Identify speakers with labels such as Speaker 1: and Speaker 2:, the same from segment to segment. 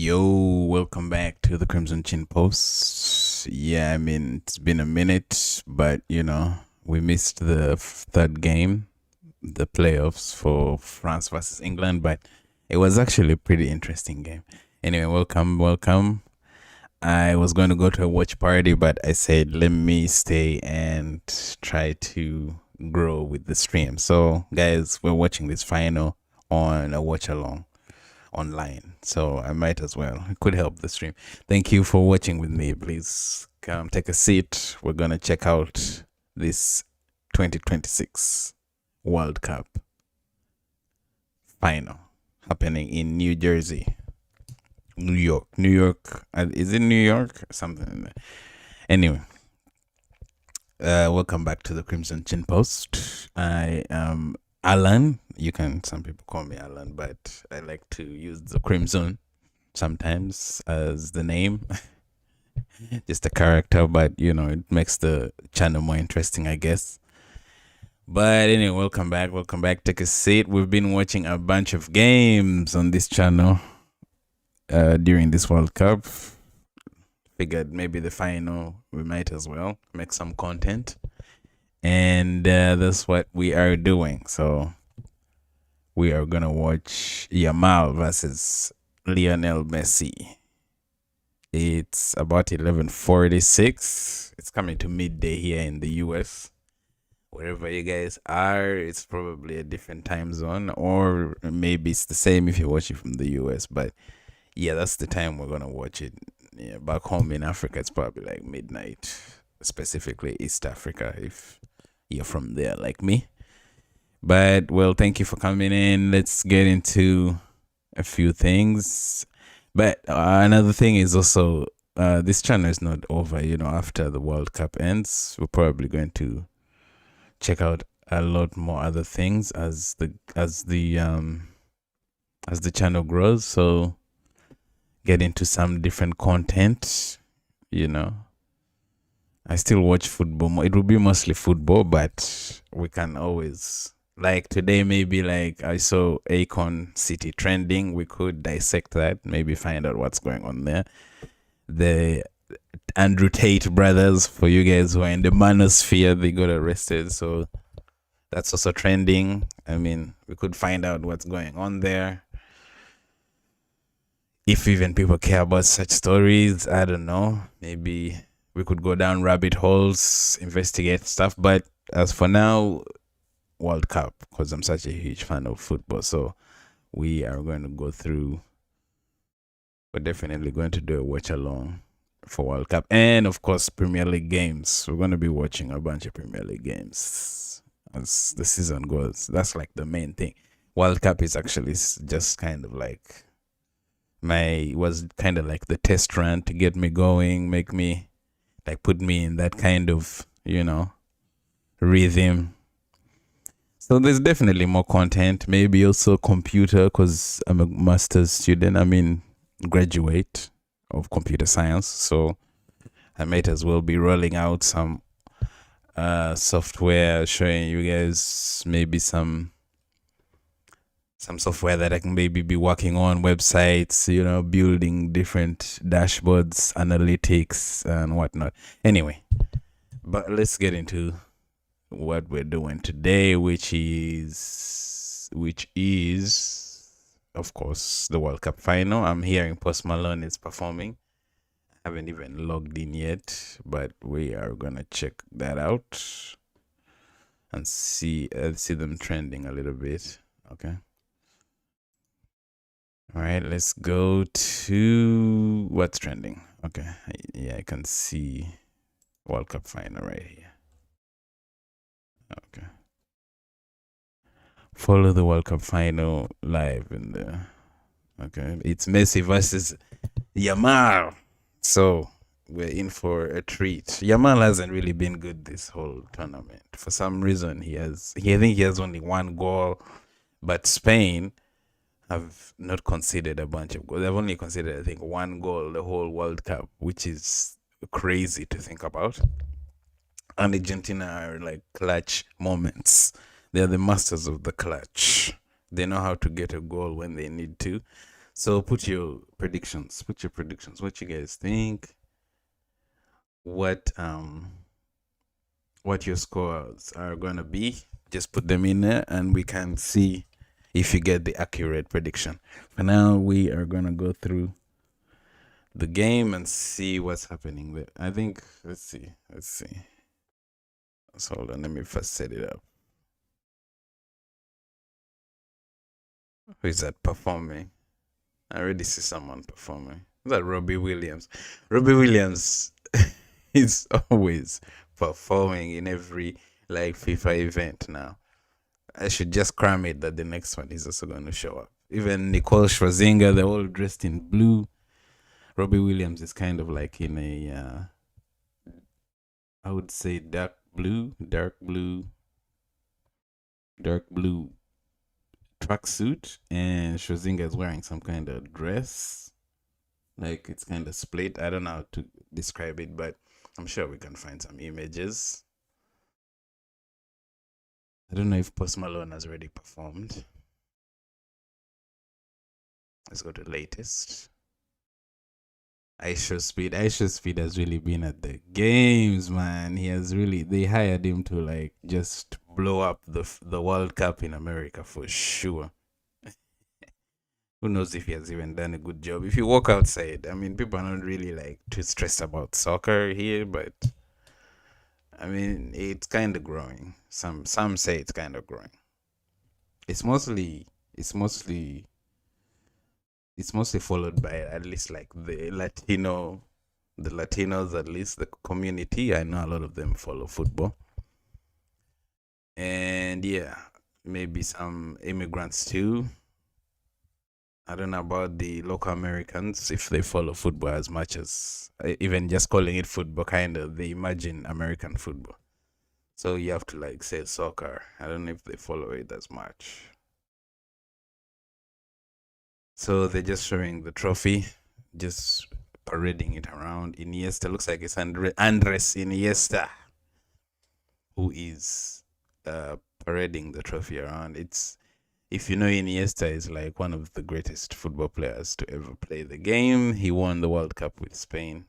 Speaker 1: Yo, welcome back to the Crimson Chin Post. Yeah, I mean, it's been a minute, but we missed the third game, the playoffs for France versus England, but it was actually a pretty interesting game. Anyway, welcome. I was going to go to a watch party, but I said, let me stay and try to grow with the stream. So, guys, we're watching this final on a watch along online, so I might as well. It could help the stream. Thank you for watching with me. Please come take a seat. We're gonna check out this 2026 World Cup final happening in New Jersey, New York. Is it New York or something? Anyway, welcome back to the Crimson Chin Post. I am Alan. Some people call me Alan, but I like to use the Crimson sometimes as the name. Just a character, but it makes the channel more interesting, I guess. But anyway, welcome back. Take a seat. We've been watching a bunch of games on this channel during this World Cup. Figured maybe the final, we might as well make some content. And that's what we are doing. So we are gonna watch Yamal versus Lionel Messi. It's about 11:46. It's coming to midday here in the US. Wherever you guys are, it's probably a different time zone, or maybe it's the same if you watch it from the US. But yeah, that's the time we're gonna watch it. Yeah, back home in Africa, it's probably like midnight, specifically East Africa, if you're from there like me. But well, thank you for coming in. Let's get into a few things. But another thing is also this channel is not over. After the World Cup ends, we're probably going to check out a lot more other things as the channel grows. So get into some different content. I still watch football. It will be mostly football, but we can always, like today, maybe like I saw Akon City trending. We could dissect that, maybe find out what's going on there. The Andrew Tate brothers, for you guys who are in the manosphere, they got arrested. So that's also trending. I mean, we could find out what's going on there. If even people care about such stories, I don't know. Maybe we could go down rabbit holes, investigate stuff. But as for now, World Cup, because I'm such a huge fan of football. So we are going to go through. We're definitely going to do a watch along for World Cup. And of course, Premier League games. We're going to be watching a bunch of Premier League games as the season goes. That's like the main thing. World Cup is actually just kind of like was kind of like the test run to get me going, make me like put me in that kind of, rhythm. So there's definitely more content, maybe also computer, because I'm a master's student. I mean, graduate of computer science. So I might as well be rolling out some software, showing you guys maybe some software that I can maybe be working on, websites, building different dashboards, analytics, and whatnot. Anyway, but let's get into what we're doing today, which is of course the World Cup final. I'm hearing Post Malone is performing. I haven't even logged in yet, but we are gonna check that out and see them trending a little bit. Okay. All right, let's go to what's trending. Okay, yeah, I can see World Cup final right here. Okay. Follow the World Cup final live in the. Okay, it's Messi versus Yamal. So we're in for a treat. Yamal hasn't really been good this whole tournament. For some reason, I think he has only one goal, but Spain have not conceded a bunch of goals. They've only conceded, I think, one goal the whole World Cup, which is crazy to think about. And Argentina are like clutch moments. They're the masters of the clutch. They know how to get a goal when they need to. So put your predictions. Put your predictions. What you guys think? What what your scores are gonna be? Just put them in there, and we can see if you get the accurate prediction. For now, we are gonna go through the game and see what's happening there. I think let's see. So hold on, let me first set it up. Who is that performing? I already see someone performing. Is that Robbie Williams? Robbie Williams is always performing in every like FIFA event now. I should just cram it that the next one is also going to show up. Even Nicole Scherzinger, they're all dressed in blue. Robbie Williams is kind of like in a, I would say dark blue tracksuit, and Scherzinger is wearing some kind of dress. Like it's kind of split. I don't know how to describe it, but I'm sure we can find some images. I don't know if Post Malone has already performed. Let's go to latest. Aisha Speed has really been at the games, man. He has really, they hired him to like just blow up the World Cup in America for sure. Who knows if he has even done a good job? If you walk outside, I mean, people are not really like too stressed about soccer here, but I mean, it's kind of growing. Some say it's kind of growing. It's mostly followed by at least like the Latinos, at least the community. I know a lot of them follow football, and yeah, maybe some immigrants too. I don't know about the local Americans if they follow football as much as even just calling it football, kind of they imagine American football. So you have to like say soccer. I don't know if they follow it as much. So they're just showing the trophy, just parading it around. Iniesta looks like it's Andres Iniesta who is parading the trophy around. It's, if you know, Iniesta is like one of the greatest football players to ever play the game. He won the World Cup with Spain.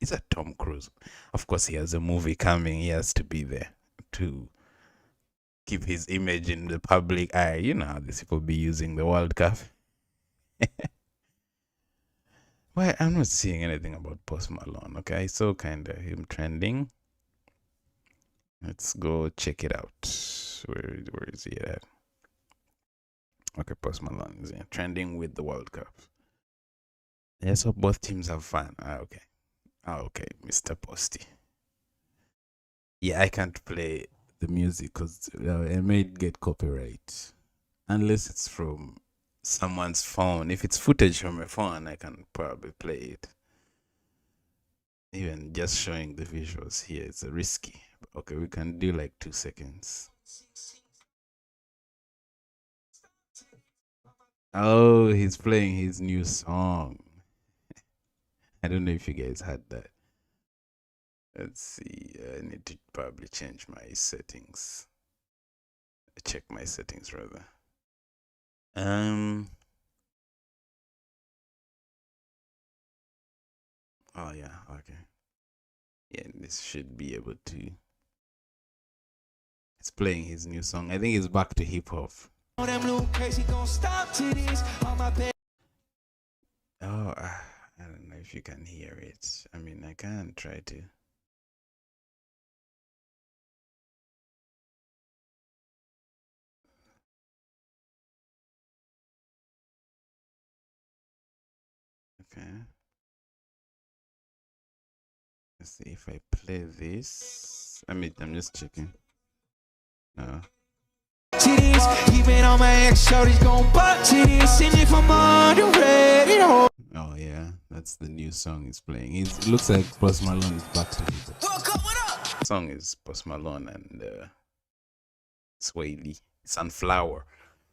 Speaker 1: Is that Tom Cruise? Of course, he has a movie coming. He has to be there to keep his image in the public eye. You know how these people be using the World Cup. Well, I'm not seeing anything about Post Malone. Okay, I saw kind of him trending. Let's go check it out. Where is he at? Okay, Post Malone is trending with the World Cup. Yeah, so both teams have fun. Okay, Mr. Posty. Yeah, I can't play the music because it may get copyright unless it's from someone's phone. If it's footage from a phone, I can probably play it. Even just showing the visuals here is risky. Okay, we can do like 2 seconds. Oh, he's playing his new song. I don't know if you guys had that. Let's see. I need to probably change my settings. Check my settings rather. Oh yeah, okay. Yeah, this should be able to. It's playing his new song. I think he's back to hip hop. Oh, I don't know if you can hear it. I mean, I can try to. Okay. Let's see if I play this. I'm just checking. No. Even on my ex shorty's gon' butt titties, and if I'm ready to. Oh yeah, that's the new song he's playing. It looks like Post Malone is back to his song. Is Post Malone and Sway Lee, Sunflower.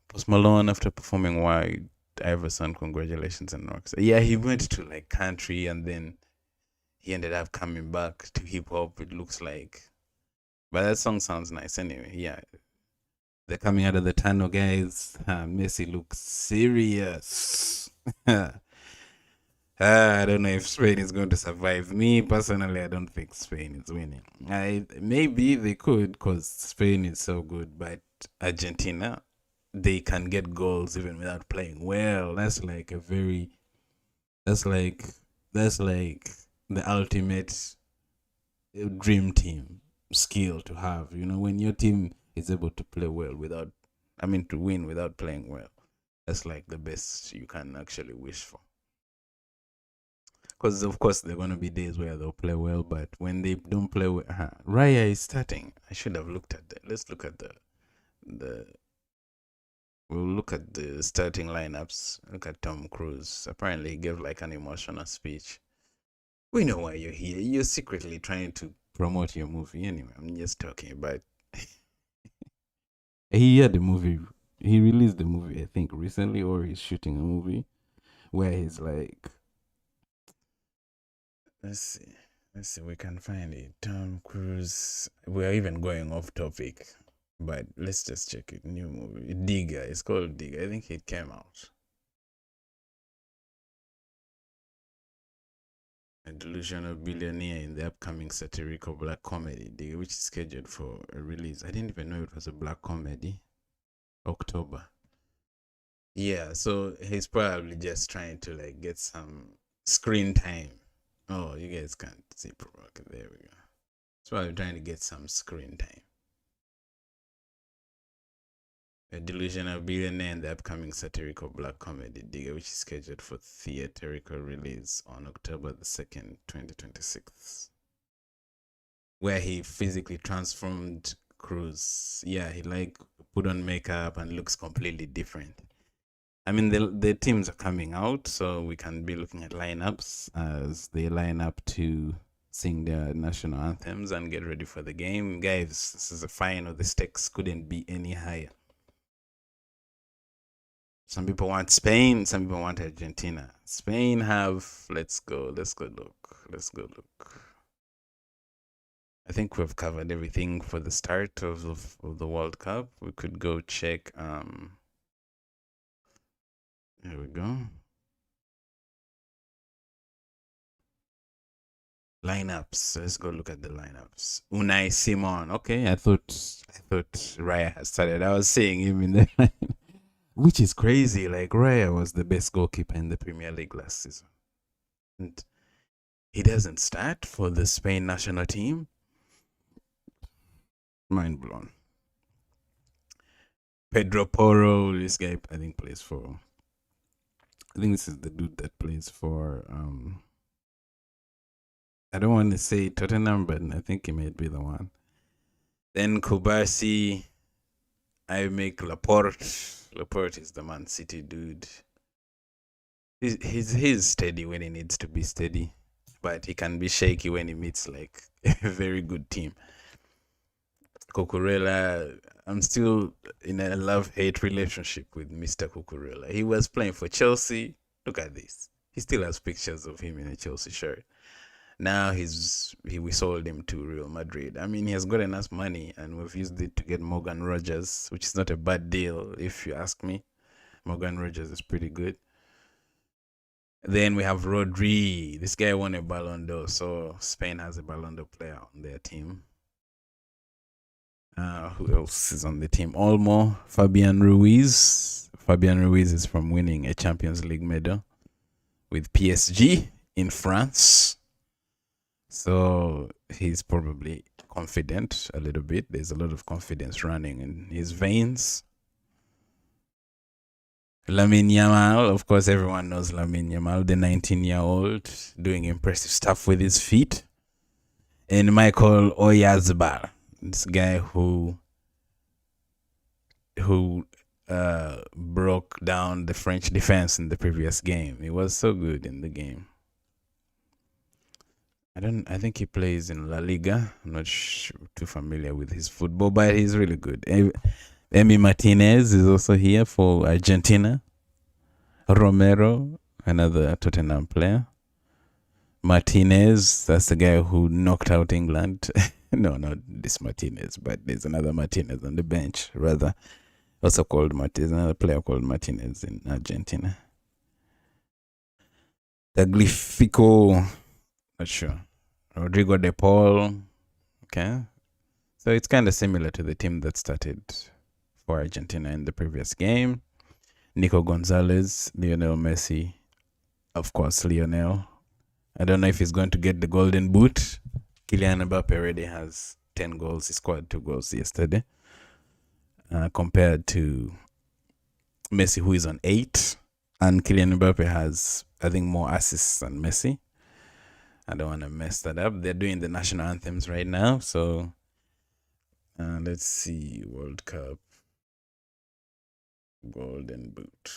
Speaker 1: Post Malone, after performing White Iverson, congratulations and rocks. Yeah, he went to like country and then he ended up coming back to hip hop. It looks like, but that song sounds nice anyway. Yeah. They're coming out of the tunnel, guys. Messi looks serious. I don't know if Spain is going to survive. Me personally, I don't think Spain is winning. I maybe they could because Spain is so good, but Argentina, they can get goals even without playing well. That's like a very that's like that's like the ultimate dream team skill to have. You know, when your team is able to play well without, I mean, to win without playing well, that's like the best you can actually wish for. Because of course there are gonna be days where they'll play well, but when they don't play well, Raya is starting. I should have looked at that. Let's look at the. We'll look at the starting lineups. Look at Tom Cruise. Apparently, he gave like an emotional speech. We know why you're here. You're secretly trying to promote your movie. Anyway, I'm just talking about. He had a movie. He released the movie, I think, recently, or he's shooting a movie where he's like, let's see. Let's see, we can find it. Tom Cruise. We're even going off topic, but let's just check it. New movie. Digger. It's called Digger. I think it came out. A delusional billionaire in the upcoming satirical black comedy, Digger, which is scheduled for a release. I didn't even know it was a black comedy. October. Yeah, so he's probably just trying to like get some screen time. Oh, you guys can't see provoke. There we go. So I'm trying to get some screen time. A delusional billionaire in the upcoming satirical black comedy Digger, which is scheduled for theatrical release on October the 2nd, 2026. Where he physically transformed Cruz. Yeah, he like put on makeup and looks completely different. I mean, the teams are coming out, so we can be looking at lineups as they line up to sing their national anthems and get ready for the game. Guys, this is a final. The stakes couldn't be any higher. Some people want Spain, some people want Argentina. Spain have, let's go look. I think we've covered everything for the start of the World Cup. We could go check, here we go. Lineups. Let's go look at the lineups. Unai Simon. Okay, I thought Raya had started. I was seeing him in the line, which is crazy. Like Raya was the best goalkeeper in the Premier League last season, and he doesn't start for the Spain national team. Mind blown. Pedro Porro. This guy, I think, plays for. I think this is the dude that plays for. I don't want to say Tottenham, but I think he might be the one. Then Kubasi, I make Laporte. Laporte is the Man City dude. He's steady when he needs to be steady, but he can be shaky when he meets like a very good team. Cucurella, I'm still in a love-hate relationship with Mr. Cucurella. He was playing for Chelsea. Look at this. He still has pictures of him in a Chelsea shirt. Now we sold him to Real Madrid. I mean, he has gotten us money, and we've used it to get Morgan Rogers, which is not a bad deal if you ask me. Morgan Rogers is pretty good. Then we have Rodri. This guy won a Ballon d'Or, so Spain has a Ballon d'Or player on their team. Who else is on the team? Olmo, Fabian Ruiz. Fabian Ruiz is from winning a Champions League medal with PSG in France. So he's probably confident a little bit. There's a lot of confidence running in his veins. Lamine Yamal, of course, everyone knows Lamine Yamal, the 19-year-old, doing impressive stuff with his feet. And Michael Oyarzabal, this guy who broke down the French defense in the previous game. He was so good in the game. I think he plays in La Liga. I'm not too familiar with his football, but he's really good. Emi Martinez is also here for Argentina. Romero, another Tottenham player. Martinez, that's the guy who knocked out England. No, not this Martinez, but there's another Martinez on the bench, rather. Also called Martinez, another player called Martinez in Argentina. Taglifico, not sure. Rodrigo De Paul. Okay. So it's kind of similar to the team that started for Argentina in the previous game. Nico Gonzalez, Lionel Messi, of course, Lionel. I don't know if he's going to get the golden boot. Kylian Mbappe already has 10 goals. He scored 2 goals yesterday, compared to Messi, who is on 8. And Kylian Mbappe has, I think, more assists than Messi. I don't want to mess that up. They're doing the national anthems right now. So let's see. World Cup golden boot.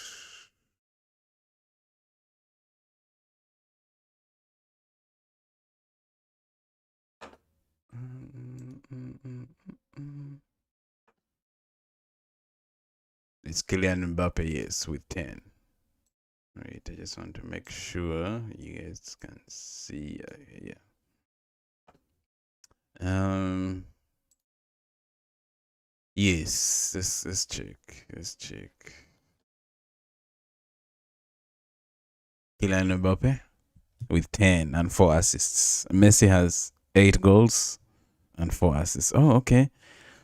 Speaker 1: It's Kylian Mbappe, yes, with 10. Right, I just want to make sure you guys can see. Yeah. Yes, let's check. Let's check. Kylian Mbappe with 10 and 4 assists. Messi has 8 goals and 4 assists. Oh, okay.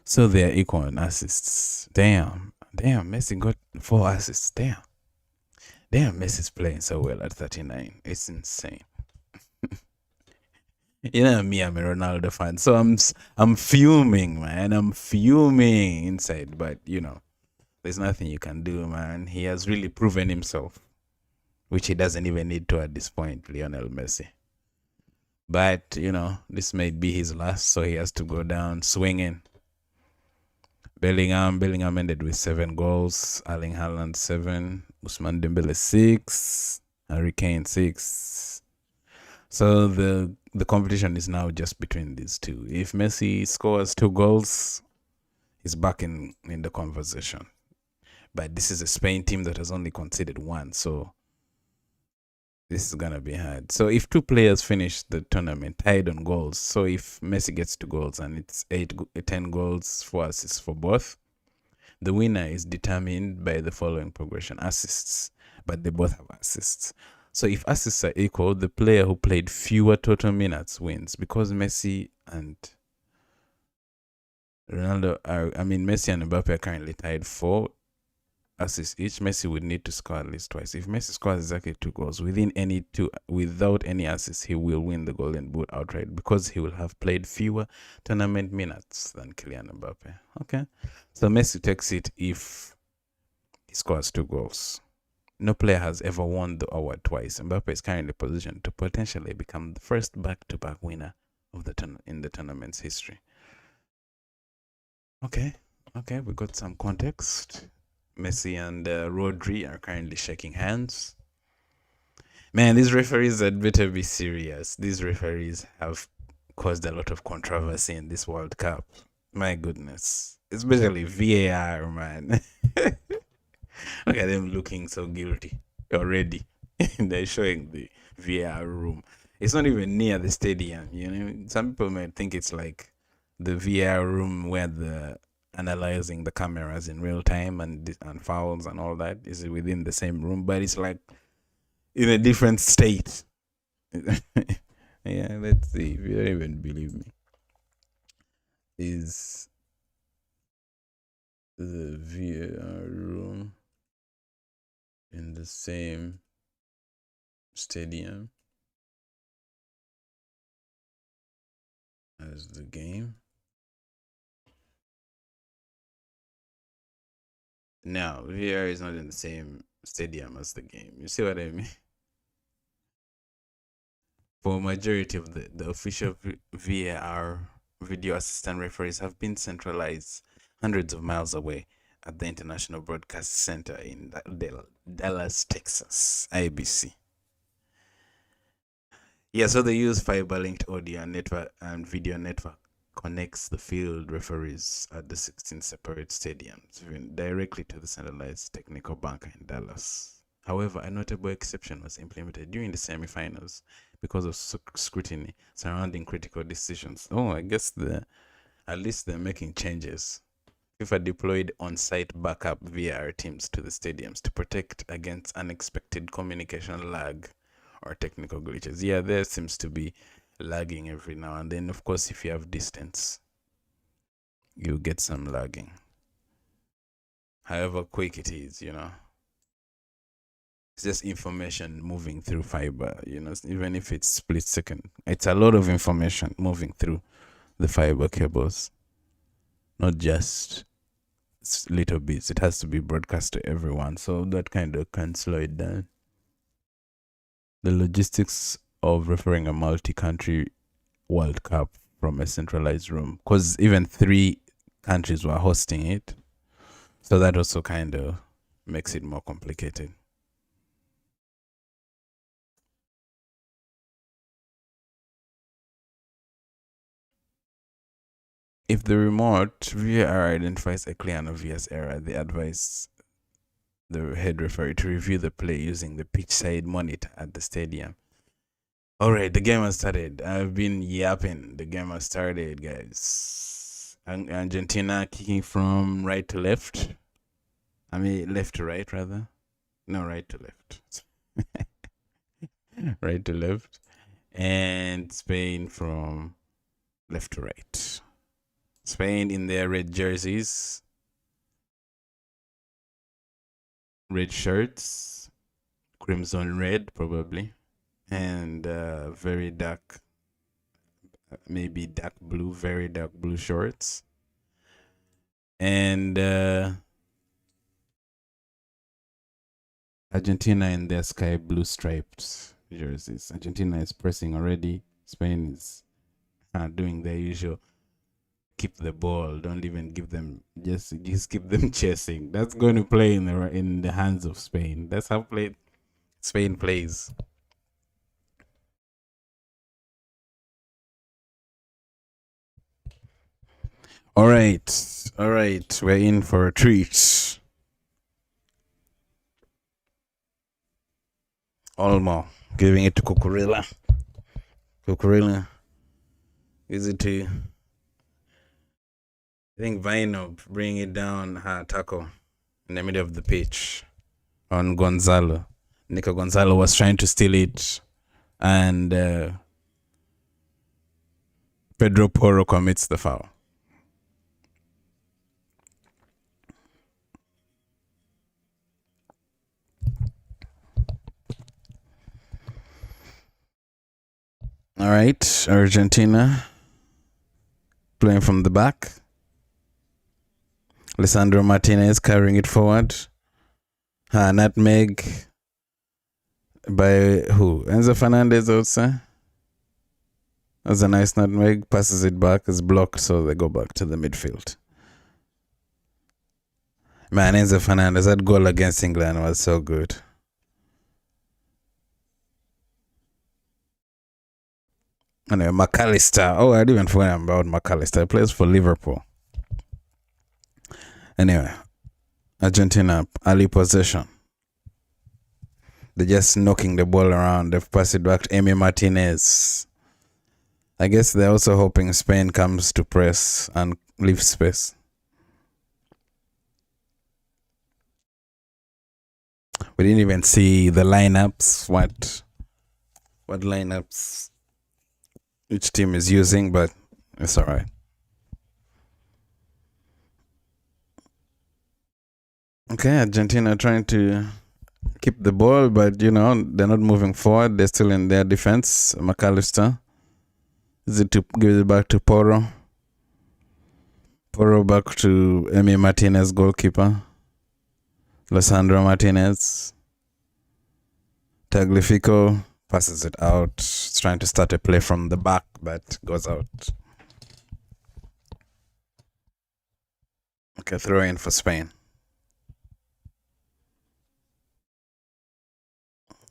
Speaker 1: So they're equal in assists. Damn, Messi got 4 assists. Damn, Messi's playing so well at 39. It's insane. You know me, I'm a Ronaldo fan, so I'm fuming, man. I'm fuming inside, but there's nothing you can do, man. He has really proven himself, which he doesn't even need to at this point, Lionel Messi. But this may be his last, so he has to go down swinging. Bellingham ended with 7 goals. Erling Haaland 7. Ousmane Dembele 6. Harry Kane 6. So the competition is now just between these two. If Messi scores 2 goals, he's back in the conversation. But this is a Spain team that has only conceded 1, so this is gonna be hard. So if 2 players finish the tournament tied on goals, so if Messi gets 2 goals and it's 10 goals, 4 assists for both, the winner is determined by the following progression: assists, but they both have assists. So if assists are equal, the player who played fewer total minutes wins, because Messi and Messi and Mbappe are currently tied 4 assists each. Messi would need to score at least twice. If Messi scores exactly 2 goals without any assists, he will win the golden boot outright, because he will have played fewer tournament minutes than Kylian Mbappe. Okay, so Messi takes it if he scores 2 goals. No player has ever won the award twice. Mbappe is currently positioned to potentially become the first back-to-back winner of in the tournament's history. Okay, we got some context. Messi and Rodri are currently shaking hands. Man, these referees had better be serious. These referees have caused a lot of controversy in this World Cup. My goodness. Especially VAR, man. Look at them looking so guilty already. They're showing the VAR room. It's not even near the stadium. Some people might think it's like the VAR room where the analyzing the cameras in real time and fouls and all that is within the same room, but it's like in a different state. Yeah, let's see. If you don't even believe me, is the VAR room in the same stadium as the game? No, VAR is not in the same stadium as the game. You see what I mean? For majority of the official VAR video assistant referees have been centralized hundreds of miles away at the International Broadcast Center in Dallas, Texas, IBC. Yeah, so they use fiber-linked audio network and video network connects the field referees at the 16 separate stadiums directly to the centralized technical bunker in Dallas. However, a notable exception was implemented during the semifinals because of scrutiny surrounding critical decisions. Oh, I guess at least they're making changes. FIFA deployed on-site backup VAR teams to the stadiums to protect against unexpected communication lag or technical glitches. Yeah, there seems to be lagging every now and then. Of course, if you have distance, you get some lagging. However quick it is, it's just information moving through fiber, even if it's split second. It's a lot of information moving through the fiber cables, not just little bits. It has to be broadcast to everyone, so that kind of can slow it down. The logistics of referring a multi-country World Cup from a centralized room, because even 3 countries were hosting it, so that also kind of makes it more complicated. If the remote VAR identifies a clear and obvious error, they advise the head referee to review the play using the pitch side monitor at the stadium. All right, the game has started. I've been yapping. The game has started, guys. Argentina kicking from right to left. I mean, left to right, rather. No, right to left. Right to left. And Spain from left to right. Spain in their red jerseys, red shirts, crimson red, probably. And very dark, maybe dark blue, very dark blue shorts. And Argentina in their sky blue striped jerseys. Argentina is pressing already. Spain is doing their usual. Keep the ball. Don't even give them. Just keep them chasing. That's going to play in the hands of Spain. That's how Spain plays. All right. We're in for a treat. Olmo giving it to Cucurella. Is it to? I think Vino bring it down, tackle in the middle of the pitch on Gonzalo. Nico Gonzalo was trying to steal it, and Pedro Porro commits the foul. All right, Argentina playing from the back. Lisandro Martinez carrying it forward. Nutmeg by who? Enzo Fernandez, I would say. That's a nice nutmeg. Passes it back. It's blocked, so they go back to the midfield. Man, Enzo Fernandez, that goal against England was so good. Anyway, McAllister. Oh, I didn't even forget about McAllister. He plays for Liverpool. Anyway, Argentina, early possession. They're just knocking the ball around. They've passed it back to Emi Martinez. I guess they're also hoping Spain comes to press and leave space. We didn't even see the lineups, what lineups each team is using, but it's all right. Okay, Argentina trying to keep the ball, but they're not moving forward. They're still in their defense. McAllister. Is it to give it back to Porro? Porro back to Emi Martinez, goalkeeper. Lisandro Martinez. Tagliafico passes it out. It's trying to start a play from the back, but goes out. Okay, throw in for Spain.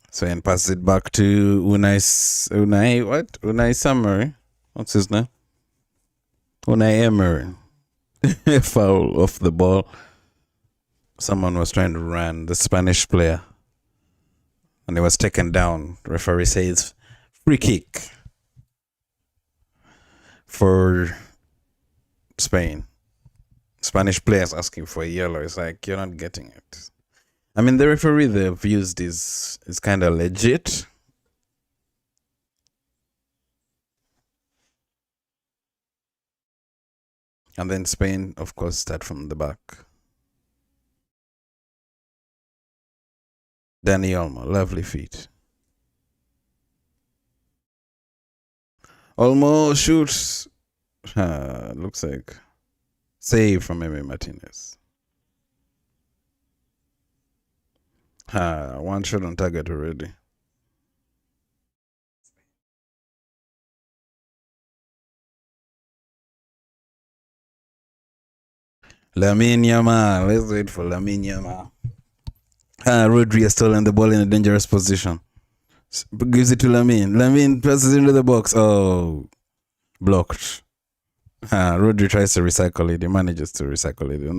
Speaker 1: Spain passes it back to Unai Emery. What's his name? Unai Emery. Foul off the ball. Someone was trying to run, the Spanish player, and it was taken down. The referee says free kick for Spain. Spanish players asking for a yellow. It's like, you're not getting it. I mean, the referee they've used is kind of legit. And then Spain, of course, start from the back. Dani Olmo, lovely feet. Olmo shoots. Looks like save from Emi Martinez. One shot on target already. Lamine Yamal. Let's wait for Lamine Yamal. Rodri has stolen the ball in a dangerous position. Gives it to Lamine. Lamine passes into the box. Oh, blocked. Rodri tries to recycle it. He manages to recycle it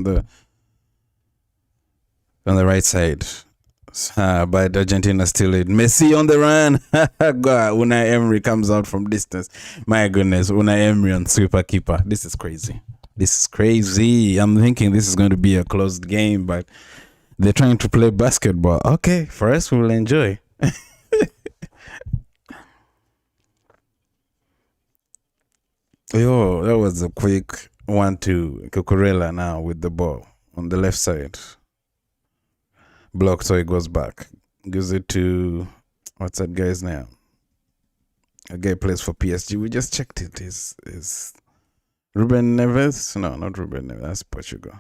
Speaker 1: on the right side. But Argentina still lead. Messi on the run. God, Unai Emery comes out from distance. My goodness, Unai Emery on sweeper keeper. This is crazy. This is crazy. I'm thinking this is going to be a closed game, but they're trying to play basketball. Okay, for us, we will enjoy. Yo, that was a quick 1-2. Cucurella now with the ball on the left side. Blocked, so he goes back. Gives it to, what's that guy's name? A guy plays for PSG. We just checked it. Is Ruben Neves? No, not Ruben Neves. That's Portugal.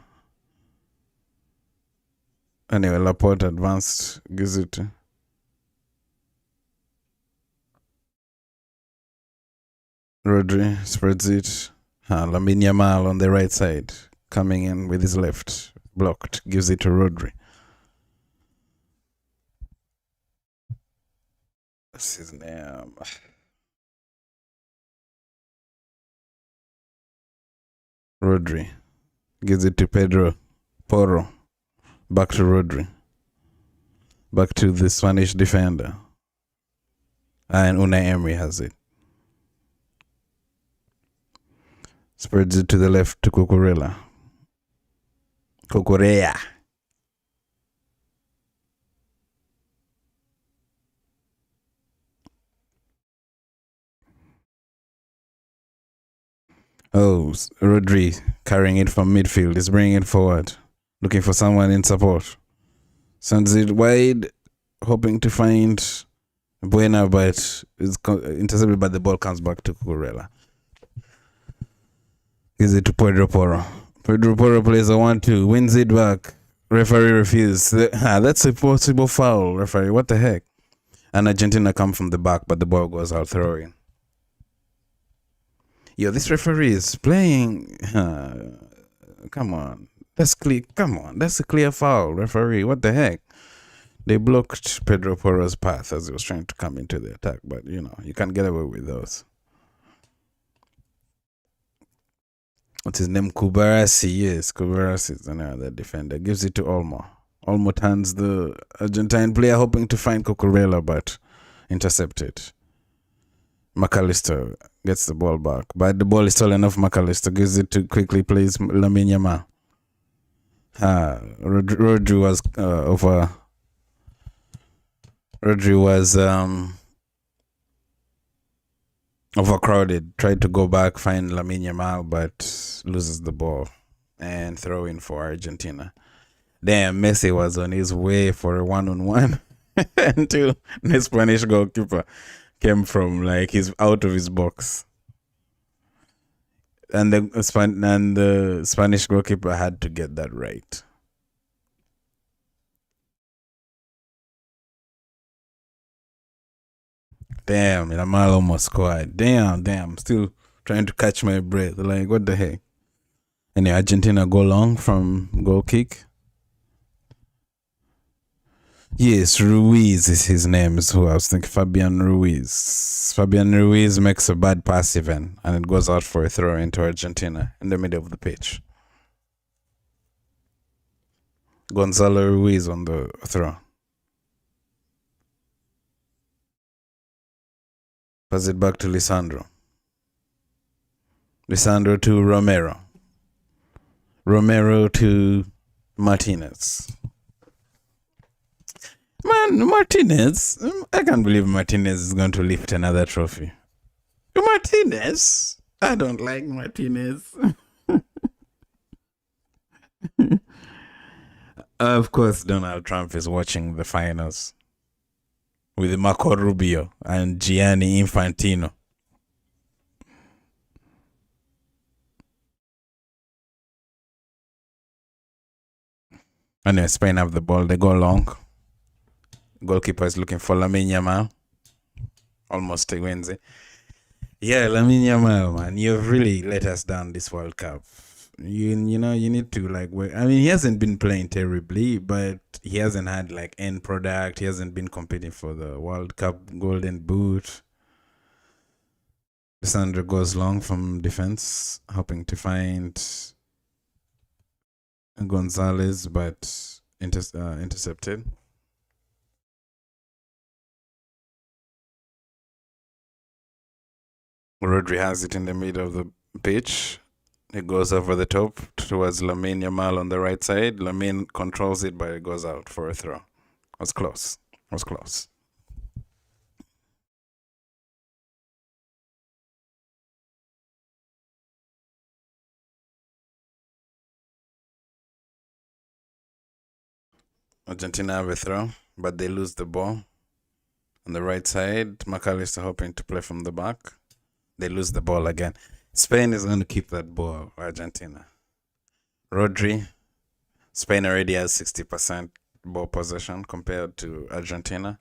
Speaker 1: Anyway, Laporte advanced. Gives it to Rodri. Spreads it. Lamine Yamal on the right side. Coming in with his left. Blocked. Gives it to Rodri. What's his name? Rodri. Gives it to Pedro Porro. Back to Rodri. Back to the Spanish defender. And Unai Emery has it. Spreads it to the left to Cucurella. Cucurella. Oh, Rodri carrying it from midfield. Is bringing it forward. Looking for someone in support. Sends it wide. Hoping to find Buena, but is intercepted, but the ball comes back to Cucurella. Gives it to Pedro Porro. Pedro Porro plays a 1-2. Wins it back. Referee refuses. That's a possible foul, referee. What the heck? And Argentina come from the back, but the ball goes out throwing. Yo, this referee is playing. Come on. That's clear. Come on. That's a clear foul, referee. What the heck? They blocked Pedro Porro's path as he was trying to come into the attack, but you know, you can't get away with those. What's his name? Kubarasi. Yes, Kubarasi is another defender. Gives it to Olmo. Olmo turns the Argentine player, hoping to find Cucurella, but intercepted. McAllister gets the ball back, but the ball is stolen off McAllister. Gives it to quickly plays Lamine Yamal. Rodri was over. Rodri was overcrowded. Tried to go back, find Lamine Yamal, but loses the ball and throw in for Argentina. Damn, Messi was on his way for a 1-on-1 until the Spanish goalkeeper came from he's out of his box, and the Spanish goalkeeper had to get that right. Damn, Yamal almost scored. Damn. Still trying to catch my breath. What the heck? Anyway, Argentina go long from goal kick. Yes, Ruiz is his name. Is who I was thinking. Fabian Ruiz. Fabian Ruiz makes a bad pass even, and it goes out for a throw into Argentina in the middle of the pitch. Gonzalo Ruiz on the throw. Pass it back to Lisandro. Lisandro to Romero. Romero to Martinez. Man, Martinez. I can't believe Martinez is going to lift another trophy. Martinez? I don't like Martinez. Of course, Donald Trump is watching the finals with Marco Rubio and Gianni Infantino. Anyway, Spain have the ball. They go long. Goalkeeper is looking for Lamine Yamal. Almost wins it. Yeah, Lamine Yamal, man, you've really let us down this World Cup. You know you need to like work. I mean, he hasn't been playing terribly, but he hasn't had like end product. He hasn't been competing for the World Cup Golden Boot. Sandra goes long from defense, hoping to find Gonzalez, but intercepted. Rodri has it in the middle of the pitch. It goes over the top towards Lamine Yamal on the right side. Lamine controls it, but it goes out for a throw. It was close. It was close. Argentina have a throw, but they lose the ball. On the right side, McAllister hoping to play from the back. They lose the ball again. Spain is going to keep that ball, Argentina. Rodri, Spain already has 60% ball possession compared to Argentina.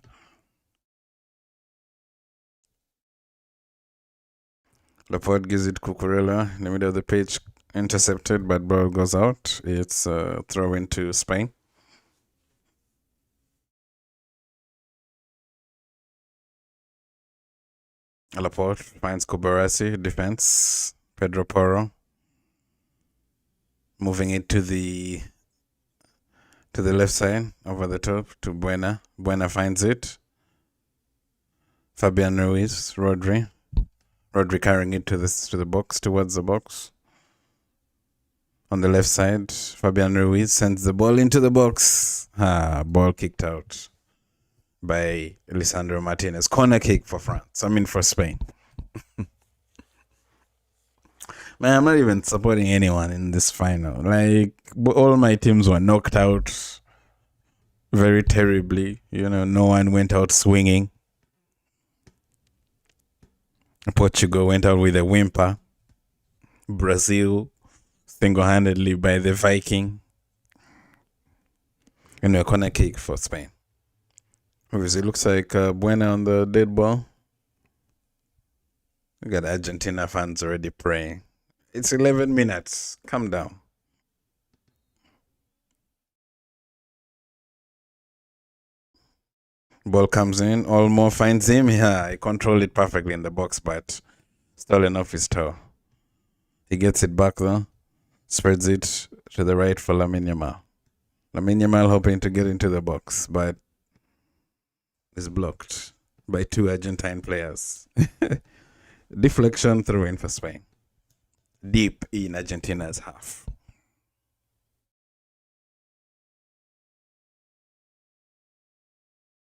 Speaker 1: Laporte gives it Cucurella in the middle of the pitch, intercepted, but ball goes out. It's a throw into Spain. Laporte finds Kubarasi, defense. Pedro Porro moving it to the left side, over the top to Buena. Buena finds it. Fabian Ruiz, Rodri. Rodri carrying it to the box, towards the box. On the left side, Fabian Ruiz sends the ball into the box. Ball kicked out by Lisandro Martinez. Corner kick for France. I mean for Spain. Man, I'm not even supporting anyone in this final. Like, all my teams were knocked out very terribly. You know, no one went out swinging. Portugal went out with a whimper. Brazil single-handedly by the Viking. And a corner kick for Spain. Obviously, it looks like Buena on the dead ball. We got Argentina fans already praying. It's 11 minutes. Calm down. Ball comes in. Olmo finds him. Yeah, he controlled it perfectly in the box, but stolen off his toe. He gets it back though. Spreads it to the right for Lamine Yamal. Lamine Yamal hoping to get into the box, but is blocked by two Argentine players. Deflection throw in for Spain. Deep in Argentina's half.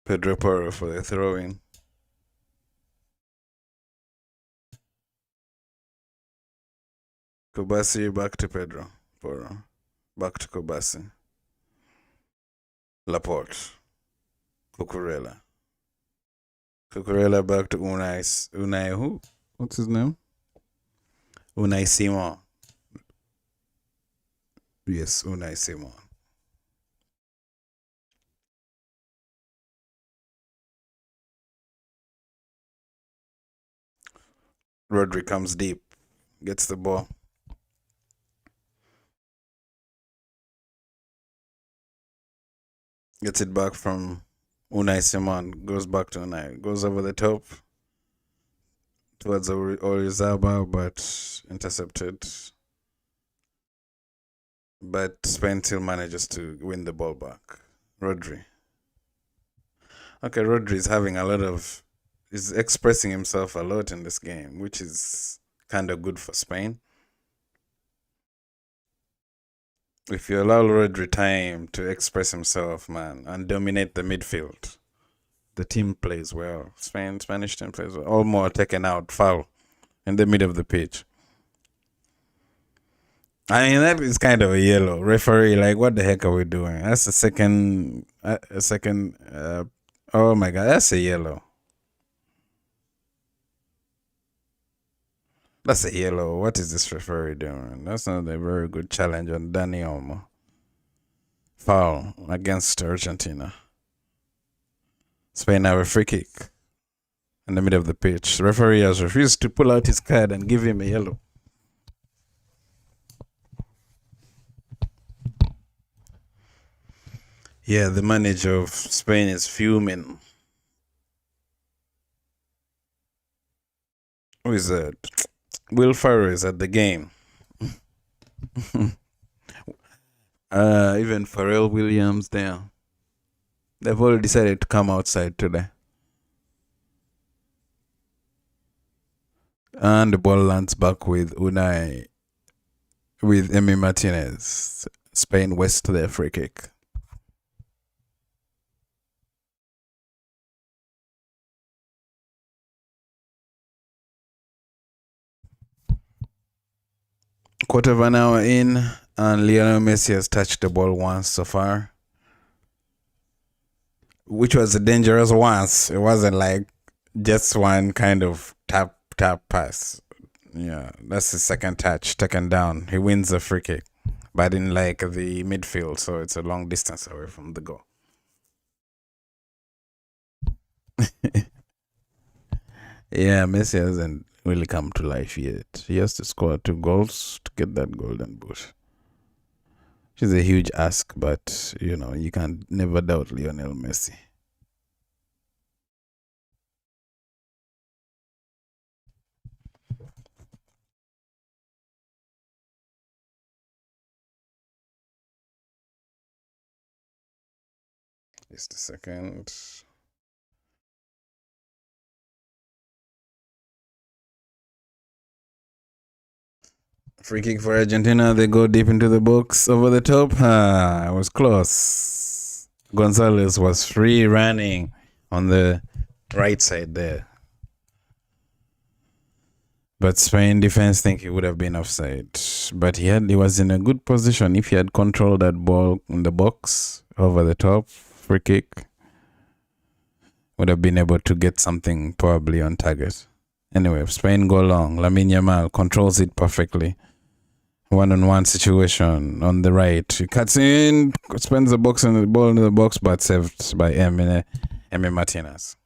Speaker 1: Pedro Porro for the throw in. Kobasi back to Pedro Porro. Back to Kobasi. Laporte. Cucurella. Cucurella back to Unai who? What's his name? Unai Simon. Yes, Unai Simon. Rodri comes deep. Gets the ball. Gets it back from Unai Simon. Goes back to Unai. Goes over the top towards Orizaba, but intercepted. But Spain still manages to win the ball back. Rodri. Okay, Rodri is having a lot of. Is expressing himself a lot in this game, which is kind of good for Spain. If you allow Rodri time to express himself, man, and dominate the midfield, the team plays well. Spanish team plays well. Olmo taken out, foul in the middle of the pitch. I mean, that is kind of a yellow. Referee, like, what the heck are we doing? That's a second. A second. Oh my god, that's a yellow. That's a yellow. What is this referee doing? That's not a very good challenge on Dani Olmo. Foul against Argentina. Spain have a free kick in the middle of the pitch. The referee has refused to pull out his card and give him a yellow. Yeah, the manager of Spain is fuming. Who is that? Will Ferrer is at the game. Even Pharrell Williams there. They've all decided to come outside today. And the ball lands back with Unai, with Emi Martinez. Spain west their free kick. Quarter of an hour in, and Lionel Messi has touched the ball once so far, which was a dangerous once. It wasn't like just one kind of tap pass. Yeah, that's his second touch, taken down. He wins the free kick, but in like the midfield, so it's a long distance away from the goal. Yeah, Messi hasn't really come to life yet. He has to score 2 goals to get that golden boot. Which is a huge ask, but you can never doubt Lionel Messi. Just a second. Free kick for Argentina. They go deep into the box, over the top. It was close. Gonzalez was free running on the right side there. But Spain defense think he would have been offside. But he was in a good position. If he had controlled that ball in the box, over the top, free kick, would have been able to get something probably on target. Anyway, Spain go long. Lamine Yamal controls it perfectly. One-on-one situation on the right. He cuts in, spends the box and the ball into the box, but saved by Emi Martinez.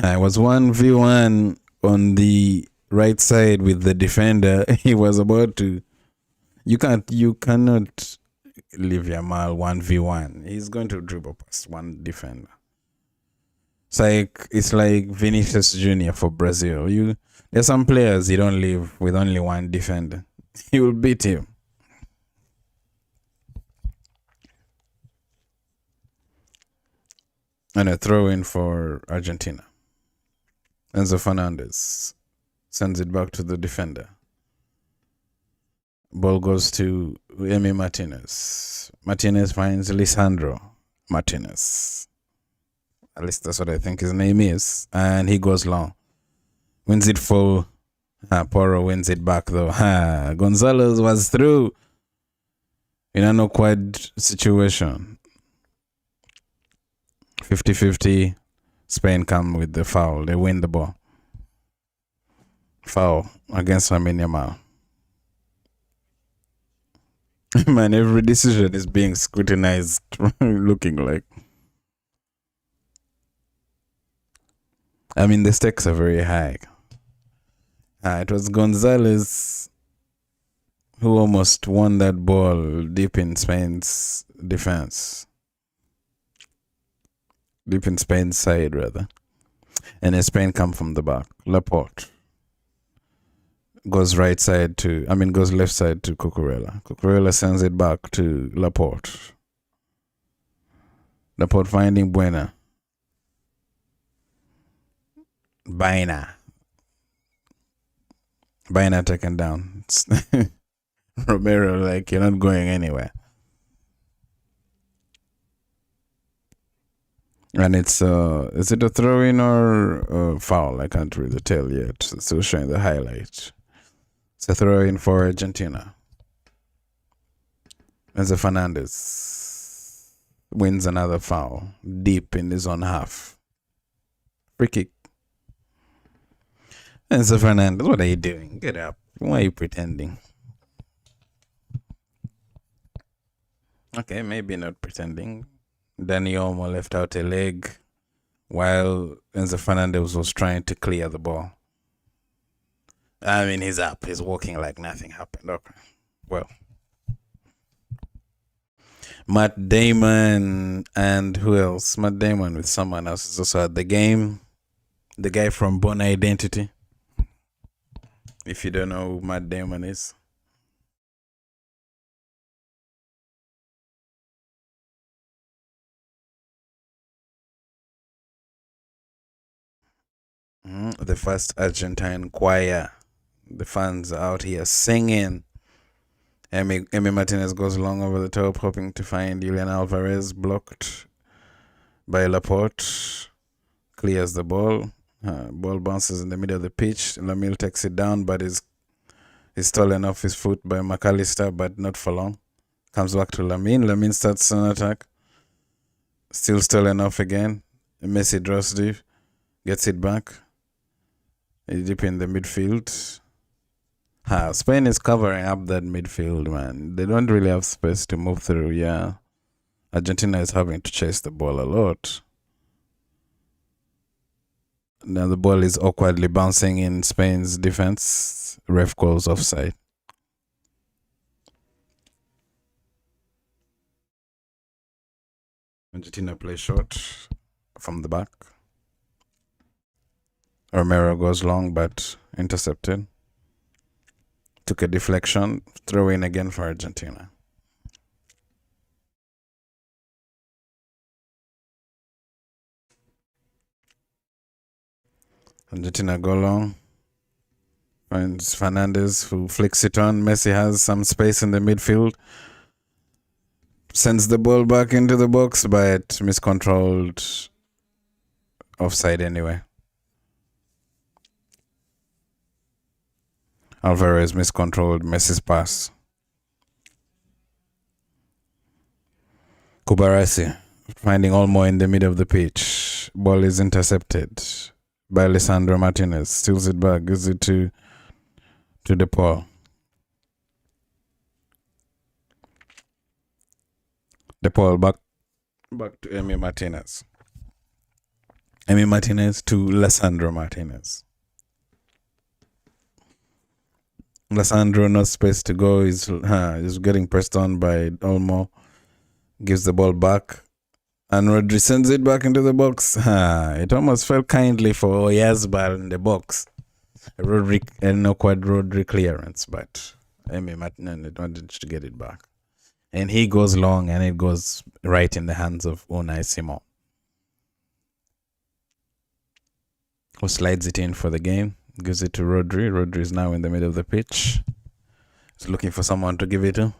Speaker 1: I was 1v1 on the right side with the defender. He was about to. You cannot leave Yamal 1v1. He's going to dribble past one defender. It's like Vinicius Jr. for Brazil. There's some players you don't leave with only one defender. He will beat you. And a throw in for Argentina. Enzo Fernandez sends it back to the defender. Ball goes to Emi Martinez. Martinez finds Lisandro Martinez. At least that's what I think his name is. And he goes long. Wins it full. Porro wins it back though. Gonzalez was through in an awkward situation. 50-50. Spain come with the foul. They win the ball. Foul against Lamine Yamal. Man, every decision is being scrutinized. Looking like. I mean, the stakes are very high. It was Gonzalez who almost won that ball deep in Spain's defense. Deep in Spain's side, rather. And then Spain come from the back. Laporte goes left side to Cucurella. Cucurella sends it back to Laporte. Laporte finding Buena. Baina taken down. Romero, like, you're not going anywhere. And it's is it a throw-in or a foul? I can't really tell yet. It's still showing the highlight. It's a throw in for Argentina. Enzo Fernandez wins another foul deep in his own half. Free kick. Enzo Fernandez, what are you doing? Get up. Why are you pretending? Okay, maybe not pretending. Dani Olmo left out a leg while Enzo Fernandez was trying to clear the ball. I mean, he's up. He's walking like nothing happened. Okay. Well. Matt Damon and who else? Matt Damon with someone else is also at the game. The guy from Born Identity. If you don't know who Matt Damon is. The first Argentine choir. The fans are out here singing. Emi Martinez goes long over the top, hoping to find Julian Alvarez, blocked by Laporte. Clears the ball. Ball bounces in the middle of the pitch. Lamil takes it down, but is stolen off his foot by McAllister, but not for long. Comes back to Lamine. Lamine starts an attack. Still stolen off again. Messi draws deep. Gets it back. Deep in the midfield. Spain is covering up that midfield, man. They don't really have space to move through, yeah. Argentina is having to chase the ball a lot. Now the ball is awkwardly bouncing in Spain's defense. Ref calls offside. Argentina plays short from the back. Romero goes long but intercepted. Took a deflection. Throw in again for Argentina. Argentina go long. Finds Fernandez who flicks it on. Messi has some space in the midfield. Sends the ball back into the box but miscontrolled. Offside anyway. Alvarez miscontrolled Messi's pass. Kubarasi finding Olmo in the middle of the pitch. Ball is intercepted by Alessandro Martinez. Steals it back. Gives it to De Paul. De Paul back to Emi Martinez. Emi Martinez to Alessandro Martinez. Alessandro, no space to go. He's getting pressed on by Olmo. Gives the ball back. And Rodri sends it back into the box. It almost felt kindly for Oyarzabal in the box. An awkward Rodri clearance, but Emi Martinez wanted to get it back. And he goes long and it goes right in the hands of Unai Simon, who slides it in for the game. Gives it to Rodri. Rodri is now in the middle of the pitch. He's looking for someone to give it to.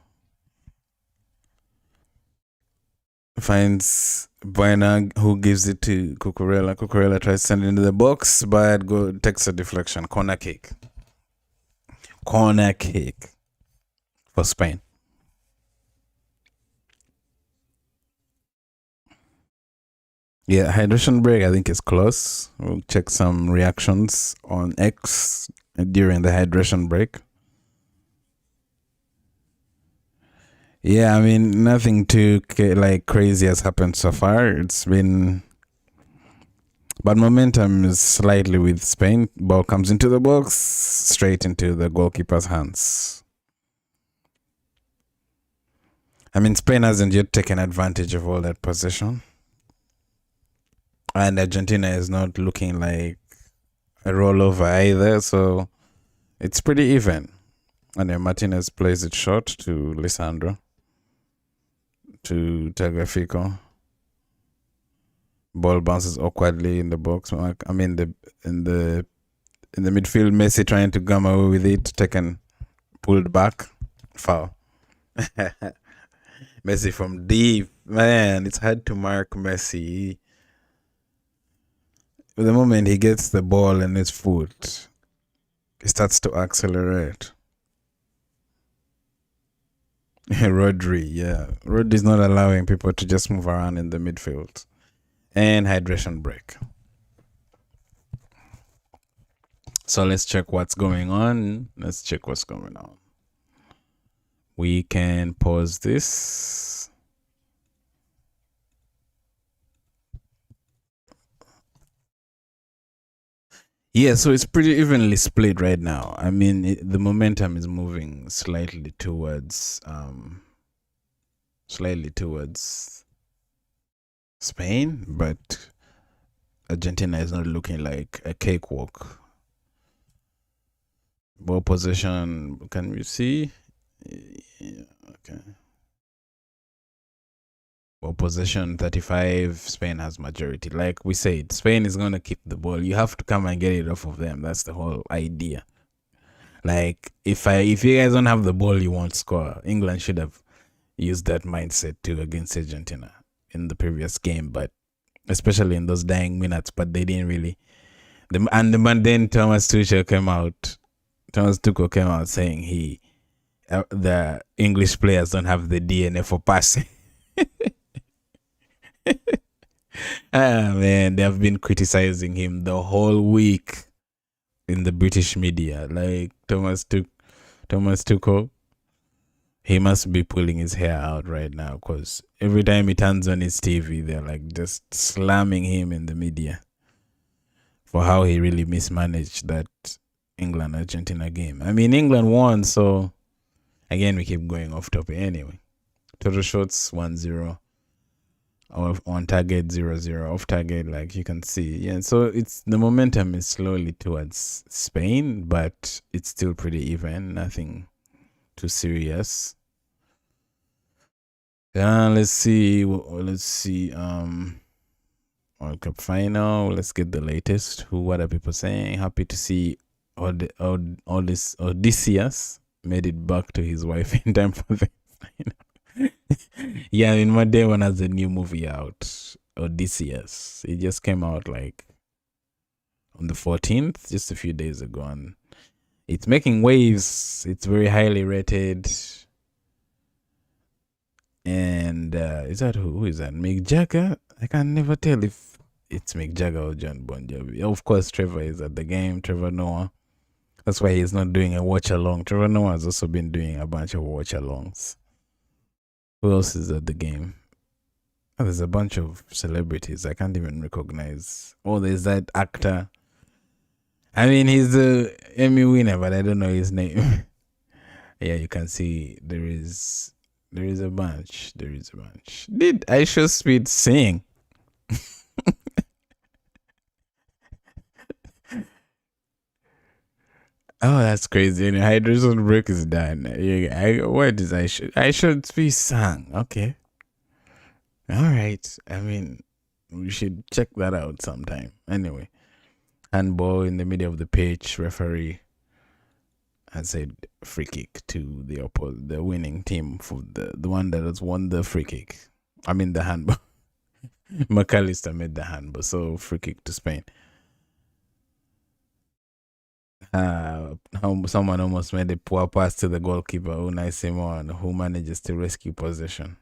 Speaker 1: Finds Buena, who gives it to Cucurella. Cucurella tries to send it into the box, but takes a deflection. Corner kick. Corner kick for Spain. Yeah, hydration break I think is close. We'll check some reactions on X during the hydration break. Yeah, I mean, nothing too crazy has happened so far. It's been... But momentum is slightly with Spain. Ball comes into the box, straight into the goalkeeper's hands. I mean, Spain hasn't yet taken advantage of all that possession. And Argentina is not looking like a rollover either, so it's pretty even. And then Martinez plays it short to Lisandro, to Tagliafico. Ball bounces awkwardly in the box. I mean, in the midfield, Messi trying to come away with it, taken, pulled back, foul. Messi from deep, man. It's hard to mark Messi. The moment he gets the ball in his foot, he starts to accelerate. Rodri, yeah. Rodri's not allowing people to just move around in the midfield. And hydration break. So let's check what's going on. Let's check what's going on. We can pause this. Yeah, so it's pretty evenly split right now. I mean, the momentum is moving slightly towards Spain, but Argentina is not looking like a cakewalk. Ball possession, can we see? Yeah, okay. Ball possession 35, Spain has majority. Like we said, Spain is going to keep the ball. You have to come and get it off of them. That's the whole idea. Like if you guys don't have the ball, you won't score. England should have used that mindset too against Argentina in the previous game, but especially in those dying minutes. But they didn't really. Then Thomas Tuchel came out. Thomas Tuchel came out saying the English players don't have the DNA for passing. Man, they have been criticizing him the whole week in the British media. Like Thomas Tuchel, he must be pulling his hair out right now because every time he turns on his TV, they're like just slamming him in the media for how he really mismanaged that England-Argentina game. I mean, England won, so again, we keep going off topic anyway. Total shots 1-0. On target 0-0, off target, like you can see. Yeah, so it's the momentum is slowly towards Spain, but it's still pretty even, nothing too serious. Let's see World Cup final. Let's get the latest. What are people saying? Happy to see all this Odysseus made it back to his wife in time for the final. Yeah, in my day one has a new movie out, Odysseus. It just came out like on the 14th, just a few days ago, and it's making waves. It's very highly rated. And is that who is that? Mick Jagger? I can never tell if it's Mick Jagger or John Bon Jovi. Of course, Trevor is at the game. Trevor Noah. That's why he's not doing a watch along. Trevor Noah has also been doing a bunch of watch alongs. Who else is at the game? Oh, there's a bunch of celebrities I can't even recognize. Oh, there's that actor. I mean, he's the Emmy winner, but I don't know his name. Yeah, you can see there is a bunch. Did I Show Speed sing? Oh, that's crazy. And hydration break is done. What is I should be sang? Okay. All right. I mean, we should check that out sometime. Anyway, handball in the middle of the pitch. Referee has said free kick to the winning team for the one that has won the free kick. I mean the handball. McAllister made the handball, so free kick to Spain. Someone almost made a poor pass to the goalkeeper, Unai Simon, who manages to rescue possession.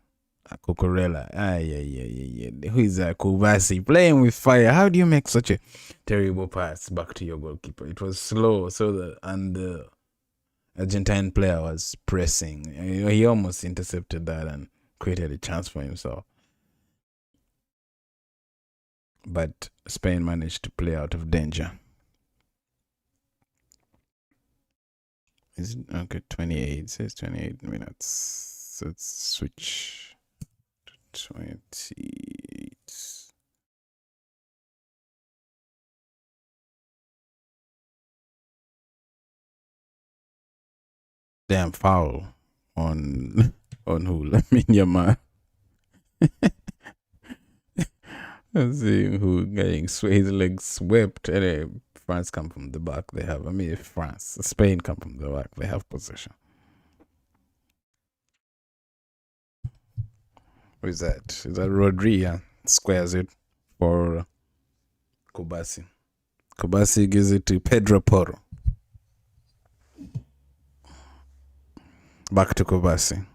Speaker 1: Cucurella. Yeah. Who is that? Kubasi playing with fire. How do you make such a terrible pass back to your goalkeeper? It was slow, so the Argentine player was pressing. He almost intercepted that and created a chance for himself. But Spain managed to play out of danger. Is it okay? 28. It says 28 minutes. So let's switch to 28. Damn foul on who? Lamine Yamal. Let's see who getting his legs swept. And France come from the back. They have. Spain come from the back. They have possession. Who is that? Is that Rodri? Yeah. Squares it for Kubasi. Kubasi gives it to Pedro Porro. Back to Kubasi.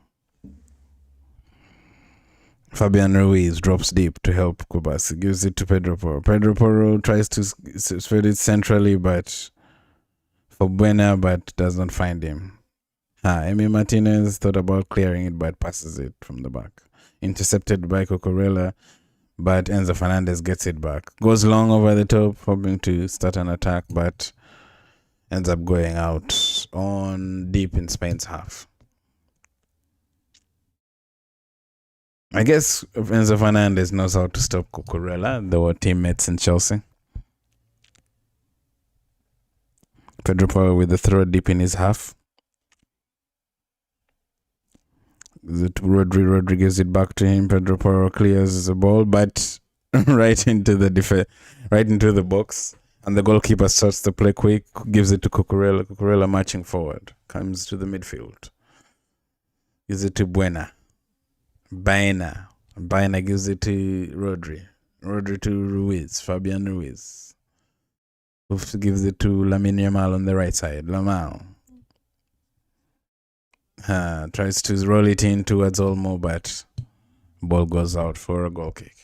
Speaker 1: Fabian Ruiz drops deep to help Kubasi. Gives it to Pedro Porro. Pedro Porro tries to spread it centrally, but for Buena, but does not find him. Emi Martinez thought about clearing it, but passes it from the back. Intercepted by Cucurella, but Enzo Fernandez gets it back. Goes long over the top, hoping to start an attack, but ends up going out on deep in Spain's half. I guess Enzo Fernandez knows how to stop Cucurella. They were teammates in Chelsea. Pedro Porro with the throw deep in his half. Rodri gives it back to him. Pedro Porro clears the ball, but right into the box. And the goalkeeper starts to play quick, gives it to Cucurella. Cucurella marching forward, comes to the midfield. Gives it to Buena. Baena gives it to Rodri. Rodri to Ruiz. Fabian Ruiz. Gives it to Lamine Yamal on the right side. Lamau. Tries to roll it in towards Olmo, but ball goes out for a goal kick.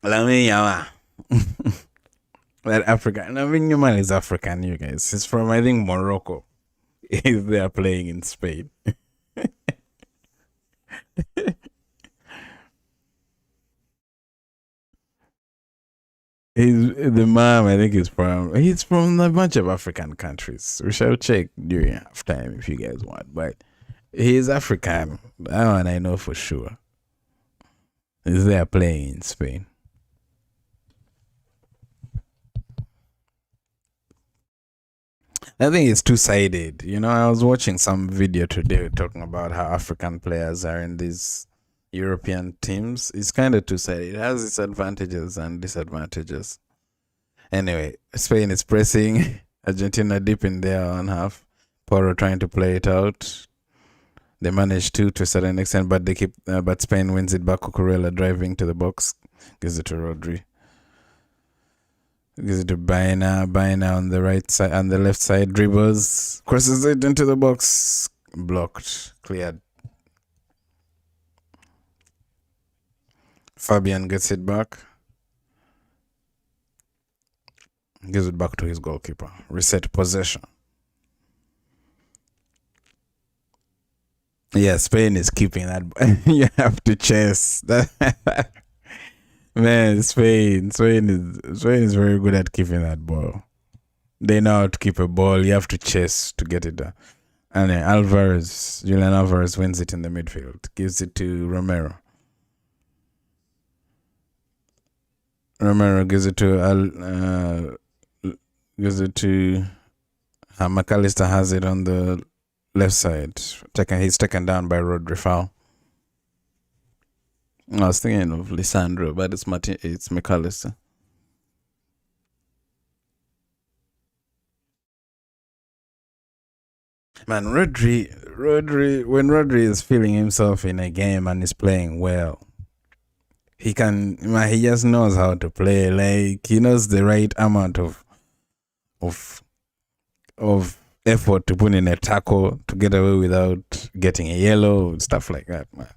Speaker 1: Lamine Yamal. That African. Lamine Yamal is African, you guys. He's from, I think, Morocco. He's there playing in Spain. The mom, I think, he's from a bunch of African countries. We shall check during halftime if you guys want. But he's African. That one I know for sure. He's there playing in Spain. I think it's two-sided. You know, I was watching some video today talking about how African players are in these European teams. It's kind of two-sided. It has its advantages and disadvantages. Anyway, Spain is pressing. Argentina deep in their own half. Porro trying to play it out. They manage to a certain extent, but but Spain wins it back. Cucurella driving to the box, gives it to Rodri. Gives it to Baena on the right side, on the left side, dribbles, crosses it into the box, blocked, cleared. Fabian gets it back, gives it back to his goalkeeper. Reset possession. Yeah, Spain is keeping that. You have to chase that. Man, Spain is very good at keeping that ball. They know how to keep a ball. You have to chase to get it done. And Julian Alvarez wins it in the midfield. Gives it to Romero. Romero gives it to McAllister has it on the left side. He's taken down by Rodri foul. I was thinking of Lisandro, but it's McAllister. Man, Rodri, when Rodri is feeling himself in a game and is playing well, he just knows how to play. Like, he knows the right amount of effort to put in a tackle to get away without getting a yellow, stuff like that, man.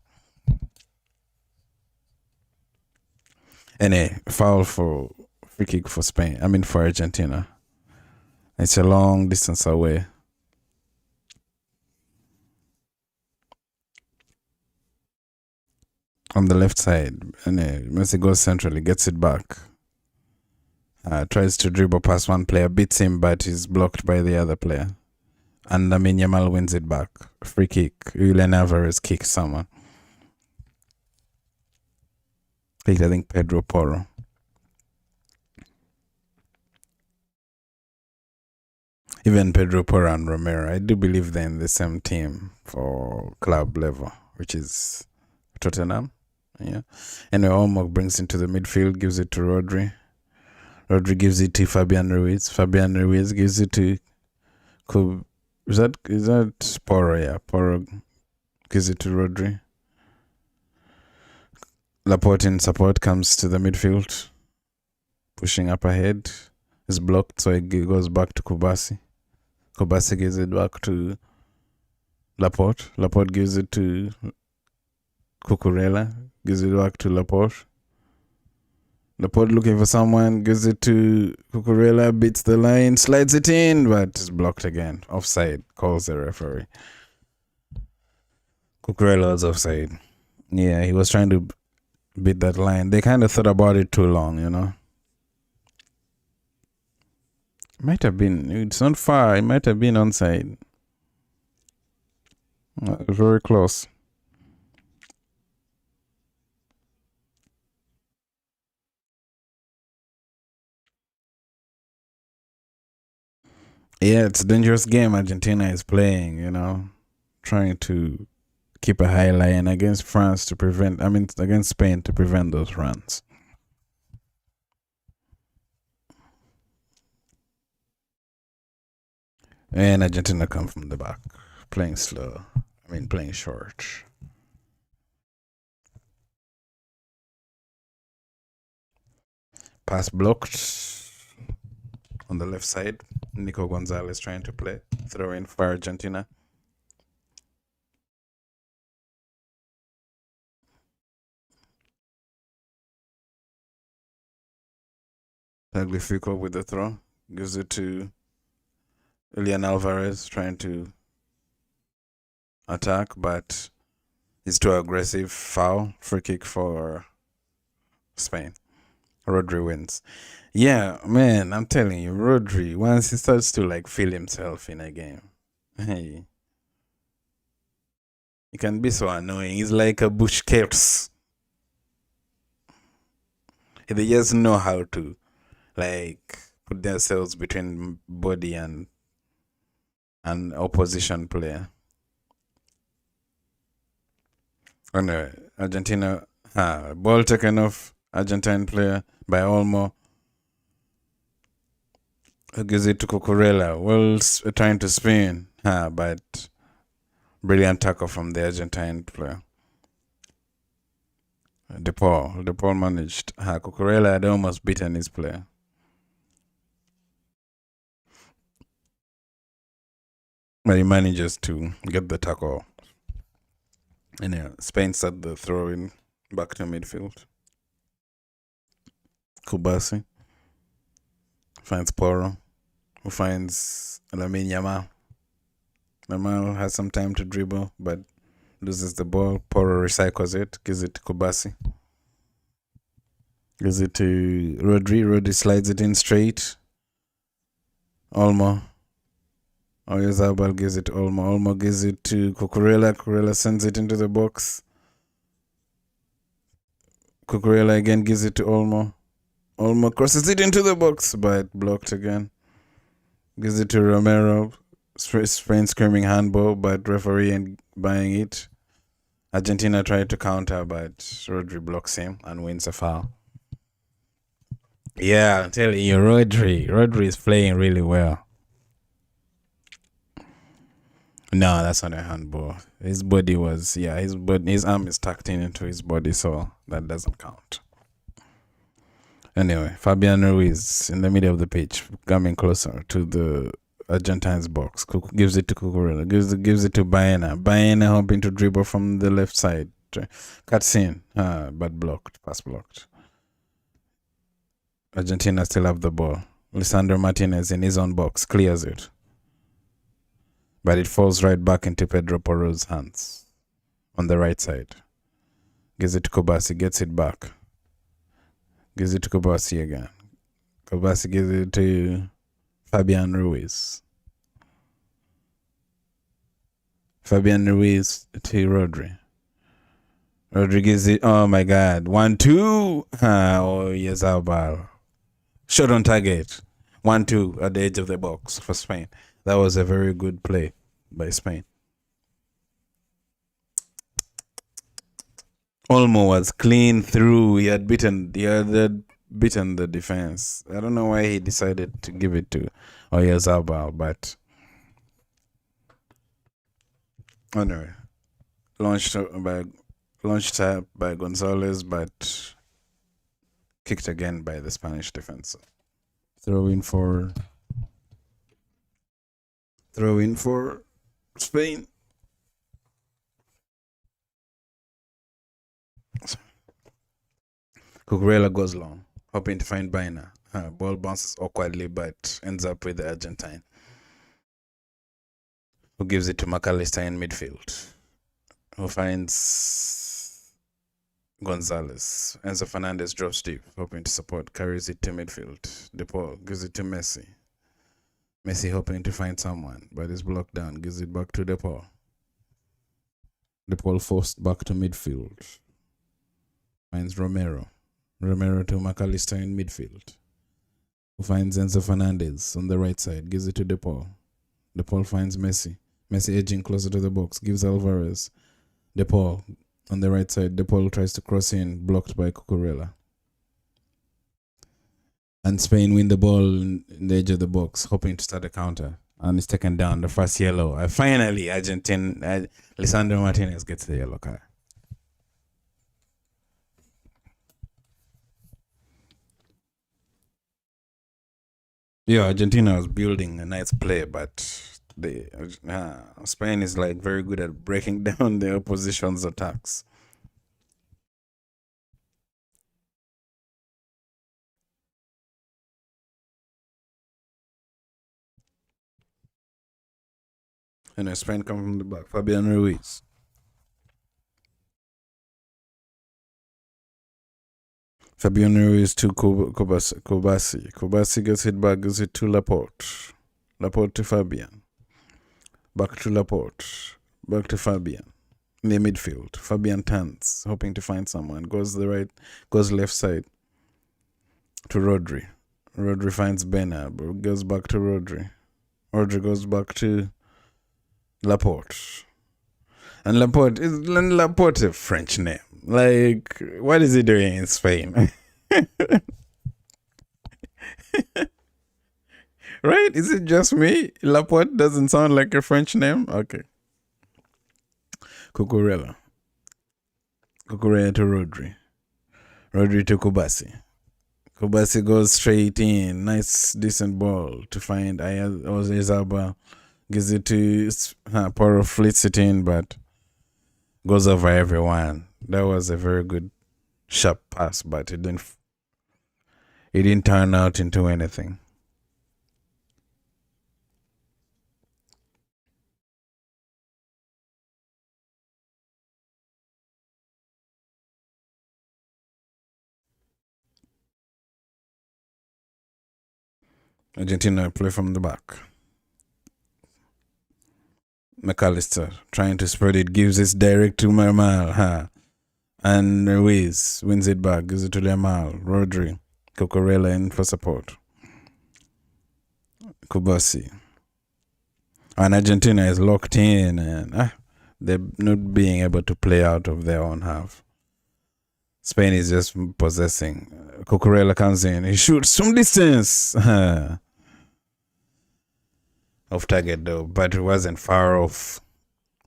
Speaker 1: And a foul for free kick for Spain. I mean for Argentina. It's a long distance away. On the left side, and Messi goes centrally, gets it back. Tries to dribble past one player, beats him, but is blocked by the other player. And Lamine Yamal wins it back. Free kick. Julian Alvarez kicks someone. I think Pedro Porro. Even Pedro Porro and Romero, I do believe they're in the same team for club level, which is Tottenham. Yeah. Anyway, Olmo brings into the midfield, gives it to Rodri. Rodri gives it to Fabian Ruiz. Fabian Ruiz gives it to is that Porro? Yeah, Porro gives it to Rodri. Laporte in support comes to the midfield, pushing up ahead. Is blocked, so it goes back to Kubasi. Kobasi gives it back to Laporte. Laporte gives it to Cucurella. Gives it back to Laporte. Laporte looking for someone. Gives it to Cucurella. Beats the line. Slides it in. But it's blocked again. Offside. Calls the referee. Cucurella was offside. Yeah, he was trying to beat that line. They kind of thought about it too long, you know. Might have been. It's not far. It might have been onside. Very close. Yeah, it's a dangerous game Argentina is playing, you know. Trying to keep a high line against France to prevent, against Spain to prevent those runs. And Argentina come from the back, playing slow. Playing short. Pass blocked on the left side. Nico Gonzalez trying to play. Throw in for Argentina. Tagliafico with the throw. Gives it to Julian Alvarez trying to attack, but it's too aggressive. Foul. Free kick for Spain. Rodri wins. Yeah, man, I'm telling you, Rodri, once he starts to like feel himself in a game, hey, he can be so annoying. He's like a Busquets. They just know how to like put themselves between body and an opposition player. Anyway, Argentina, ball taken off Argentine player by Olmo. Gives it to Cucurella. Well, trying to spin, but brilliant tackle from the Argentine player. De Paul managed. Cucurella had almost beaten his player. But he manages to get the tackle. And Spain set the throw in back to midfield. Kubasi finds Porro, who finds Lamine Yamal. Yamal has some time to dribble, but loses the ball. Porro recycles it, gives it to Kubasi. Gives it to Rodri. Rodri slides it in straight. Olmo. Oyarzabal gives it to Olmo. Olmo gives it to Cucurella. Cucurella sends it into the box. Cucurella again gives it to Olmo. Olmo crosses it into the box, but blocked again. Gives it to Romero. Spain screaming handball, but referee ain't buying it. Argentina tried to counter, but Rodri blocks him and wins a foul. Yeah, I'm telling you, Rodri is playing really well. No, that's not a handball. His body was, his arm is tucked in into his body, so that doesn't count. Anyway, Fabian Ruiz in the middle of the pitch, coming closer to the Argentine's box. Gives it to Cucurella. Gives it to Baena. Baena hoping to dribble from the left side. Cuts in, but blocked. Pass blocked. Argentina still have the ball. Lisandro Martinez in his own box clears it, but it falls right back into Pedro Porro's hands on the right side. Gives it to Kobasi, gets it back. Gives it to Kobasi again. Kobasi gives it to Fabian Ruiz. Fabian Ruiz to Rodri. Rodri gives it, oh my God, 1-2. Oh, yes, Albal. Shot on target. 1-2 at the edge of the box for Spain. That was a very good play by Spain. Olmo was clean through. He had beaten the defense. I don't know why he decided to give it to Oyarzabal, but anyway, launched up by Gonzalez, but kicked again by the Spanish defense. Throw in for Throw in for Spain. Cucurella goes long, hoping to find Baina. Ball bounces awkwardly but ends up with the Argentine, who gives it to McAllister in midfield, who finds Gonzalez. Enzo Fernandez drops deep, hoping to support, carries it to midfield. De Paul gives it to Messi. Messi hoping to find someone, but is blocked down, gives it back to De Paul. De Paul forced back to midfield. Finds Romero. Romero to McAllister in midfield, who finds Enzo Fernandez on the right side, gives it to De Paul. De Paul finds Messi. Messi edging closer to the box, gives Alvarez. De Paul on the right side. De Paul tries to cross in, blocked by Cucurella. And Spain win the ball in the edge of the box, hoping to start a counter. And it's taken down, the first yellow. Finally, Argentina, Lisandro Martinez gets the yellow card. Yeah, Argentina was building a nice play, but Spain is like very good at breaking down the opposition's attacks. And Spain come from the back. Fabian Ruiz. Fabian Ruiz to Kobasi. Kobasi gets it back, gives it to Laporte. Laporte to Fabian. Back to Laporte. Back to Fabian. In the midfield. Fabian turns, hoping to find someone. Goes left side to Rodri. Rodri finds Bernard, goes back to Rodri. Rodri goes back to Laporte. And Laporte a French name. Like, what is he doing in Spain? Right? Is it just me? Laporte doesn't sound like a French name? Okay. Cucurella. Cucurella to Rodri. Rodri to Kobasi. Kobasi goes straight in. Nice, decent ball to find Zaba. Gives it to Poro, flits it in, but goes over everyone. That was a very good sharp pass, but it didn't turn out into anything. Argentina play from the back. McAllister trying to spread it, gives it direct to Marmal. And Ruiz wins it back, gives it to Yamal. Rodri, Cucurella in for support. Kubasi. And Argentina is locked in, and they're not being able to play out of their own half. Spain is just possessing. Cucurella comes in. He shoots from distance. Off target though, but it wasn't far off.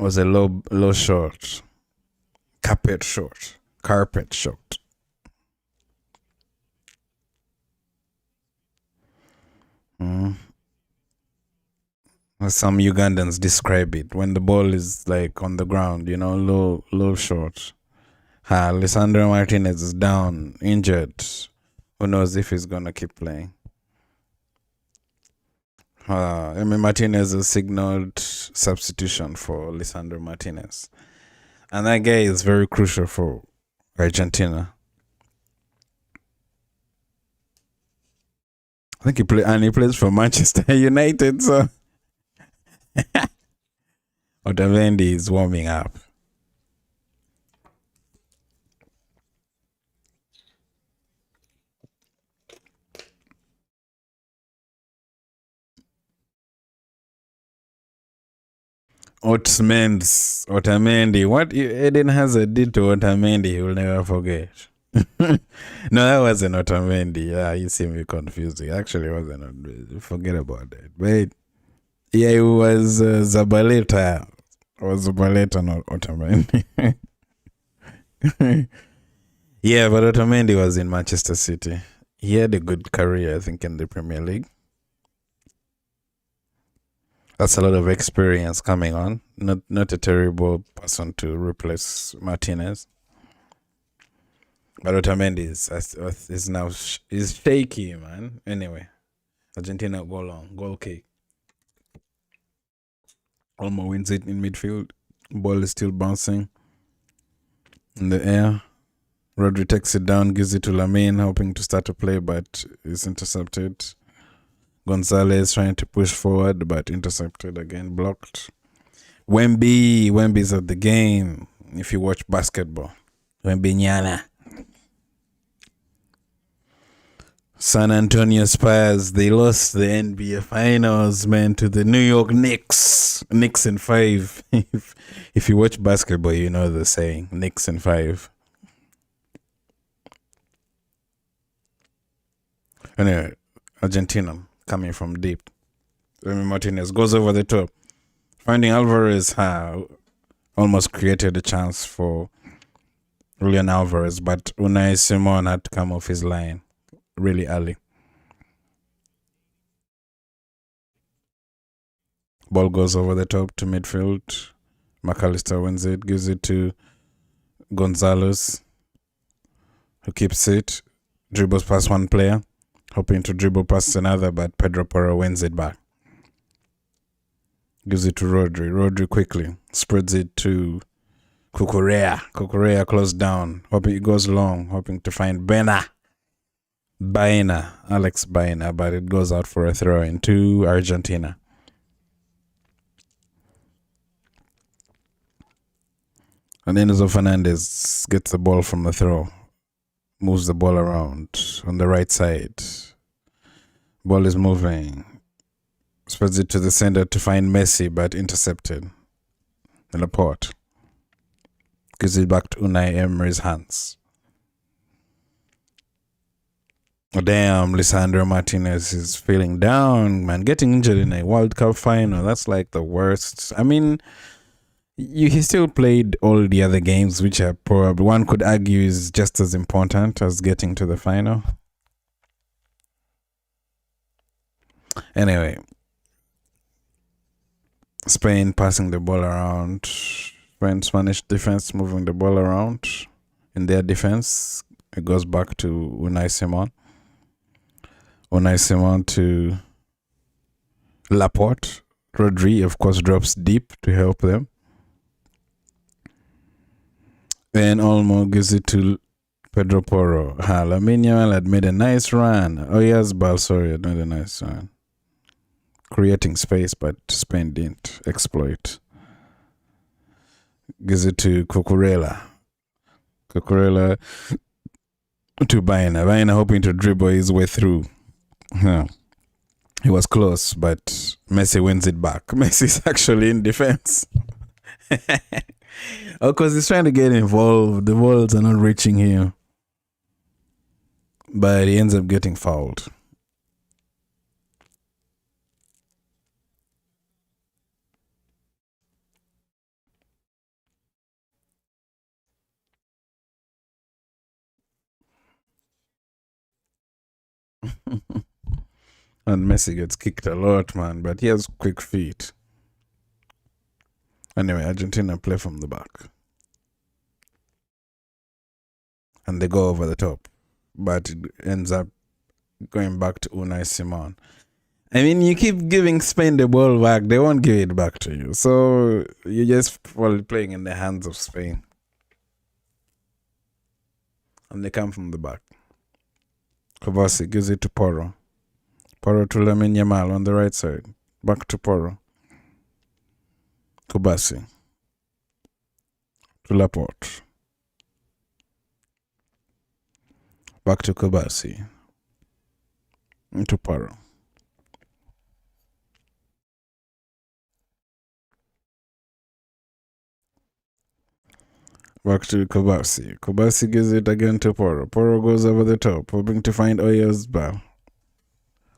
Speaker 1: It was a low shot. Carpet shot. As some Ugandans describe it, when the ball is like on the ground, low shot. Lisandro Martinez is down, injured. Who knows if he's gonna keep playing? Martinez has signaled substitution for Lisandro Martinez. And that guy is very crucial for Argentina. I think he plays for Manchester United, so Otamendi is warming up. Otamendi. What Eden Hazard did to Otamendi, he will never forget. No, that wasn't Otamendi. Yeah, you seem to be confused. It actually wasn't. Forget about that. But yeah, it was Zabaleta. It was Zabaleta, not Otamendi. Yeah, but Otamendi was in Manchester City. He had a good career, I think, in the Premier League. That's a lot of experience coming on. Not a terrible person to replace Martinez. But Otamendi is now is shaky, man. Anyway, Argentina goal on goal kick. Olmo wins it in midfield. Ball is still bouncing in the air. Rodri takes it down, gives it to Lamine, hoping to start a play, but is intercepted. Gonzalez trying to push forward, but intercepted again, blocked. Wemby's at the game. If you watch basketball, Wemby Nyana. San Antonio Spurs, they lost the NBA Finals, man, to the New York Knicks. Knicks in 5. If you watch basketball, you know the saying, Knicks in 5. Anyway, Argentina coming from deep. Remy Martinez goes over the top. Finding Alvarez almost created a chance for Julian Alvarez, but Unai Simon had to come off his line really early. Ball goes over the top to midfield. McAllister wins it, gives it to Gonzalez, who keeps it, dribbles past one player, hoping to dribble past another, but Pedro Porro wins it back. Gives it to Rodri. Rodri quickly spreads it to Cucurella. Cucurella closed down. Hoping it goes long. Hoping to find Alex Baena, but it goes out for a throw into Argentina. And Enzo Fernandez gets the ball from the throw. Moves the ball around on the right side. Ball is moving. Spreads it to the center to find Messi, but intercepted. Laporte gives it back to Unai Emery's hands. Damn, Lisandro Martinez is feeling down, man. Getting injured in a World Cup final, that's like the worst. I mean, he still played all the other games, which are probably, one could argue, is just as important as getting to the final. Anyway, Spain passing the ball around. Spanish defense moving the ball around. In their defense, it goes back to Unai Simon. Unai Simon to Laporte. Rodri, of course, drops deep to help them. Then Olmo gives it to Pedro Porro. Lamine Yamal had made a nice run. Oh, yes, Balsori had made a nice run. Creating space, but Spain didn't exploit. Gives it to Cucurella. Cucurella to Baena. Baena hoping to dribble his way through. He was close, but Messi wins it back. Messi's actually in defense. Oh, because he's trying to get involved. The balls are not reaching him. But he ends up getting fouled. And Messi gets kicked a lot, man, but he has quick feet. Anyway, Argentina play from the back. And they go over the top. But it ends up going back to Unai Simon. I mean, you keep giving Spain the ball back, they won't give it back to you. So you're just probably playing in the hands of Spain. And they come from the back. Kovacic gives it to Porro. Porro to Lamine Yamal on the right side. Back to Porro. Kovacic. To Laporte. Back to Kovacic. To Porro. Back to Kovacic. Kovacic gives it again to Porro. Porro goes over the top, hoping to find Oyazbal.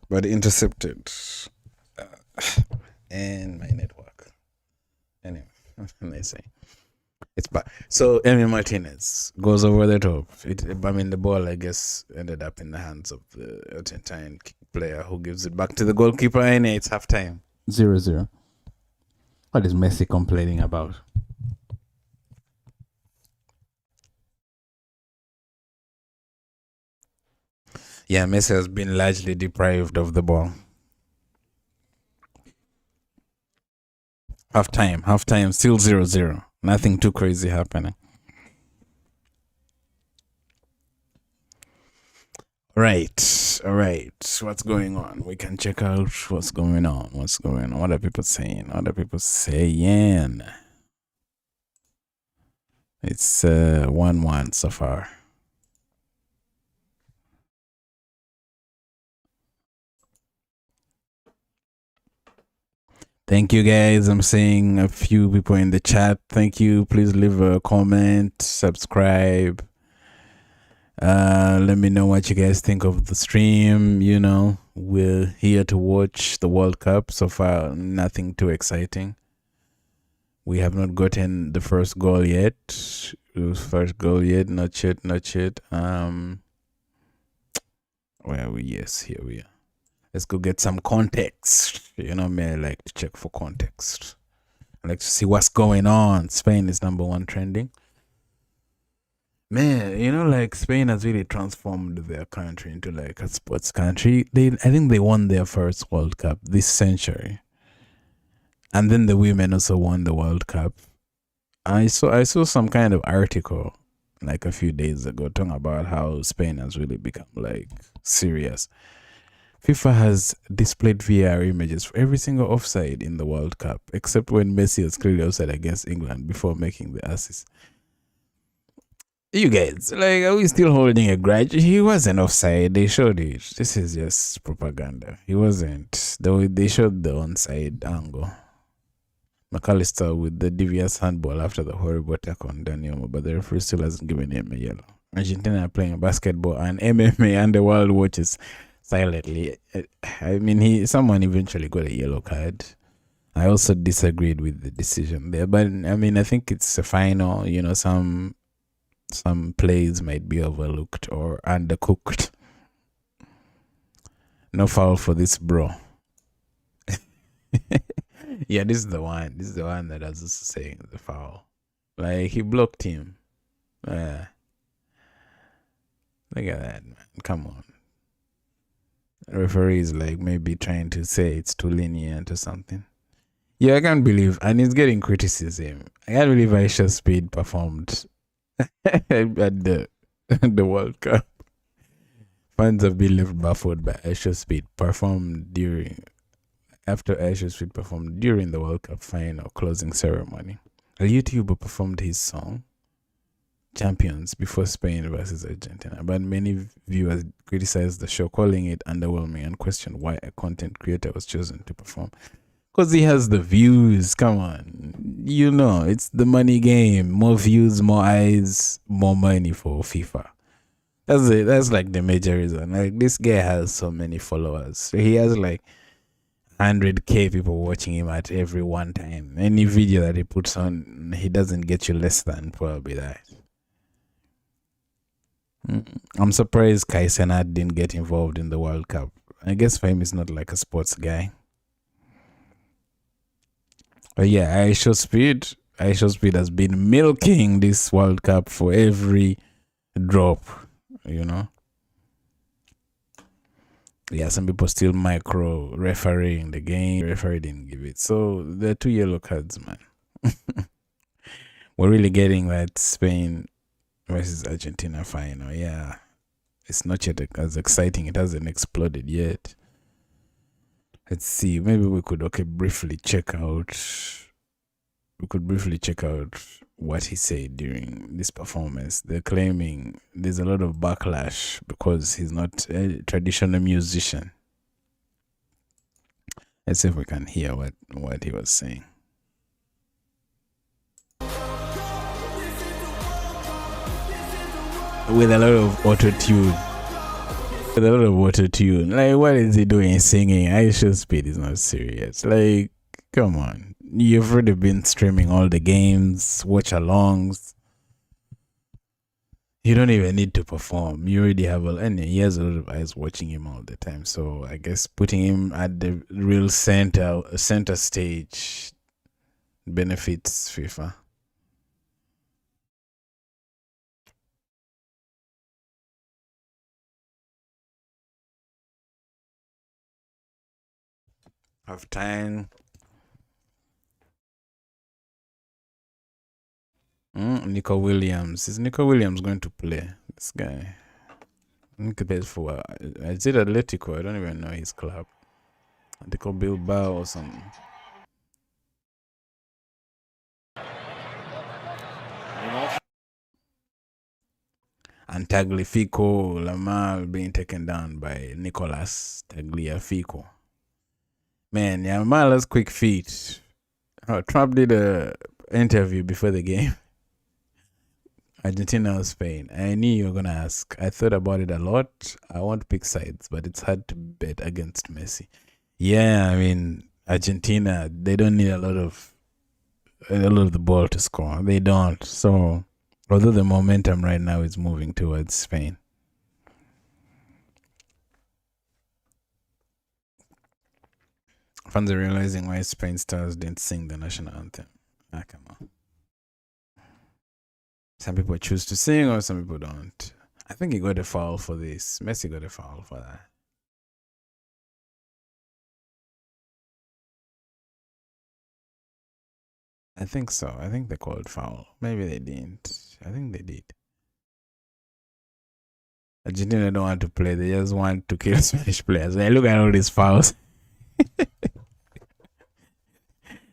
Speaker 1: But intercepted. And my network. Anyway, they say. It's back. So, Emi Martinez goes over the top. The ball, I guess, ended up in the hands of the Argentine player who gives it back to the goalkeeper. And it's halftime. 0-0. What is Messi complaining about? Yeah, Messi has been largely deprived of the ball. Half time, still 0-0. Nothing too crazy happening. Right, all right. What's going on? We can check out what's going on. What's going on? What are people saying? What are people saying? It's 1-1 so far. Thank you guys. I'm seeing a few people in the chat. Thank you. Please leave a comment, subscribe. Let me know what you guys think of the stream. You know, we're here to watch the World Cup. So far, nothing too exciting. We have not gotten the first goal yet. First goal yet, not yet, not yet. Where are we? Yes, here we are. Let's go get some context. You know me, I like to check for context. I like to see what's going on. Spain is #1 trending. Man, you know, like Spain has really transformed their country into like a sports country. I think they won their first World Cup this century, and then the women also won the World Cup. I saw some kind of article like a few days ago talking about how Spain has really become like serious. FIFA has displayed VAR images for every single offside in the World Cup, except when Messi was clearly offside against England before making the assist. You guys, like, are we still holding a grudge? He wasn't offside. They showed it. This is just propaganda. He wasn't. They showed the onside angle. McAllister with the devious handball after the horrible attack on Daniel, but the referee still hasn't given him a yellow. Argentina are playing basketball and MMA, and the world watches silently. I mean, someone eventually got a yellow card. I also disagreed with the decision there, but I mean, I think it's a final. You know, some plays might be overlooked or undercooked. No foul for this bro. Yeah, this is the one. This is the one that I was also saying the foul. Like, he blocked him. Look at that, man. Come on. The referee is like maybe trying to say it's too lenient or something. Yeah, I can't believe, and he's getting criticism. I can't believe Aisha Speed performed at the World Cup. Fans have been left baffled by Aisha Speed after Aisha Speed performed during the World Cup final closing ceremony. A YouTuber performed his song Champions before Spain versus Argentina, but many viewers criticized the show, calling it underwhelming and questioned why a content creator was chosen to perform. Because he has the views. Come on. You know, it's the money game. More views, more eyes, more money for FIFA. That's it. That's like the major reason. Like, this guy has so many followers. So he has like 100K people watching him at every one time. Any video that he puts on, he doesn't get you less than probably that. I'm surprised Kai Cenat didn't get involved in the World Cup. I guess for him, he's not like a sports guy. But yeah, Aisha Speed has been milking this World Cup for every drop, you know. Yeah, some people still micro refereeing the game. Referee didn't give it. So there are 2 yellow cards, man. We're really getting that Spain versus Argentina final. Yeah, it's not yet as exciting. It hasn't exploded yet. Let's see. Maybe we could briefly check out. We could briefly check out what he said during this performance. They're claiming there's a lot of backlash because he's not a traditional musician. Let's see if we can hear what he was saying. With a lot of auto-tune. Like, what is he doing singing? Aisha Speed is not serious. Like, come on. You've already been streaming all the games, watch-alongs. You don't even need to perform. You already have he has a lot of eyes watching him all the time. So I guess putting him at the real center stage benefits FIFA. Half time. Nico Williams. Is Nico Williams going to play? This guy. I think he plays for. Is it Atletico? I don't even know his club. Atletico Bilbao or something. And Tagliafico Lamar being taken down by Nicolas Tagliafico. Man, Yamal's quick feet. Oh, Trump did a interview before the game. Argentina or Spain. I knew you were gonna ask. I thought about it a lot. I want to pick sides, but it's hard to bet against Messi. Yeah, I mean Argentina. They don't need a lot of the ball to score. They don't. So, although the momentum right now is moving towards Spain. Fans are realizing why Spain stars didn't sing the national anthem. Come on. Some people choose to sing or some people don't. I think he got a foul for this. Messi got a foul for that. I think so. I think they called foul. Maybe they didn't. I think they did. Argentina don't want to play. They just want to kill Spanish players. Like, look at all these fouls.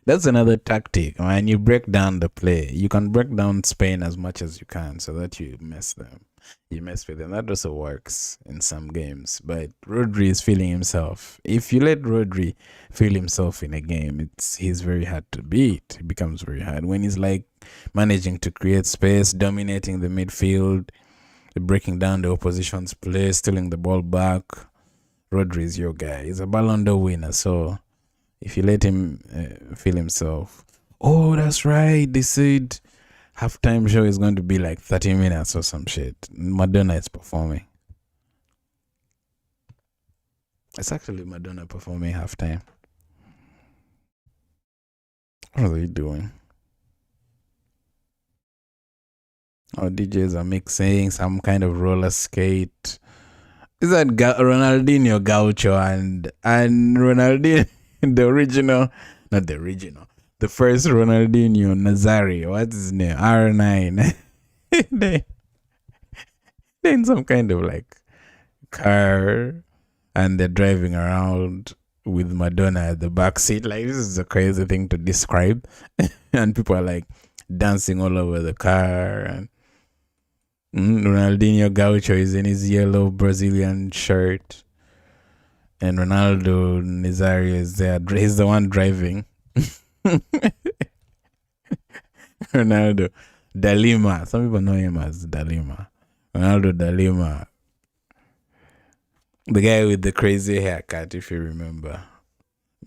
Speaker 1: That's another tactic. When you break down the play, you can break down Spain as much as you can so that you mess them. You mess with them. That also works in some games. But Rodri is feeling himself. If you let Rodri feel himself in a game, he's very hard to beat. It becomes very hard. When he's like managing to create space, dominating the midfield, breaking down the opposition's play, stealing the ball back, Rodri is your guy. He's a Ballon d'Or winner, so if you let him feel himself. Oh, that's right. They said halftime show is going to be like 30 minutes or some shit. Madonna is performing. It's actually Madonna performing halftime. What are they doing? Oh, DJs are mixing some kind of roller skate. Is that Ronaldinho Gaucho and Ronaldinho? The original, not the original, the first Ronaldinho Nazario, what's his name? R9. They're in some kind of like car and they're driving around with Madonna at the back seat. Like, this is a crazy thing to describe. And people are like dancing all over the car. And Ronaldinho Gaucho is in his yellow Brazilian shirt. And Ronaldo Nazario is there. He's the one driving. Ronaldo Dalima. Some people know him as Dalima. Ronaldo Dalima. The guy with the crazy haircut, if you remember.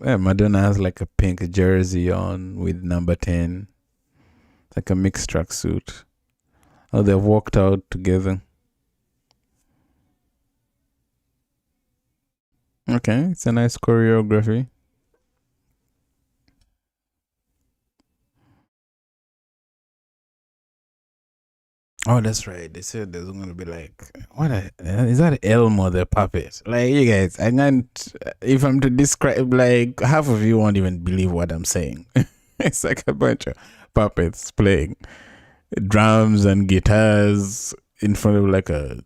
Speaker 1: Yeah, Madonna has like a pink jersey on with number 10. It's like a mixed tracksuit. Oh, they've walked out together. Okay, it's a nice choreography. Oh, that's right. They said there's going to be like, is that Elmo the puppet? Like, you guys, I can't, if I'm to describe, like, half of you won't even believe what I'm saying. It's like a bunch of puppets playing drums and guitars in front of like a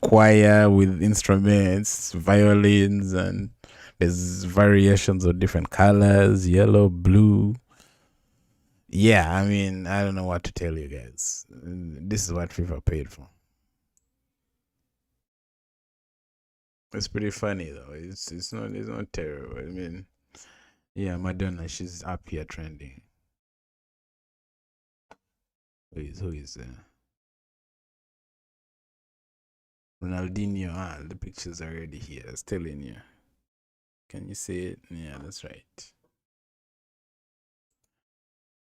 Speaker 1: choir with instruments, violins, and there's variations of different colors, yellow, blue. Yeah, I mean, I don't know what to tell you guys. This is what FIFA paid for. It's pretty funny though. It's not terrible. I mean, yeah, Madonna, she's up here trending. Who is there? Ronaldinho. Ah, the picture's already here. It's telling you. Can you see it? Yeah, that's right.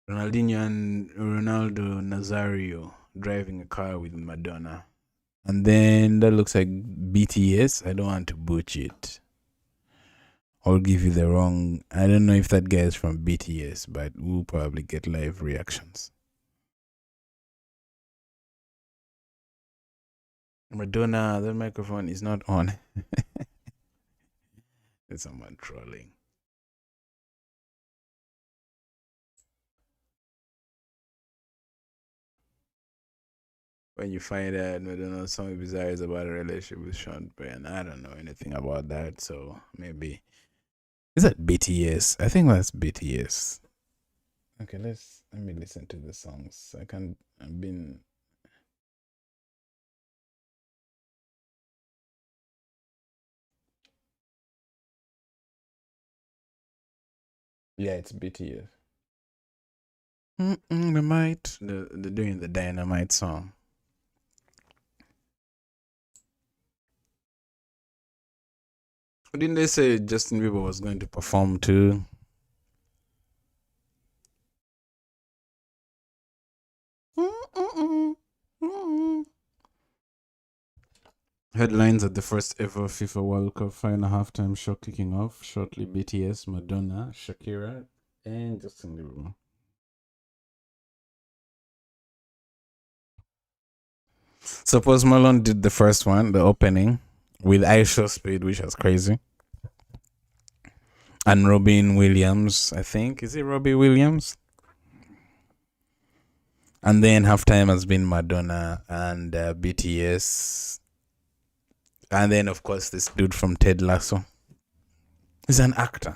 Speaker 1: Ronaldinho and Ronaldo Nazario driving a car with Madonna. And then that looks like BTS. I don't want to butcher it. I'll give you the wrong. I don't know if that guy is from BTS, but we'll probably get live reactions. Madonna, that microphone is not on. It's someone trolling. When you find out Madonna song bizarre is about a relationship with Sean Penn, I don't know anything about that, so maybe is that BTS? I think that's BTS. Okay, let me listen to the songs. I've been. Yeah, it's BTS. Dynamite. They're doing the Dynamite song. Didn't they say Justin Bieber was going to perform too? Headlines at the first ever FIFA World Cup final halftime show kicking off. Shortly, BTS, Madonna, Shakira, and Justin Bieber. So Post Malone did the first one, the opening, with ISO Speed, which was crazy. And Robin Williams, I think. Is it Robbie Williams? And then halftime has been Madonna and BTS. And then, of course, this dude from Ted Lasso. He's an actor.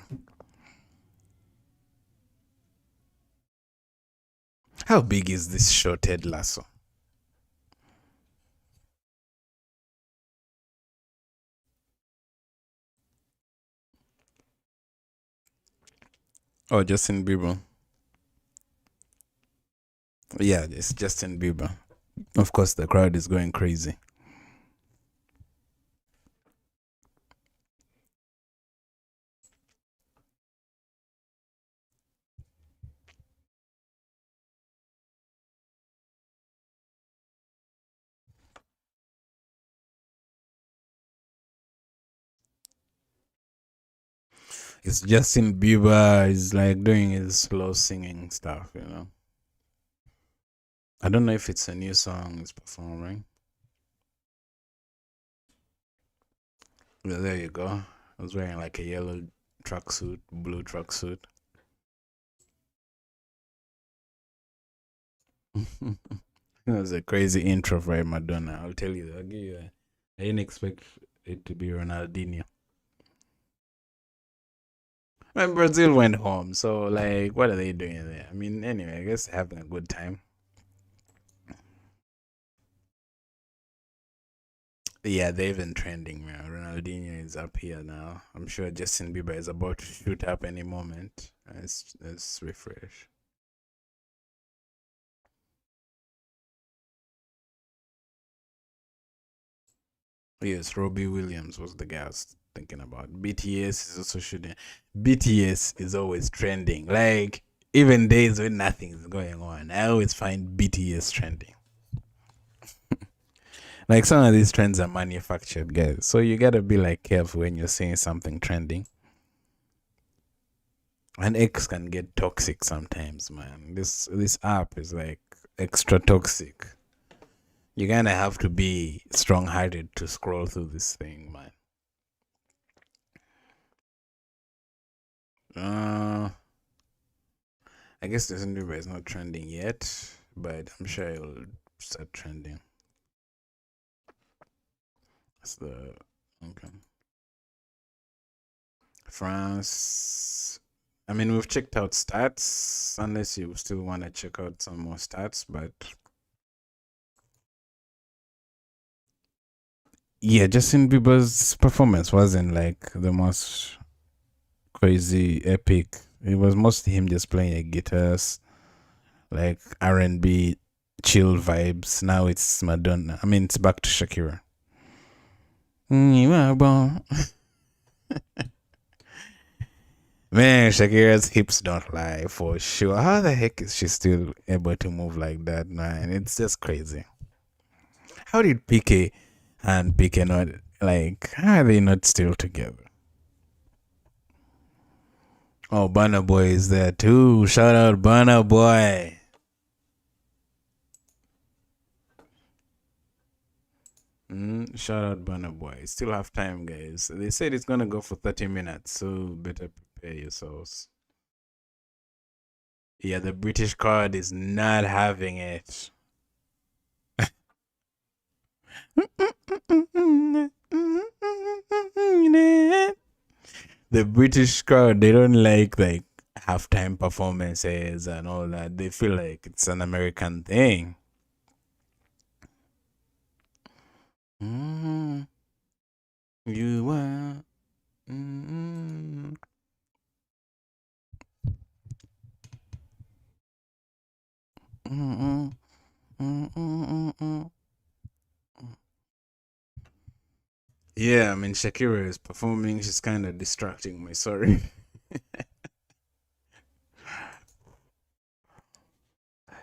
Speaker 1: How big is this show, Ted Lasso? Oh, Justin Bieber. Yeah, it's Justin Bieber. Of course, the crowd is going crazy. It's Justin Bieber is like doing his slow singing stuff, you know. I don't know if it's a new song he's performing. Well, there you go. I was wearing like a yellow tracksuit, blue tracksuit. It was a crazy intro for Madonna. I'll tell you. I'll give you. I didn't expect it to be Ronaldinho. When Brazil went home, so like, what are they doing there? I mean, anyway, I guess they're having a good time. Yeah, they've been trending, man. Ronaldinho is up here now. I'm sure Justin Bieber is about to shoot up any moment. Let's refresh. Yes, Robbie Williams was the guy I was thinking about. BTS is also shooting. BTS is always trending. Like, even days when nothing is going on, I always find BTS trending. Like, some of these trends are manufactured, guys. So you gotta be like careful when you're seeing something trending. And X can get toxic sometimes, man. This app is like extra toxic. You're gonna have to be strong hearted to scroll through this thing, man. I guess Justin Bieber is not trending yet, but I'm sure it'll start trending. That's the okay. France. I mean, we've checked out stats, unless you still want to check out some more stats, but yeah, Justin Bieber's performance wasn't like the most crazy epic. It was mostly him just playing a guitars, like R&B chill vibes. Now it's Madonna. I mean, it's back to Shakira. Man, Shakira's hips don't lie for sure. How the heck is she still able to move like that, man? It's just crazy. How did PK and PK not like? How are they not still together? Oh, Burna Boy is there too. Shout out Burna Boy. Shout out Burna Boy. Still have time, guys. They said it's gonna go for 30 minutes, so better prepare yourselves. Yeah, the British card is not having it. The British crowd, they don't like halftime performances and all that. They feel like it's an American thing. Mm, you are. Mm, mm, mm. Yeah, I mean Shakira is performing. She's kind of distracting me. Sorry.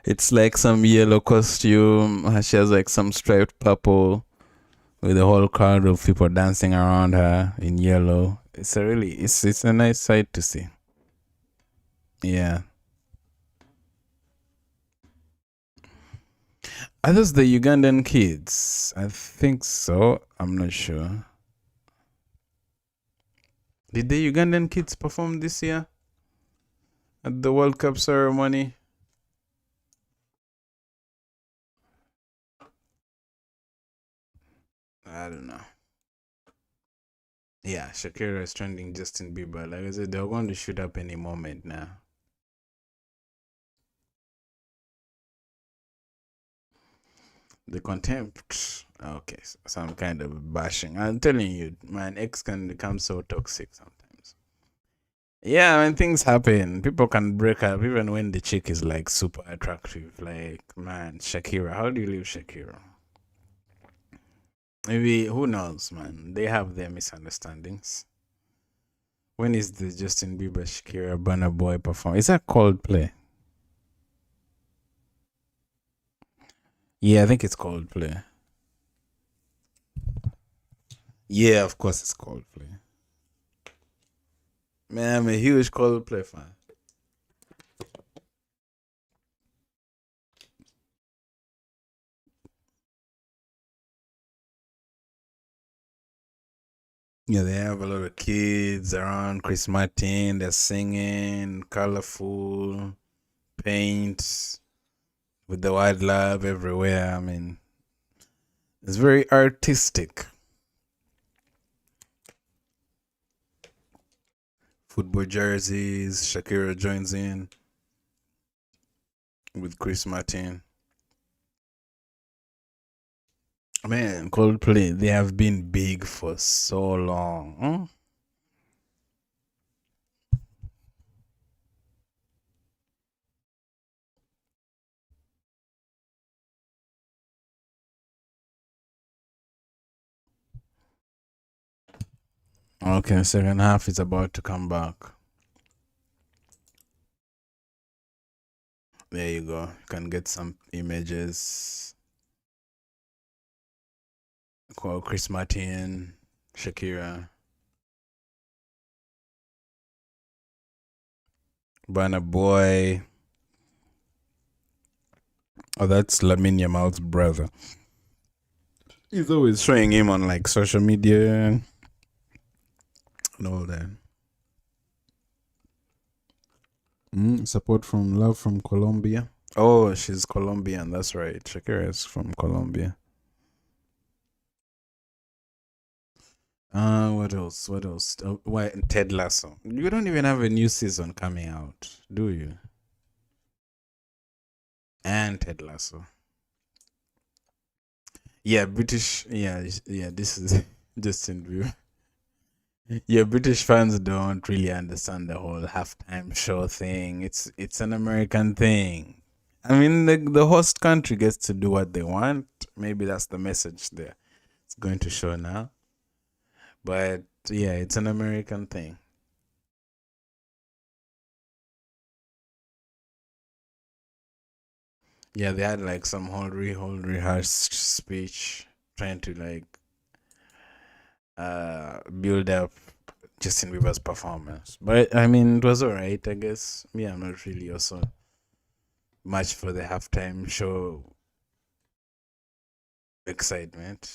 Speaker 1: It's like some yellow costume. She has like some striped purple with a whole crowd of people dancing around her in yellow. It's a nice sight to see. Yeah. Are those the Ugandan kids? I think so. I'm not sure. Did the Ugandan kids perform this year at the World Cup ceremony? I don't know. Yeah, Shakira is trending Justin Bieber. Like I said, they're going to shoot up any moment now. The contempt. Okay, some kind of bashing. I'm telling you, man, ex can become so toxic sometimes. Yeah, when things happen, people can break up even when the chick is like super attractive. Like, man, Shakira, how do you leave Shakira? Maybe, who knows, man? They have their misunderstandings. When is the Justin Bieber Shakira Burna Boy perform? Is that Coldplay? Yeah, I think it's Coldplay. Yeah, of course it's Coldplay. Man, I'm a huge Coldplay fan. Yeah, they have a lot of kids around. Chris Martin, they're singing, colorful paints with the wildlife everywhere. I mean, it's very artistic. Football jerseys. Shakira joins in with Chris Martin. Man, Coldplay, they have been big for so long. Okay, second half is about to come back. There you go. You can get some images. Chris Martin, Shakira, Burna Boy. Oh, that's Lamine Yamal's brother. He's always showing him on like social media and all that. Support from Love from Colombia. Oh, she's Colombian. That's right. Shakira is from Colombia. What else? What else? Why Ted Lasso? You don't even have a new season coming out, do you? And Ted Lasso. Yeah, British. Yeah, yeah. This is Justin Bieber. Yeah, British fans don't really understand the whole halftime show thing. It's an American thing. I mean, the host country gets to do what they want. Maybe that's the message there. It's going to show now. But yeah, it's an American thing. Yeah, they had like some whole rehearsed speech trying to like build up Justin Bieber's performance. But I mean, it was alright, I guess. Me, I'm not really also much for the halftime show excitement.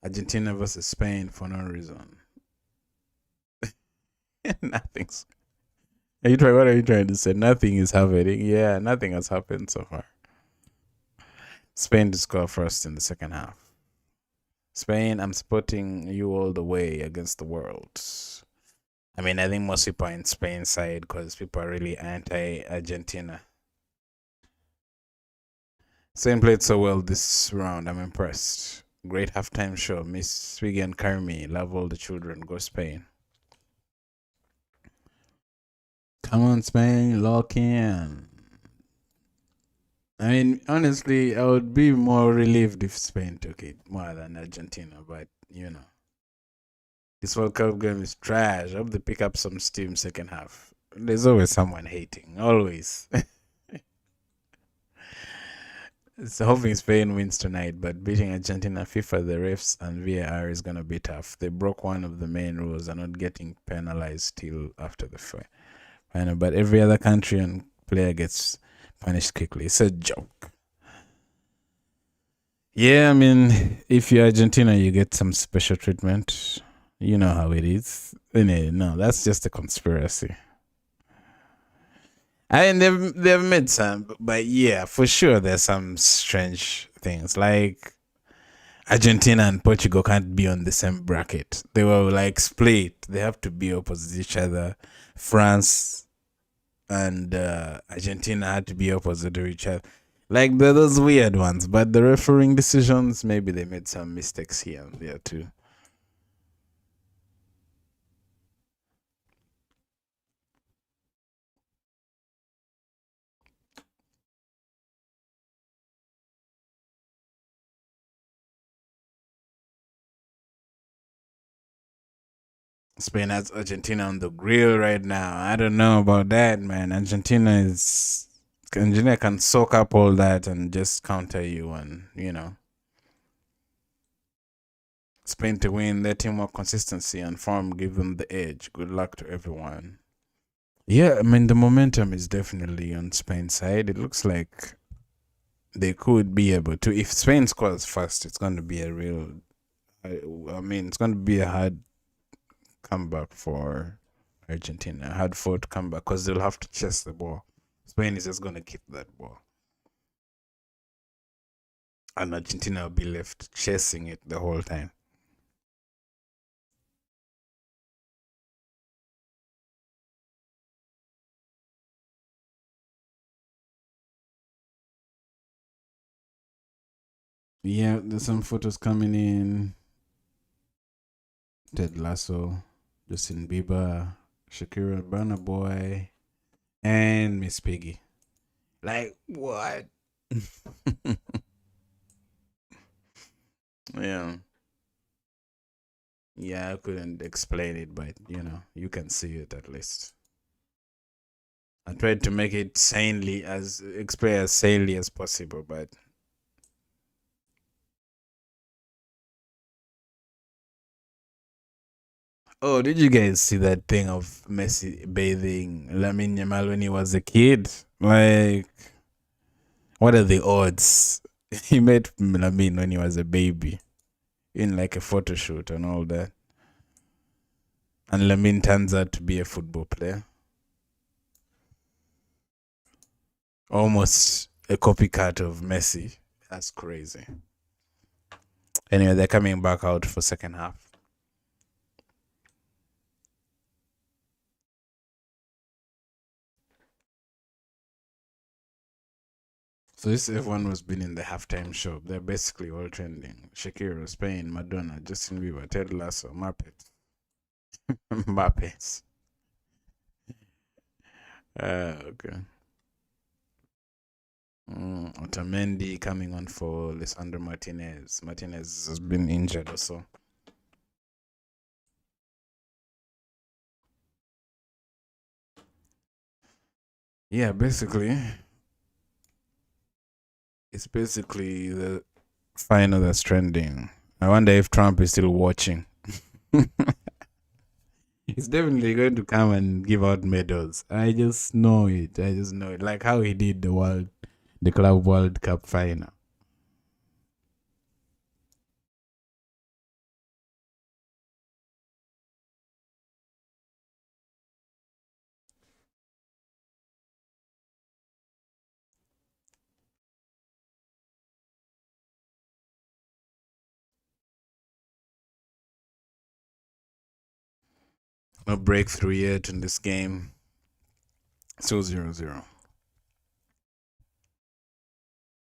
Speaker 1: Argentina versus Spain for no reason. Nothing's. Are you trying? What are you trying to say? Nothing is happening. Yeah, nothing has happened so far. Spain to score first in the second half. Spain, I'm supporting you all the way against the world. I mean, I think most people are in Spain's side because people are really anti-Argentina. Spain played so well this round. I'm impressed. Great halftime show. Miss Swiggy and Carmi. Love all the children. Go Spain. Come on, Spain. Lock in. I mean, honestly, I would be more relieved if Spain took it more than Argentina. But, this World Cup game is trash. I hope they pick up some steam second half. There's always someone hating. Always. So hoping Spain wins tonight, but beating Argentina, FIFA, the refs, and VAR is gonna be tough. They broke one of the main rules and not getting penalized till after the final. But every other country and player gets punished quickly. It's a joke. Yeah, I mean, if you're Argentina, you get some special treatment. You know how it is. No, that's just a conspiracy. I mean, they've made some, but yeah, for sure, there's some strange things like Argentina and Portugal can't be on the same bracket. They were like split. They have to be opposite each other. France and Argentina had to be opposite to each other. Like those weird ones, but the refereeing decisions, maybe they made some mistakes here and there too. Spain has Argentina on the grill right now. I don't know about that, man. Argentina can soak up all that and just counter you, and Spain to win. Their teamwork, consistency, and form give them the edge. Good luck to everyone. Yeah, I mean the momentum is definitely on Spain's side. It looks like they could be able to. If Spain scores first, it's going to be a real. I mean, it's going to be a hard comeback for Argentina. Hard fought comeback because they'll have to chase the ball. Spain is just going to keep that ball. And Argentina will be left chasing it the whole time. Yeah, there's some photos coming in. Ted Lasso, Justin Bieber, Shakira, Burna Boy, and Miss Piggy. Like, what? Yeah. Yeah, I couldn't explain it, but you can see it at least. I tried to make it explain as sanely as possible, but oh, did you guys see that thing of Messi bathing Lamine Yamal when he was a kid? Like, what are the odds? He met Lamine when he was a baby in like a photo shoot and all that. And Lamine turns out to be a football player. Almost a copycat of Messi. That's crazy. Anyway, they're coming back out for second half. So this everyone was been in the halftime show. They're basically all trending. Shakira, Spain, Madonna, Justin Bieber, Ted Lasso, Muppets. Muppets. Okay. Otamendi coming on for Lisandro Martinez. Martinez has been injured also. Yeah, basically, it's basically the final that's trending. I wonder if Trump is still watching. He's definitely going to come and give out medals. I just know it. I just know it. Like how he did the Club World Cup final. No breakthrough yet in this game. Still 0-0.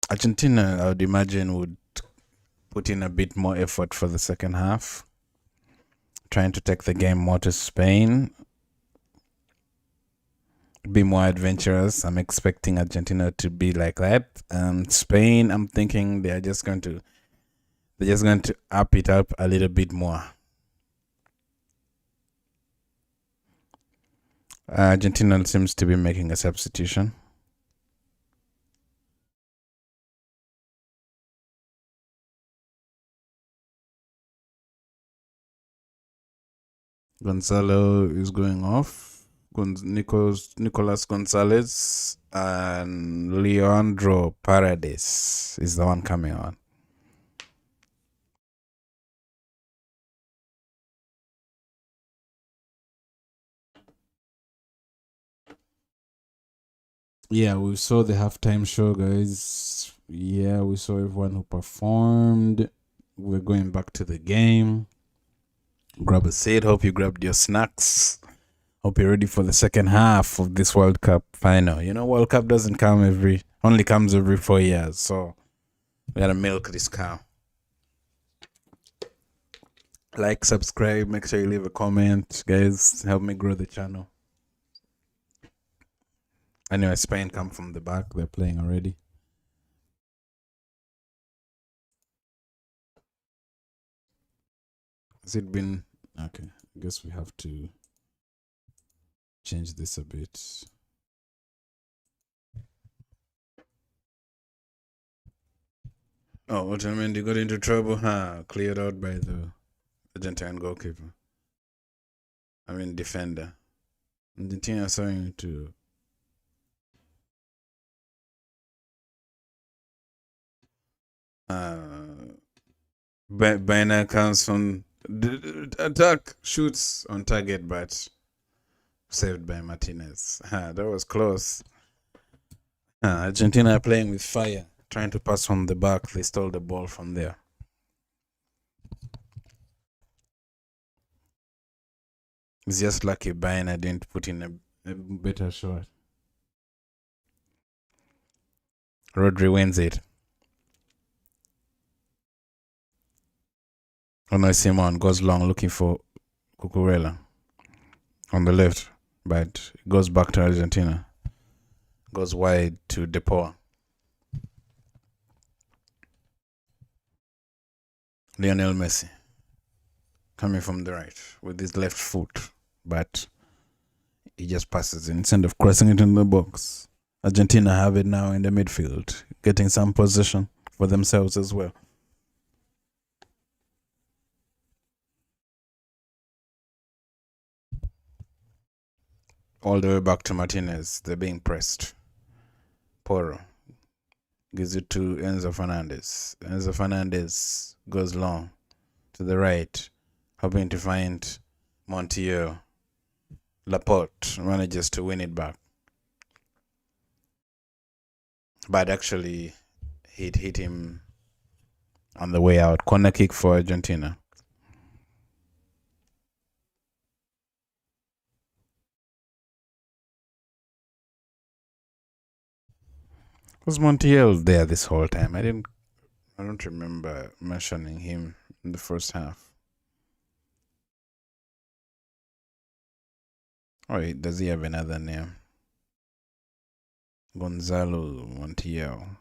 Speaker 1: Argentina, I would imagine, would put in a bit more effort for the second half, trying to take the game more to Spain, be more adventurous. I'm expecting Argentina to be like that. Spain, I'm thinking they're just going to up it up a little bit more. Argentina seems to be making a substitution. Gonzalo is going off. Nicolas Gonzalez and Leandro Paredes is the one coming on. Yeah, we saw the halftime show, guys. Yeah, we saw everyone who performed. We're going back to the game. Grab a seat. Hope you grabbed your snacks. Hope you're ready for the second half of this World Cup final. You know, World Cup doesn't come only comes every 4 years. So we gotta milk this cow. Like, subscribe, make sure you leave a comment. Guys, help me grow the channel. Anyway, Spain come from the back. They're playing already. Has it been... Okay, I guess we have to change this a bit. Oh, what I mean, they got into trouble? Cleared out by the Argentine goalkeeper. I mean, defender. Argentina starting to... Baena comes from the attack, shoots on target, but saved by Martinez. That was close. Argentina are playing with fire, trying to pass from the back. They stole the ball from there. It's just lucky Baena didn't put in a better shot. Rodri wins it. Oh no, Simon goes long looking for Cucurella on the left, but it goes back to Argentina. Goes wide to Depor. Lionel Messi coming from the right with his left foot, but he just passes it instead of crossing it in the box. Argentina have it now in the midfield, getting some position for themselves as well. All the way back to Martinez. They're being pressed. Porro gives it to Enzo Fernandez. Enzo Fernandez goes long to the right, hoping to find Montiel. Laporte manages to win it back, but actually hit him on the way out. Corner kick for Argentina. Was Montiel there this whole time? I don't remember mentioning him in the first half. Oh, does he have another name? Gonzalo Montiel.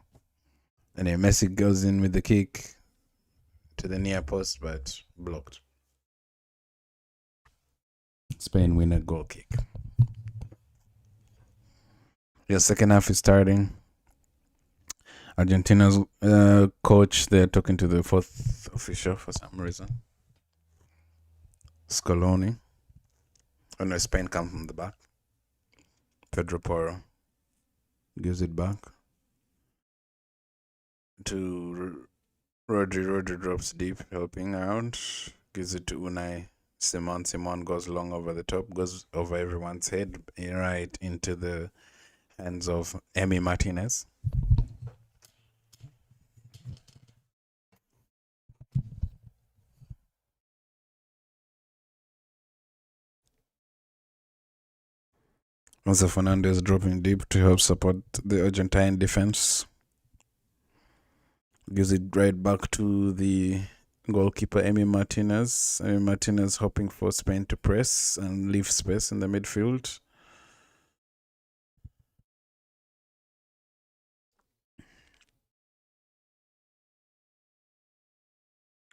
Speaker 1: And then Messi goes in with the kick to the near post, but blocked. Spain win a goal kick. Your second half is starting. Argentina's coach, they're talking to the fourth official for some reason. Scaloni. Oh no, Spain comes from the back. Pedro Porro gives it back to Rodri. Rodri drops deep, helping out. Gives it to Unai Simon. Simon goes long over the top, goes over everyone's head, right into the hands of Emi Martinez. Enzo Fernandez dropping deep to help support the Argentine defense. Gives it right back to the goalkeeper, Emi Martinez. Emi Martinez hoping for Spain to press and leave space in the midfield.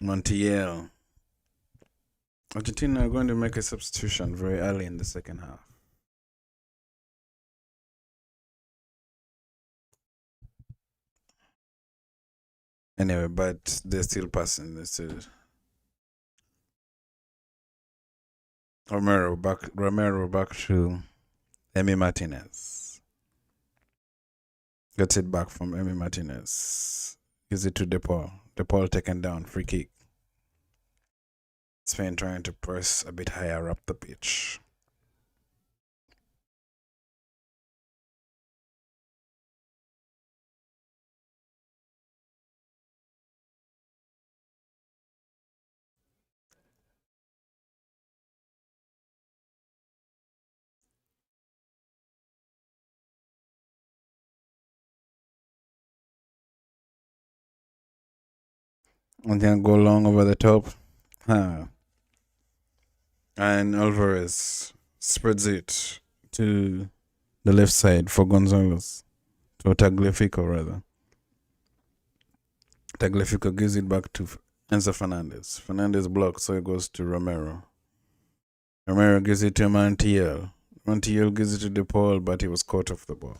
Speaker 1: Montiel. Argentina are going to make a substitution very early in the second half. Anyway, but they're still passing. They're still Romero back to Emi Martinez. Gets it back from Emi Martinez. Gives it to DePaul. DePaul taken down. Free kick. Spain trying to press a bit higher up the pitch. And then go long over the top. Huh. And Alvarez spreads it to the left side for Gonzalez. To Tagliafico, rather. Tagliafico gives it back to Enzo Fernandez. Fernandez blocks, so it goes to Romero. Romero gives it to Montiel. Montiel gives it to DePaul, but he was caught off the ball.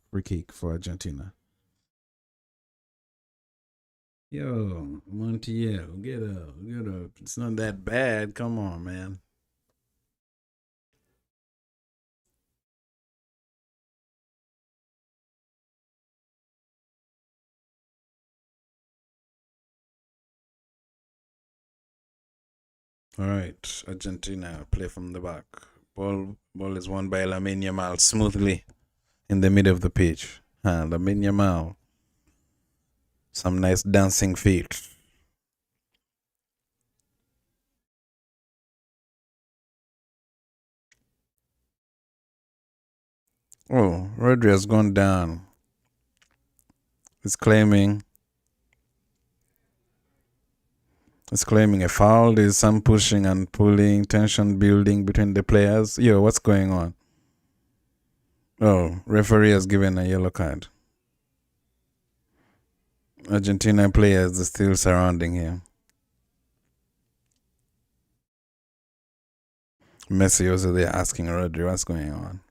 Speaker 1: Free kick for Argentina. Yo, Montiel, get up, get up. It's not that bad. Come on, man. All right, Argentina play from the back. Ball is won by Lamine Yamal smoothly in the middle of the pitch. Lamine Yamal. Some nice dancing feet. Oh, Rodri has gone down. He's claiming a foul. There's some pushing and pulling, tension building between the players. Yo, what's going on? Oh, referee has given a yellow card. Argentina players are still surrounding him. Messi also there asking Rodri, what's going on?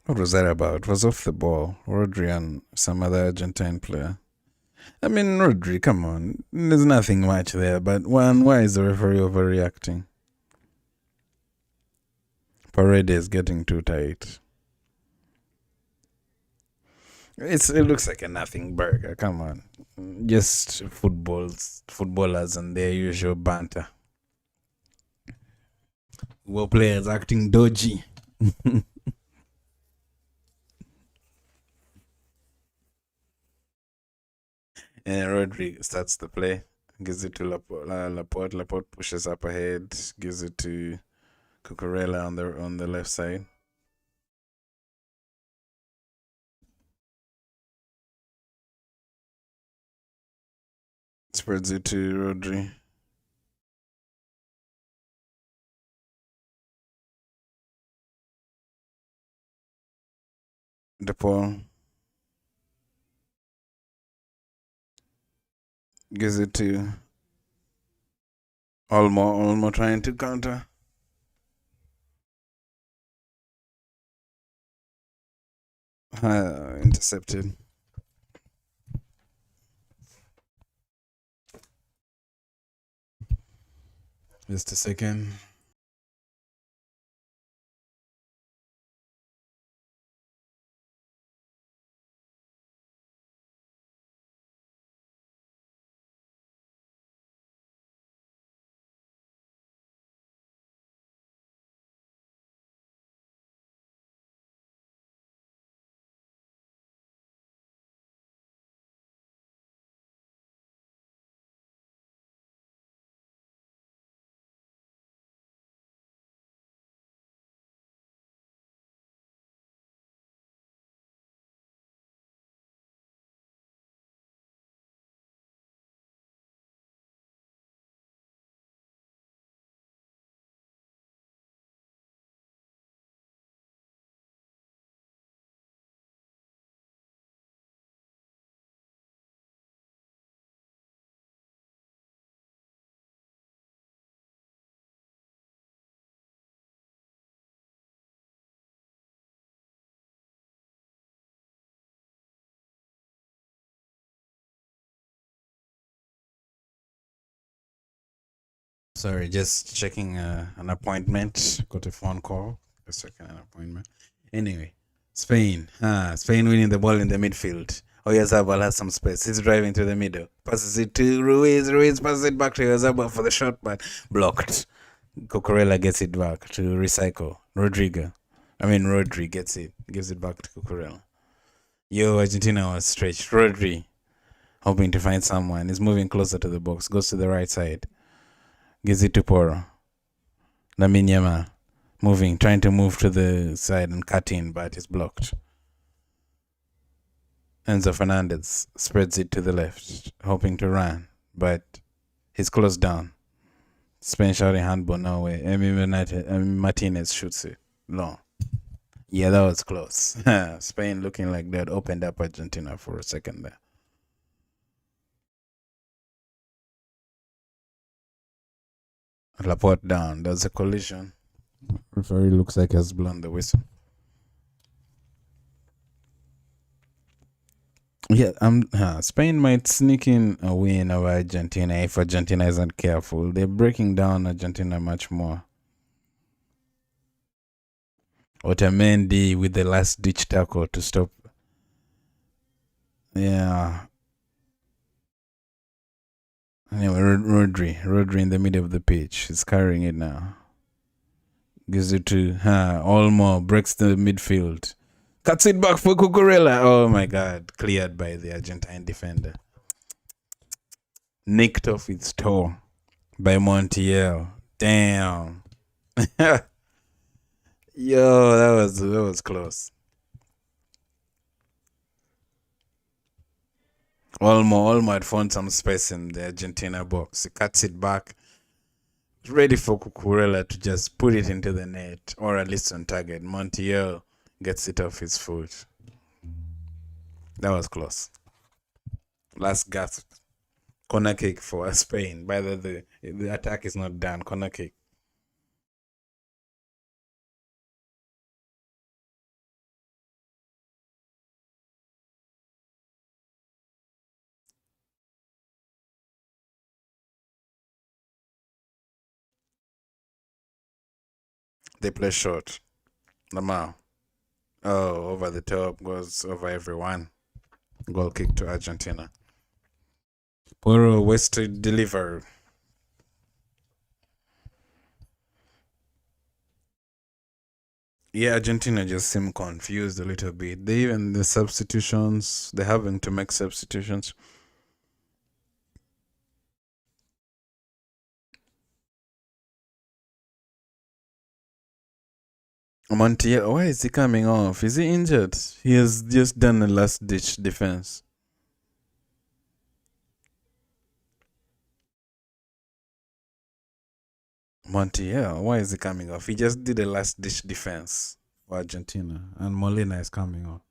Speaker 1: What was that about? It was off the ball. Rodri and some other Argentine player. I mean, Rodri, come on. There's nothing much there, but why is the referee overreacting? Paredes getting too tight. It looks like a nothing burger. Come on, just footballers and their usual banter. Well, players acting dodgy. And Rodri starts the play, gives it to Laporte. Laporte pushes up ahead, gives it to Cucurella on the left side. Spreads it to Rodri. DePaul gives it to Olmo. Olmo trying to counter. Intercepted. Just a second. Sorry, just checking an appointment. Got a phone call. Just checking an appointment. Anyway, Spain. Spain winning the ball in the midfield. Oyarzabal has some space. He's driving to the middle. Passes it to Ruiz. Ruiz passes it back to Oyarzabal for the shot, but blocked. Cucurella gets it back to recycle. Rodri gets it. Gives it back to Cucurella. Argentina was stretched. Rodri, hoping to find someone, is moving closer to the box. Goes to the right side. Gives it to Poro. Lamine Yamal, moving, trying to move to the side and cut in, but it's blocked. Enzo Fernandez spreads it to the left, hoping to run, but he's closed down. Spain shouting handball, no way. Martinez shoots it long. Yeah, that was close. Spain looking like they'd opened up Argentina for a second there. Laporte down. There's a collision. Referee looks like he has blown the whistle. Yeah, Spain might sneak in a win over Argentina if Argentina isn't careful. They're breaking down Argentina much more. Otamendi with the last ditch tackle to stop. Yeah. Anyway, Rodri in the middle of the pitch. He's carrying it now. Gives it to Olmo, breaks the midfield. Cuts it back for Cucurella. Oh my God. Cleared by the Argentine defender. Nicked off its toe by Montiel. Damn. Yo, that was close. Olmo had found some space in the Argentina box. He cuts it back. Ready for Cucurella to just put it into the net, or at least on target. Montiel gets it off his foot. That was close. Last gasp. Corner kick for Spain. By the attack is not done. Corner kick. They play short. Lamar. Oh, over the top, goes over everyone. Goal kick to Argentina. Poro ways to deliver. Yeah, Argentina just seem confused a little bit. They're having to make substitutions. Montiel, why is he coming off? Is he injured? He has just done a last ditch defense. Montiel, why is he coming off? He just did a last ditch defense for Argentina, and Molina is coming off.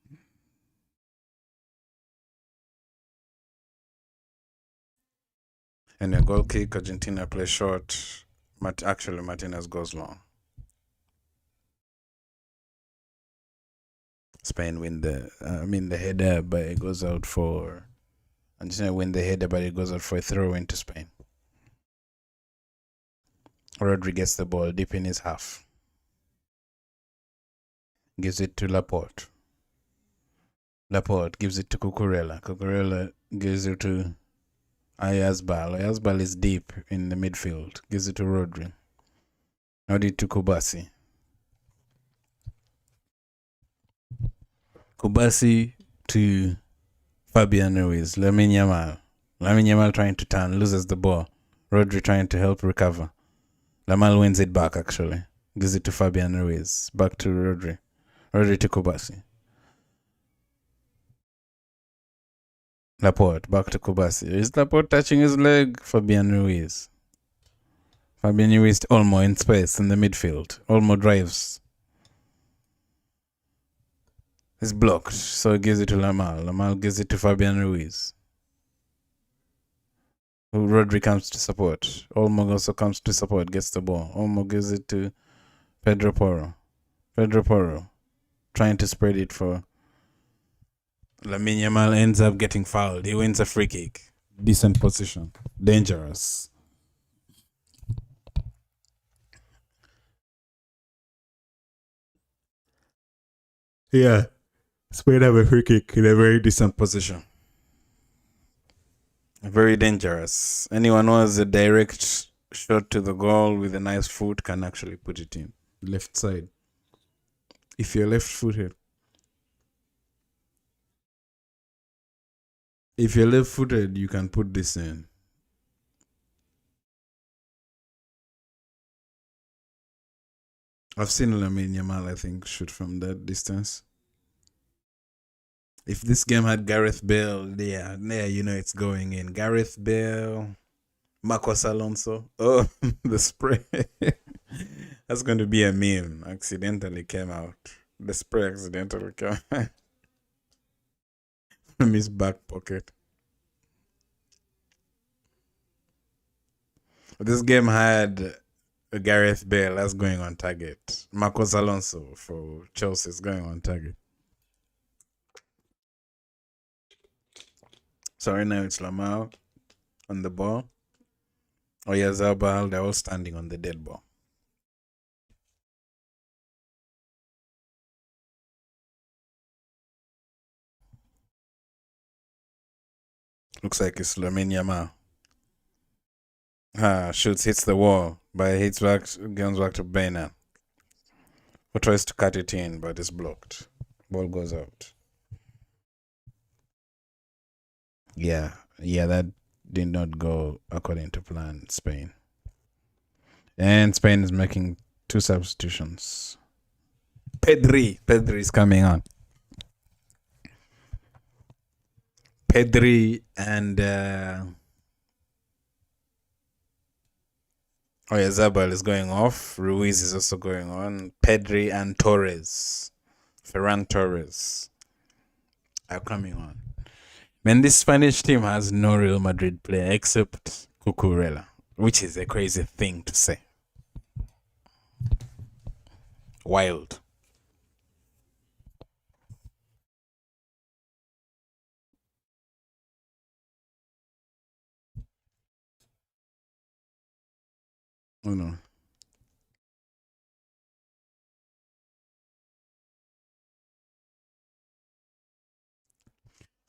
Speaker 1: And a goal kick, Argentina plays short. Actually, Martinez goes long. Spain win the header, but it goes out for. Argentina win the header, but it goes out for a throw into Spain. Rodri gets the ball deep in his half. Gives it to Laporte. Laporte gives it to Cucurella. Cucurella gives it to Oyarzabal. Oyarzabal is deep in the midfield. Gives it to Rodri. Rodri to Kubasi. Kubasi to Fabian Ruiz. Lamine Yamal trying to turn, loses the ball. Rodri trying to help recover. Yamal wins it back, actually. Gives it to Fabian Ruiz. Back to Rodri. Rodri to Kubasi. Laporte, back to Kubasi. Is Laporte touching his leg? Fabian Ruiz. Fabian Ruiz to Olmo in space in the midfield. Olmo drives. It's blocked, so he gives it to Lamal. Lamal gives it to Fabian Ruiz. Rodri comes to support. Olmo also comes to support, gets the ball. Olmo gives it to Pedro Porro. Pedro Porro trying to spread it for Lamine Yamal, ends up getting fouled. He wins a free kick. Decent position. Dangerous. Yeah. Spain have a free kick in a very decent position. Very dangerous. Anyone who has a direct shot to the goal with a nice foot can actually put it in. Left side. If you're left footed. If you're left footed, you can put this in. I've seen Lamine Yamal, I think, shoot from that distance. If this game had Gareth Bale, yeah, you know it's going in. Gareth Bale, Marcos Alonso. Oh, the spray. That's going to be a meme. Accidentally came out. The spray accidentally came from his back pocket. This game had Gareth Bale that's going on target. Marcos Alonso for Chelsea is going on target. So right now it's Lamar on the ball. Oyarzabal, they're all standing on the dead ball. Looks like it's Lamine Yamal. Shoots, hits the wall, but hits back, goes back to Baina. Who tries to cut it in, but it's blocked. Ball goes out. Yeah, that did not go according to plan, Spain. And Spain is making 2 substitutions. Pedri is coming on. Pedri and Oyarzabal is going off. Ruiz is also going on. Pedri and Ferran Torres are coming on. Man, this Spanish team has no Real Madrid player except Cucurella, which is a crazy thing to say. Wild. Oh no.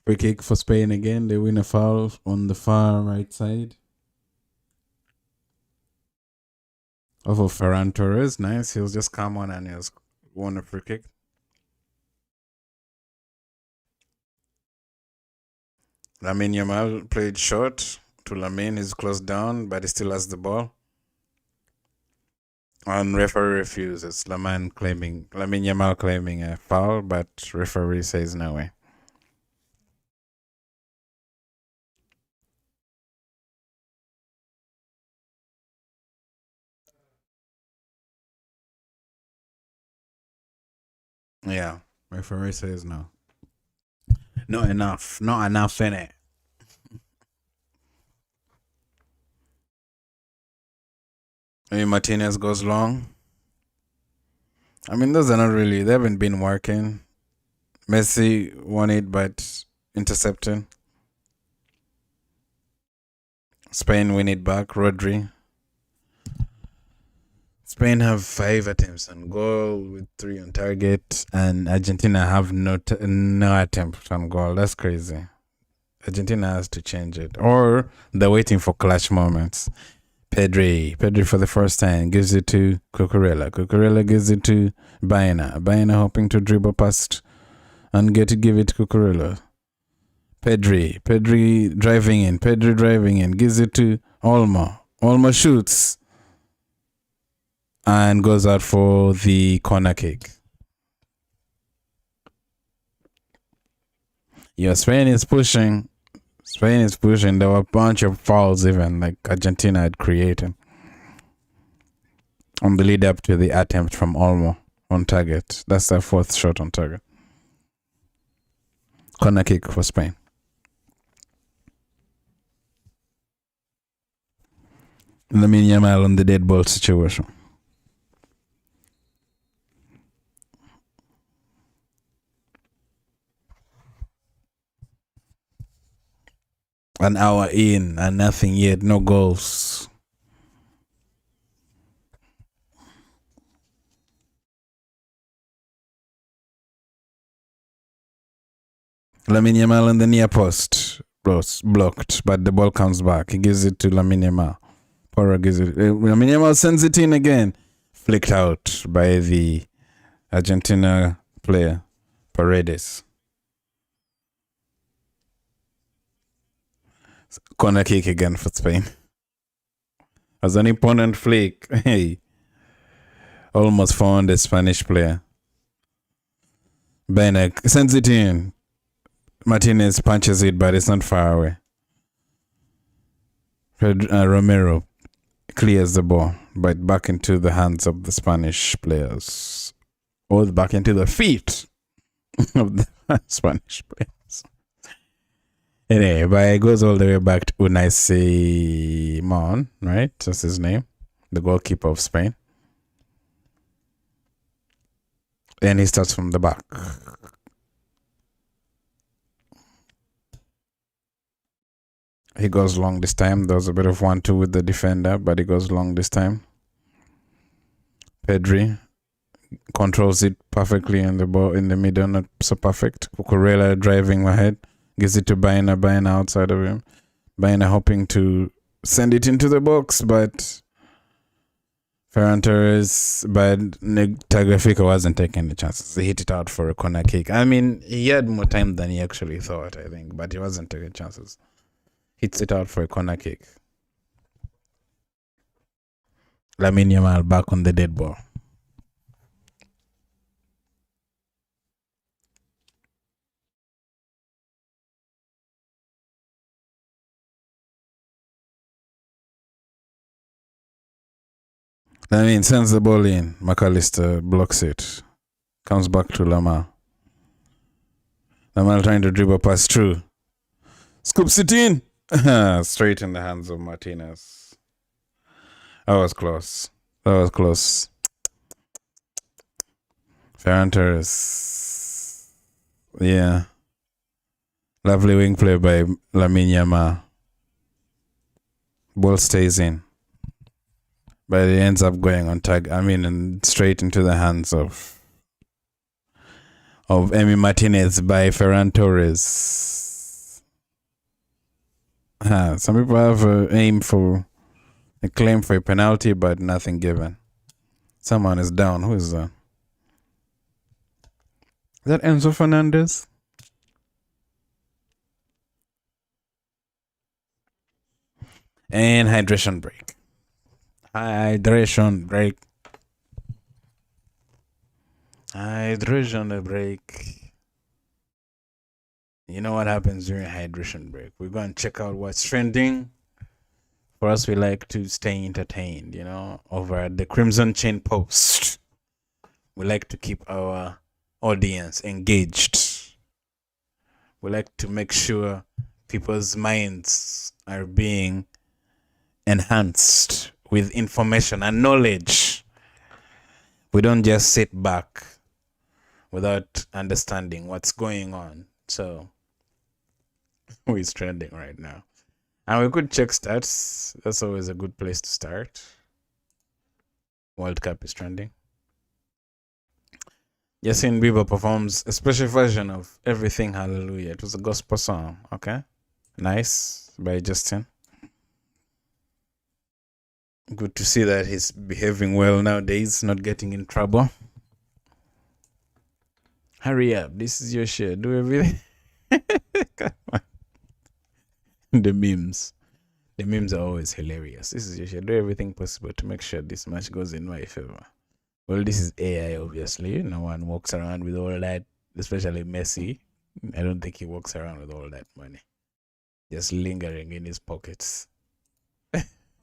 Speaker 1: Free kick for Spain again. They win a foul on the far right side. Off of Ferran Torres. Nice. He was just come on and he has won a free kick. Lamine Yamal played short to Lamine. He's closed down, but he still has the ball. And referee refuses. Lamine Yamal claiming a foul, but referee says no way. Yeah, referee says no. Not enough. Not enough in it. Maybe Martinez goes long. I mean, those are not really. They haven't been working. Messi won it, but intercepted. Spain win it back. Rodri. Spain have 5 attempts on goal with 3 on target, and Argentina have no attempt on goal. That's crazy. Argentina has to change it, or they're waiting for clutch moments. Pedri for the first time gives it to Cucurella. Cucurella gives it to Baena. Baena hoping to dribble past and give it to Cucurella. Pedri driving in, gives it to Olmo. Olmo shoots and goes out for the corner kick. Yeah, Spain is pushing. There were a bunch of fouls even, like Argentina had created on the lead up to the attempt from Olmo on target. That's their 4th shot on target. Corner kick for Spain. Lamine Yamal on the dead ball situation. An hour in and nothing yet, no goals. Lamine Yamal on the near post. Blocked, but the ball comes back. He gives it to Lamine Yamal. Porro gives it. Lamine Yamal sends it in again. Flicked out by the Argentina player, Paredes. Corner kick again for Spain. As an opponent flick, hey, almost found the Spanish player. Benek sends it in. Martinez punches it, but it's not far away. Romero clears the ball, but back into the hands of the Spanish players. Or back into the feet of the Spanish players. Anyway, but it goes all the way back to Unai Simon, right? That's his name. The goalkeeper of Spain. And he starts from the back. He goes long this time. There was a bit of 1-2 with the defender, but he goes long this time. Pedri controls it perfectly in the ball in the middle, not so perfect. Cucurella driving ahead, gives it to Baena. Baena outside of him. Baena hoping to send it into the box, but Ferran Torres, but Tagliafico wasn't taking the chances. He hit it out for a corner kick. I mean, he had more time than he actually thought, I think, but he wasn't taking chances. Hits it out for a corner kick. Lamine Yamal back on the dead ball. Lamine sends the ball in. McAllister blocks it. Comes back to Lamar. Lamar trying to dribble pass through. Scoops it in. Straight in the hands of Martinez. That was close. Ferran Torres. Yeah. Lovely wing play by Lamine Yamal. Ball stays in. But it ends up going on tag. And straight into the hands of Emi Martinez by Ferran Torres. Some people have a claim for a penalty, but nothing given. Someone is down. Who is that? Is that Enzo Fernandez? And hydration break. Hydration break. You know what happens during hydration break? We're going to check out what's trending. For us, we like to stay entertained, over at the Crimson Chain Post. We like to keep our audience engaged. We like to make sure people's minds are being enhanced with information and knowledge. We don't just sit back without understanding what's going on. So, who is trending right now? And we could check stats. That's always a good place to start. World Cup is trending. Justin Bieber performs a special version of Everything Hallelujah. It was a gospel song, okay? Nice by Justin. Good to see that he's behaving well nowadays, not getting in trouble. Hurry up, this is your share. Do everything. Come on. The memes are always hilarious. This is your share. Do everything possible to make sure this match goes in my favor. Well, this is AI, obviously. No one walks around with all that, especially Messi. I don't think he walks around with all that money just lingering in his pockets.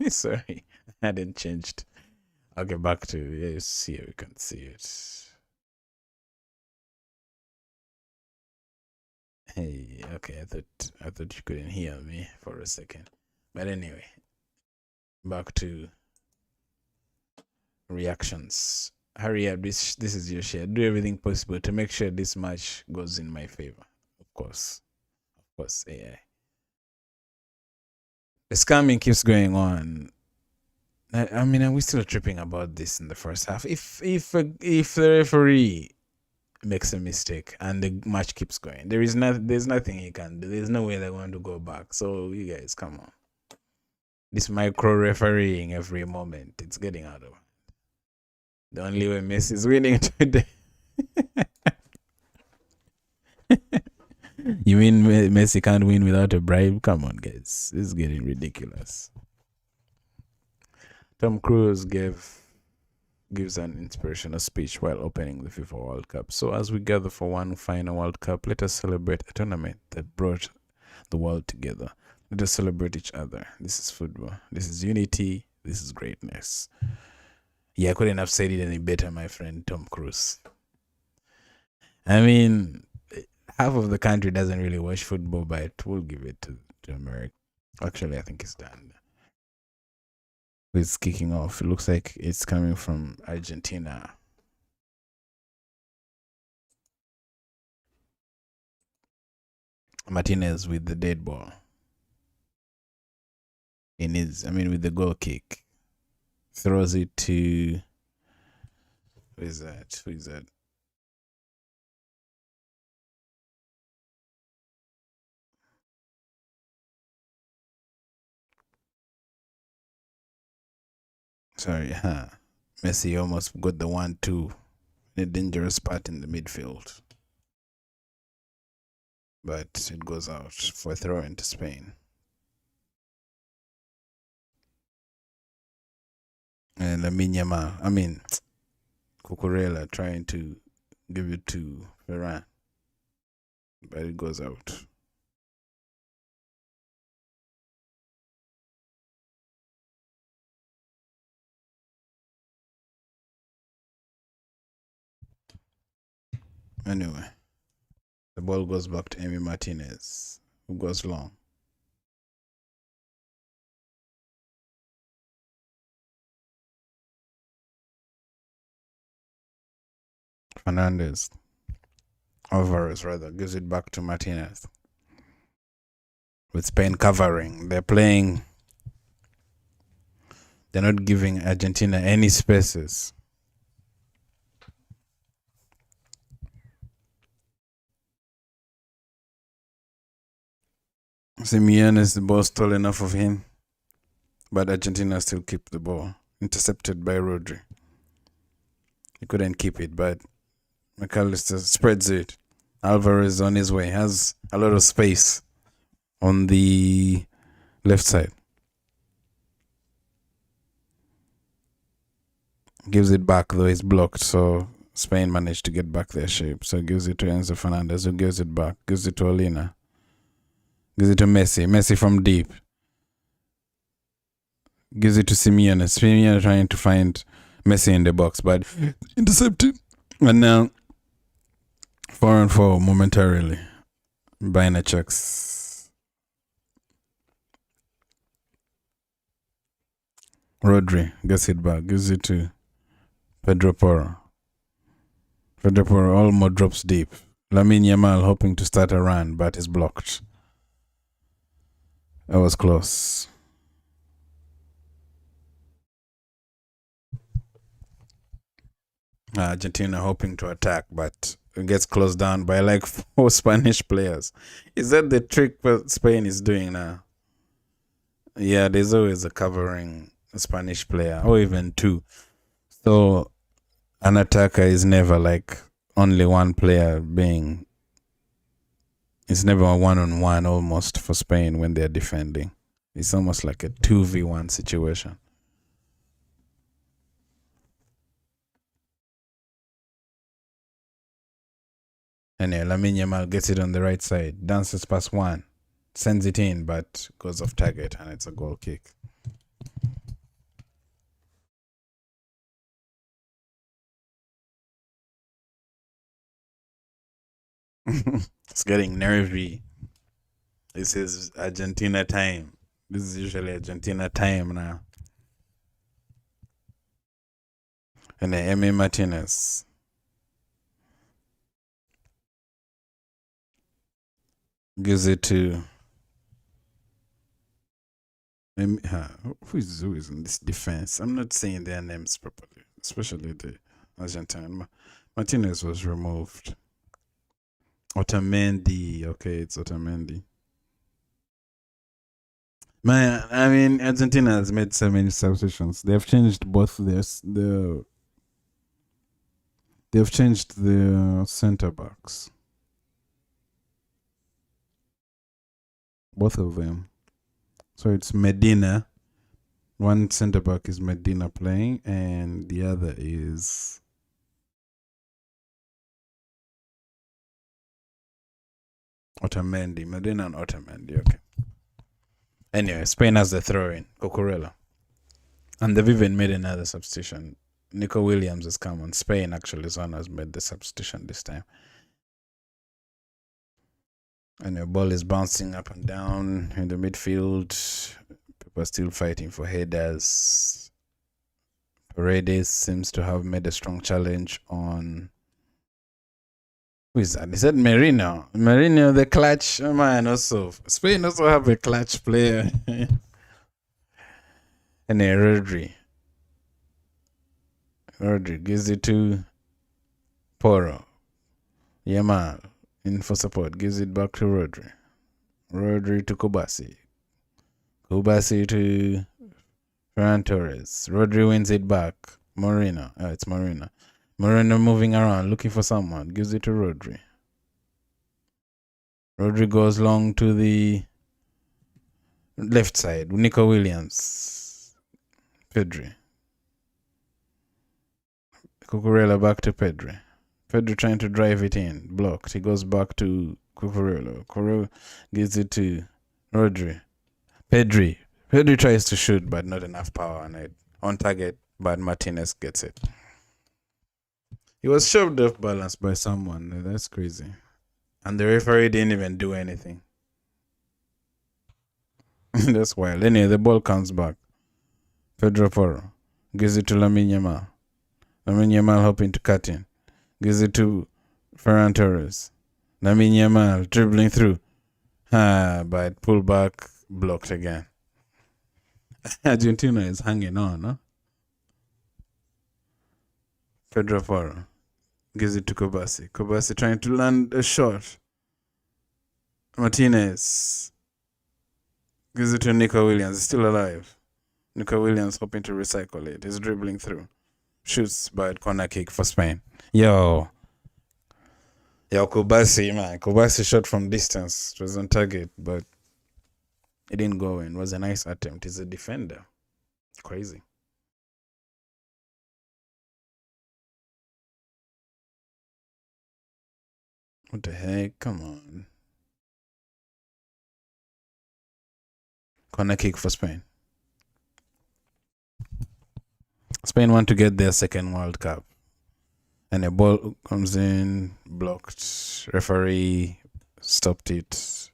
Speaker 1: Sorry, I hadn't changed. I'll get back to yes. Here we can see it. Hey, okay. I thought you couldn't hear me for a second, but anyway, back to reactions. Hurry up! This is your share. Do everything possible to make sure this match goes in my favor. Of course, AI. The scamming keeps going on. Are we still tripping about this in the first half? If the referee makes a mistake and the match keeps going. There's nothing he can do. There's no way they're going to go back. So you guys, come on. This micro refereeing every moment, it's getting out of hand. The only way Messi is winning today. You mean Messi can't win without a bribe? Come on, guys. This is getting ridiculous. Tom Cruise gives an inspirational speech while opening the FIFA World Cup. So as we gather for one final World Cup, let us celebrate a tournament that brought the world together. Let us celebrate each other. This is football. This is unity. This is greatness. Yeah, I couldn't have said it any better, my friend Tom Cruise. I mean, half of the country doesn't really watch football, but we'll give it to America. Actually, I think it's done. It's kicking off. It looks like it's coming from Argentina. Martinez with the dead ball. With the goal kick. Throws it to. Who is that? Sorry, Messi almost got the 1-2 in a dangerous spot in the midfield. But it goes out for a throw into Spain. And Cucurella trying to give it to Ferran. But it goes out. Anyway, the ball goes back to Emi Martinez, who goes long. Alvarez rather, gives it back to Martinez. With Spain covering, they're not giving Argentina any spaces. Simeone's the ball stole enough of him, but Argentina still keep the ball. Intercepted by Rodri. He couldn't keep it, but McAllister spreads it. Alvarez on his way, has a lot of space on the left side. Gives it back, though it's blocked, so Spain managed to get back their shape. So gives it to Enzo Fernandez, who gives it back. Gives it to Olina. Gives it to Messi. Messi from deep. Gives it to Simeone. Simeone trying to find Messi in the box, but intercepted. And now 4-4 momentarily. Baina checks. Rodri gets it back. Gives it to Pedro Porro. Pedro Porro almost drops deep. Lamine Yamal hoping to start a run, but is blocked. That was close. Argentina hoping to attack, but it gets closed down by like 4 Spanish players. Is that the trick Spain is doing now? Yeah, there's always a covering Spanish player, or even 2. So an attacker is never like only one player being. It's never a 1-on-1 almost for Spain when they're defending. It's almost like a 2v1 situation. And Lamine Yamal gets it on the right side, dances past one, sends it in, but goes off target, and it's a goal kick. It's getting nervy. This is Argentina time. This is usually Argentina time now. And Emi Martinez. Gives it to who is in this defense? I'm not saying their names properly, especially the Argentine. Martinez was removed. Otamendi. Okay, it's Otamendi. Man, I mean, Argentina has made so many substitutions. They've changed both they've changed the center backs. Both of them. So it's Medina. One center back is Medina playing, and the other is Otamendi. Medina and Otamendi. Okay. Anyway, Spain has the throw in, Cucurella. And they've even made another substitution. Nico Williams has come on. Spain actually is one who has made the substitution this time. And the ball is bouncing up and down in the midfield. People are still fighting for headers. Paredes seems to have made a strong challenge on. Who is that? Is that Merino? Merino, the clutch man, also. Spain also have a clutch player. And a Rodri. Rodri gives it to Poro. Yamal in for support. Gives it back to Rodri. Rodri to Kobasi. Kobasi to Ferran Torres. Rodri wins it back. Moreno. Oh, it's Moreno. Moreno moving around, looking for someone. Gives it to Rodri. Rodri goes long to the left side. Nico Williams. Pedri. Cucurella back to Pedri. Pedri trying to drive it in. Blocked. He goes back to Cucurella. Cucurella gives it to Rodri. Pedri. Pedri tries to shoot, but not enough power on it. On target, but Martinez gets it. He was shoved off balance by someone. That's crazy. And the referee didn't even do anything. That's wild. Anyway, the ball comes back. Pedro Porro gives it to Lamine Yamal. Lamine Yamal hoping to cut in. Gives it to Ferran Torres. Lamine Yamal dribbling through. But pull back, blocked again. Argentina is hanging on, huh? Pedro Porro gives it to Kobasi. Kobasi trying to land a shot. Martinez gives it to Nico Williams. He's still alive. Nico Williams hoping to recycle it. He's dribbling through. Shoots by corner kick for Spain. Yo, Kobasi, man. Kobasi shot from distance. It was on target, but it didn't go in. It was a nice attempt. He's a defender. Crazy. What the heck? Come on. Corner kick for Spain. Spain want to get their second World Cup. And a ball comes in, blocked. Referee stopped it.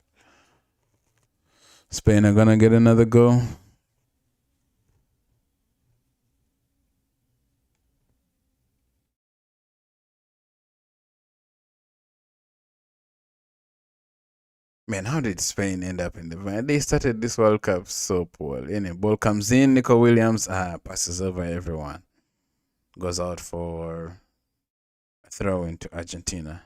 Speaker 1: Spain are going to get another goal. Man, how did Spain end up in the final? They started this World Cup so poor. Any ball comes in, Nico Williams passes over everyone. Goes out for a throw into Argentina.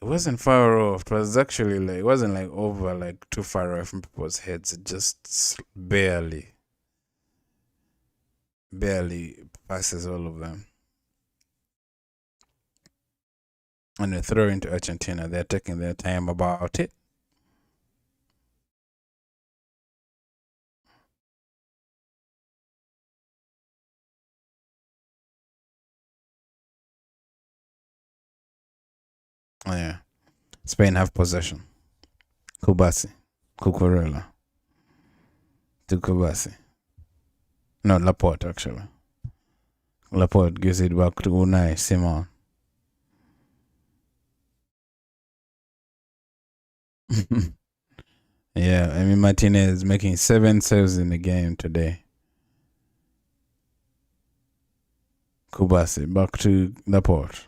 Speaker 1: It wasn't far off. It was actually like, it wasn't like over, like too far away from people's heads. It just barely passes all of them. And they throw into Argentina. They're taking their time about it. Oh, yeah. Spain have possession. Kobasi. Cucurella. To Kobasi. No, Laporte, actually. Laporte gives it back to Unai Simon. Yeah, I mean, Martinez making 7 saves in the game today. Kobasi back to Laporte.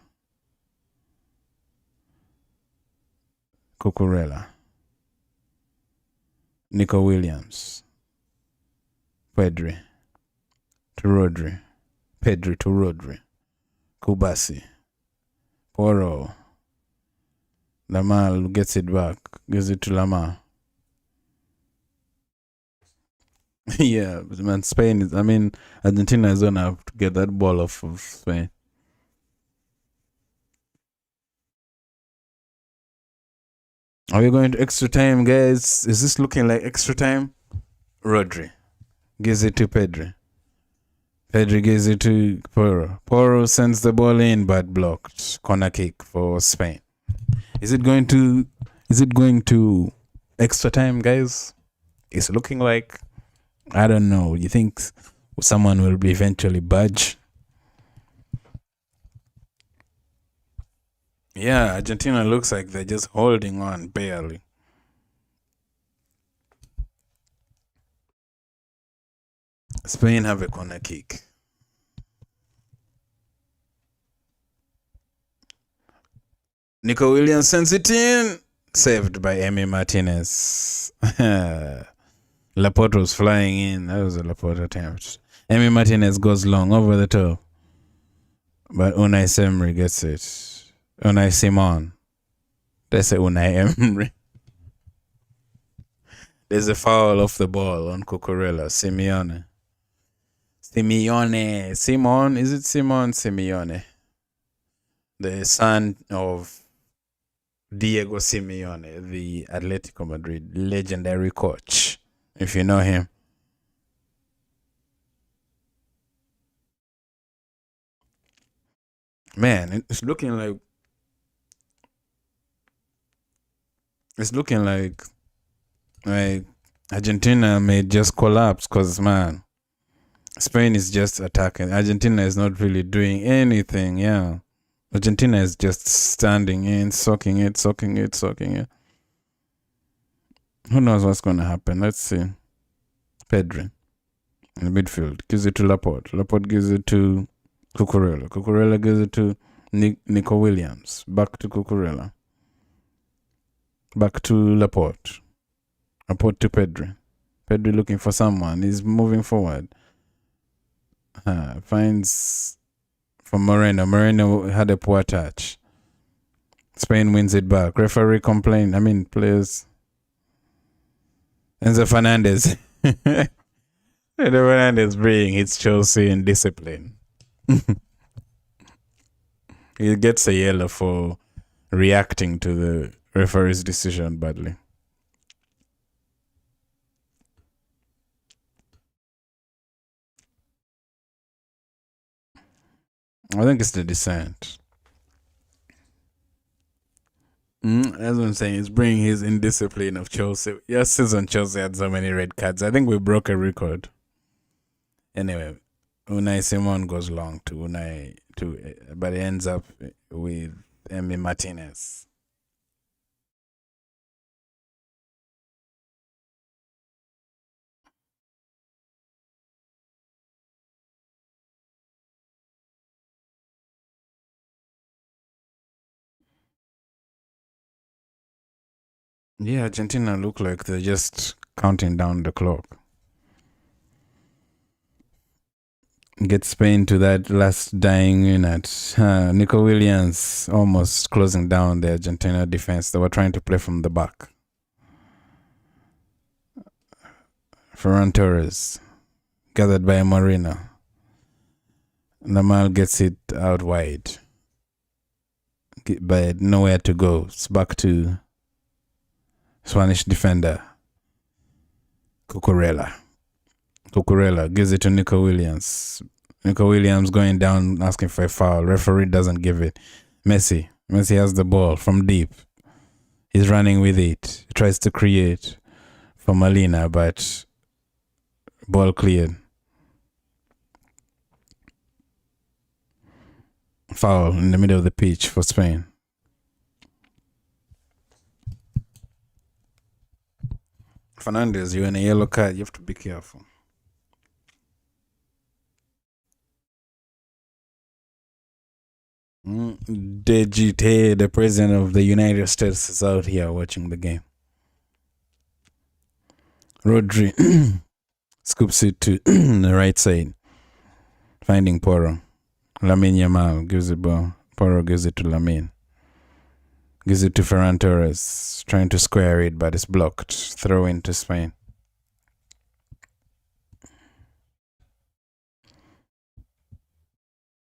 Speaker 1: Cucurella. Nico Williams. Pedri to Rodri. Pedri to Rodri. Kubasi. Poro. Lamal gets it back. Gives it to Lamar. Yeah, man, Spain is, Argentina is gonna have to get that ball off of Spain. Are we going to extra time, guys? Is this looking like extra time? Rodri gives it to Pedri. Pedri gives it to Poro. Poro sends the ball in, but blocked. Corner kick for Spain. Is it going to extra time, guys? It's looking like, I don't know. You think someone will eventually budge? Yeah, Argentina looks like they're just holding on barely. Spain have a corner kick. Nico Williams sends it in. Saved by Emi Martinez. Laporte was flying in. That was a Laporte attempt. Emi Martinez goes long over the top. But Unai Emery gets it. Unai Simon. They say Unai Emery. There's a foul off the ball on Cucurella. Simeone. Simon. Is it Simon? Simeone. The son of Diego Simeone, the Atletico Madrid legendary coach, if you know him. Man, it's looking like Argentina may just collapse because, man, Spain is just attacking. Argentina is not really doing anything, yeah. Argentina is just standing in, soaking it. Who knows what's going to happen? Let's see. Pedri in the midfield gives it to Laporte. Laporte gives it to Cucurella. Cucurella gives it to Nico Williams. Back to Cucurella. Back to Laporte. Laporte to Pedri. Pedri looking for someone. He's moving forward. Finds from Moreno. Moreno had a poor touch. Spain wins it back. Referee complained. Players. Enzo Fernandez. Enzo Fernandez hits Chelsea in discipline. He gets a yellow for reacting to the referee's decision badly. I think it's the descent. That's what I'm saying. It's bringing his indiscipline of Chelsea. Yes, season Chelsea had so many red cards. I think we broke a record. Anyway, Unai Simon goes long to Unai too, but it ends up with Emi Martinez. Yeah, Argentina look like they're just counting down the clock. Get Spain to that last dying unit. Nico Williams almost closing down the Argentina defense. They were trying to play from the back. Ferran Torres, gathered by Moreno. Lamal gets it out wide. But nowhere to go. It's back to Spanish defender Cucurella. Cucurella gives it to Nico Williams. Nico Williams going down asking for a foul. Referee doesn't give it. Messi has the ball from deep. He's running with it. He tries to create for Molina, but ball cleared. Foul in the middle of the pitch for Spain. Fernandez, you're in a yellow card. You have to be careful. DGT, the president of the United States, is out here watching the game. Rodri scoops it to the right side, finding Poro. Lamine Yamal gives it ball. Porro gives it to Lamine. Gives it to Ferran Torres. Trying to square it, but it's blocked. Throw into Spain.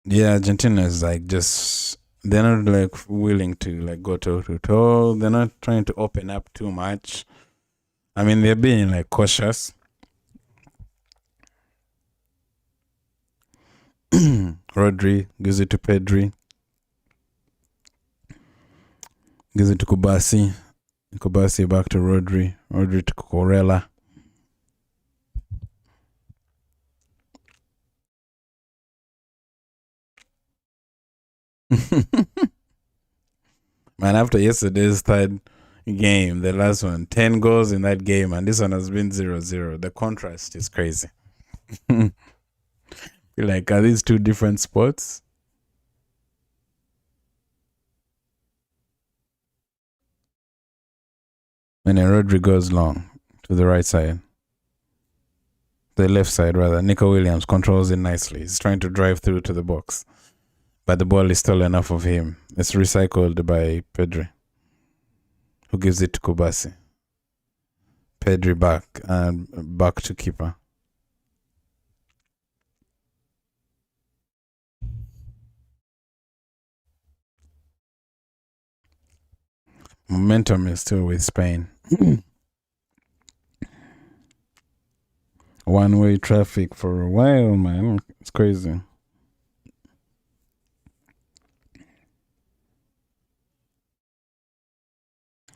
Speaker 1: Yeah, Argentina is like just they're not like willing to like go toe to toe. They're not trying to open up too much. I mean, they're being like cautious. Rodri gives it to Pedri. Gives it to Kubasi. Kubasi back to Rodri. Rodri to Corella. Man, after yesterday's third game, the last one, 10 goals in that game, and this one has been 0-0. The contrast is crazy. Like, are these two different sports? When a Rodri goes long to the right side, the left side rather, Nico Williams controls it nicely. He's trying to drive through to the box, but the ball is still enough of him. It's recycled by Pedri, who gives it to Kubasi. Pedri back and back to keeper. Momentum is still with Spain. One-way traffic for a while, man. It's crazy.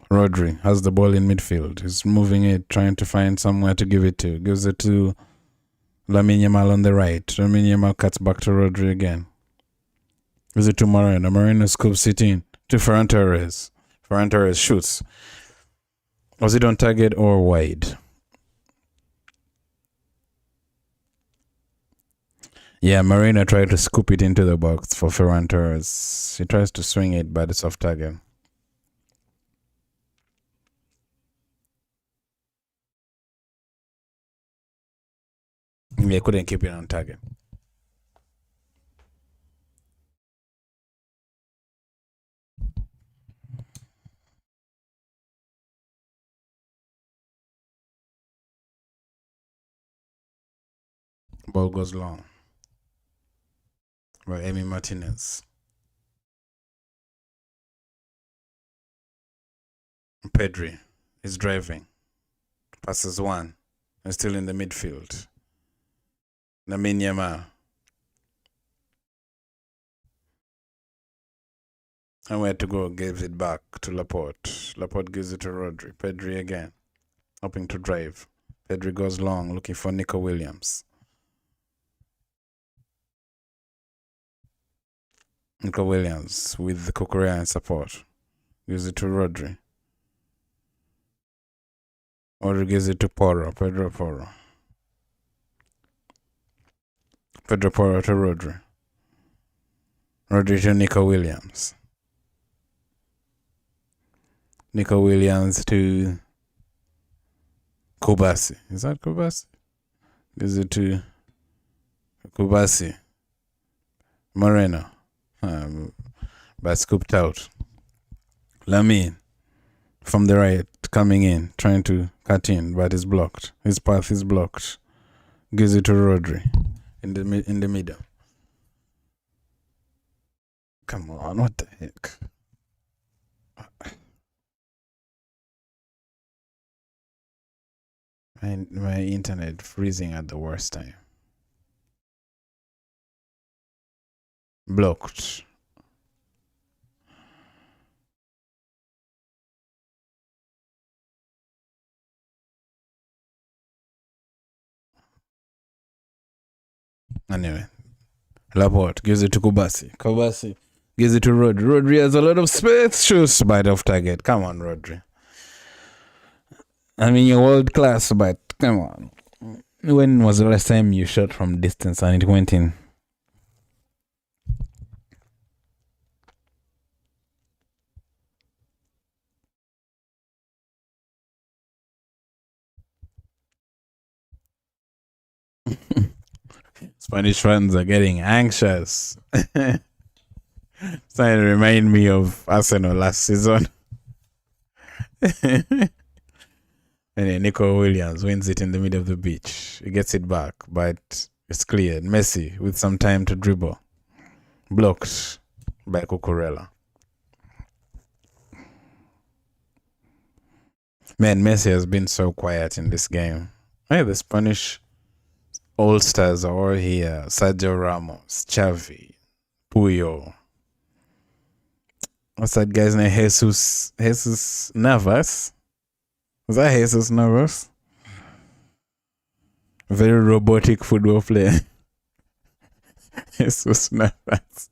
Speaker 1: Rodri has the ball in midfield. He's moving it, trying to find somewhere to give it to. Gives it to Lamine Yamal on the right. Lamine Yamal cuts back to Rodri again. Gives it to Moreno. Moreno scoops it in to Ferran Torres. Ferran Torres shoots. Was it on target or wide? Yeah, Moreno tried to scoop it into the box for Ferran Torres. He tries to swing it, but it's off target. They couldn't keep it on target. Ball goes long by Emi Martinez. Pedri is driving. Passes one. And still in the midfield. Lamine Yamal. And where to go, gives it back to Laporte. Laporte gives it to Rodri. Pedri again. Hoping to drive. Pedri goes long, looking for Nico Williams. Nico Williams with the Cucurella and support. Gives it to Rodri. Rodri gives it to Porro. Pedro Porro. Pedro Porro to Rodri. Rodri to Nico Williams. Nico Williams to Kubasi. Is that Kubasi? Gives it to Kubasi. Moreno. But scooped out. Lamine from the right coming in, trying to cut in, but it's blocked. His path is blocked. Gives it to Rodri in the middle. Come on, what the heck? My internet freezing at the worst time. Blocked. Anyway, Laporte gives it to Kubasi. Kubasi gives it to Rodri. Rodri has a lot of space. Shoots by off target. Come on, Rodri. I mean, you're world class, but come on. When was the last time you shot from distance and it went in? Spanish fans are getting anxious. Starting to remind me of Arsenal last season. And then Nico Williams wins it in the middle of the beach. He gets it back, but it's cleared. Messi with some time to dribble. Blocked by Cucurella. Man, Messi has been so quiet in this game. Hey, the Spanish All-Stars are all here. Sergio Ramos, Xavi, Puyol. What's that guy's name? Jesus Navas? Was that Jesus Navas? Very robotic football player. Jesus Navas.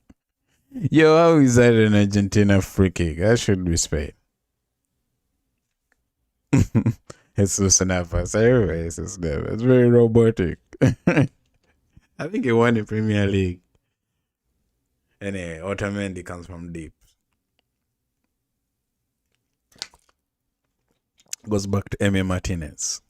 Speaker 1: Yo, how is that an Argentina free kick? That should be Spain. Jesus Navas. Anyway, Jesus Navas. It's very robotic. I think he won the Premier League. Anyway, Otamendi comes from deep. Goes back to Emi Martinez.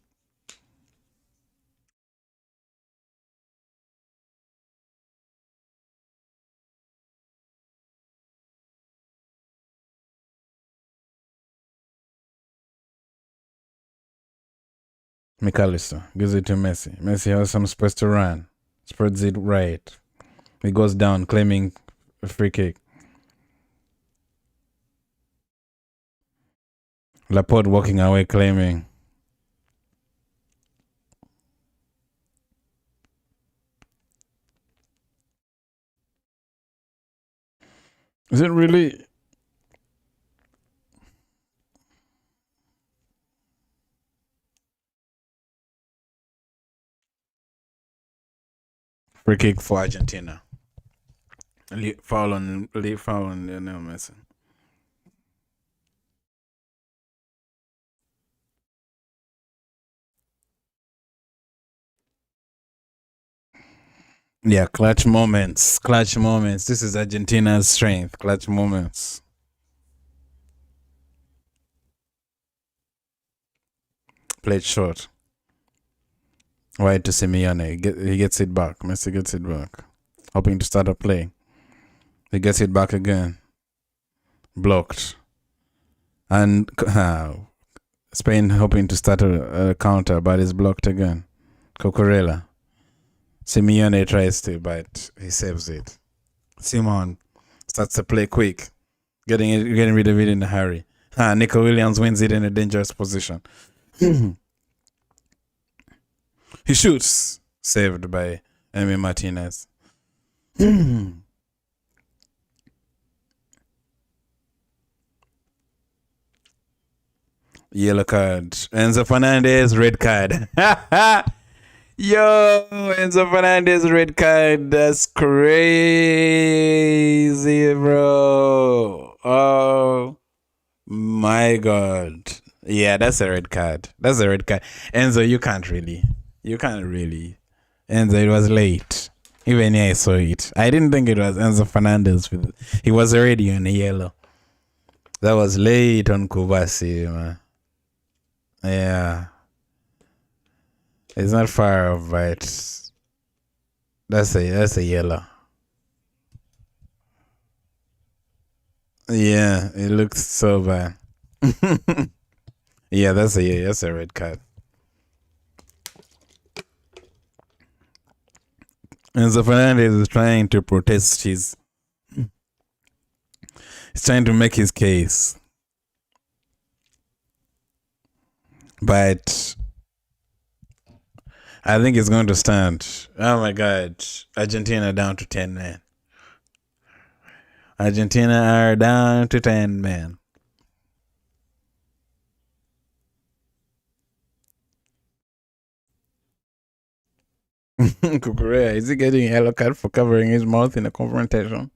Speaker 1: McAllister gives it to Messi. Messi has some space to run. Spreads it right. He goes down, claiming a free kick. Laporte walking away, claiming. Is it really? Free kick for Argentina. Foul on Lionel Messi. Yeah, clutch moments. Clutch moments. This is Argentina's strength. Clutch moments. Played short. Wide to Simeone. He gets it back. Messi gets it back. Hoping to start a play. He gets it back again. Blocked. And Spain hoping to start a counter, but it's blocked again. Cucurella. Simeone tries to, but he saves it. Simon starts to play quick, getting rid of it in a hurry. Nico Williams wins it in a dangerous position. He shoots, saved by Emi Martinez. Yellow card. Enzo Fernandez, red card. Yo, Enzo Fernandez, red card. That's crazy, bro. Oh, my God. Yeah, that's a red card. That's a red card. Enzo, you can't really. Enzo, it was late. Even I saw it. I didn't think it was Enzo Fernandez. He was already on the yellow. That was late on Kubasi, man. Yeah. It's not far off, but that's a yellow. Yeah, it looks so bad. Yeah, that's a red card. Enzo Fernandez is trying to protest he's trying to make his case. But I think it's going to stand. Oh my God. Argentina down to 10 men. Argentina are down to 10 men. Cucurella, is he getting a yellow card for covering his mouth in a confrontation?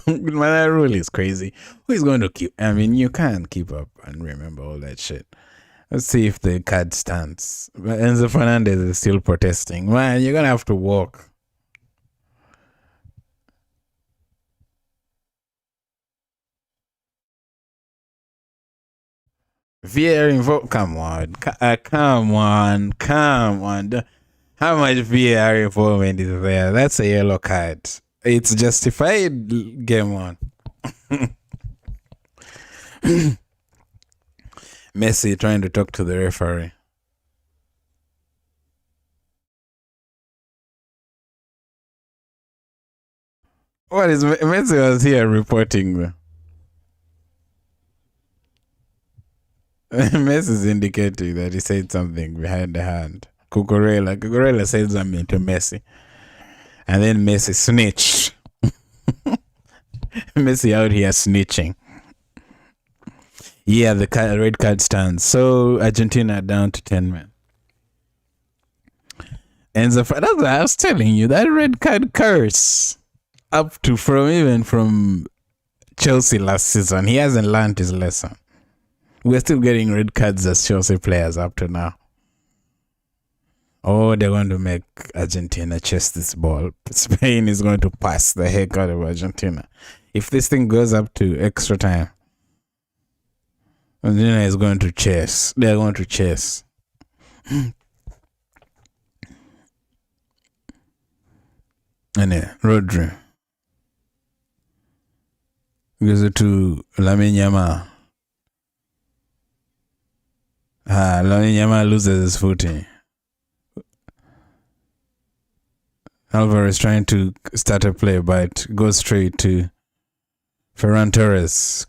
Speaker 1: Man, that rule is crazy. Who is going to keep? I mean, you can't keep up and remember all that shit. Let's see if the card stands. But Enzo Fernandez is still protesting. Man, you're going to have to walk. VAR involved. Come on. How much VAR involvement is there? That's a yellow card. It's justified. Game on. Messi trying to talk to the referee. What is Messi was here reporting? Messi is indicating that he said something behind the hand. Cucurella said something to Messi, and then Messi snitched. Messi out here snitching. Yeah, the red card stands. So Argentina down to 10 men. And that's what I was telling you, that red card curse up to from Chelsea last season. He hasn't learned his lesson. We're still getting red cards as Chelsea players up to now. Oh, they're going to make Argentina chase this ball. Spain is going to pass the heck out of Argentina. If this thing goes up to extra time, Argentina is going to chase. They're going to chase. And Rodri gives it to Lamine Yamal. Lamine Yamal loses his footing. Alvarez trying to start a play, but goes straight to Ferran Torres.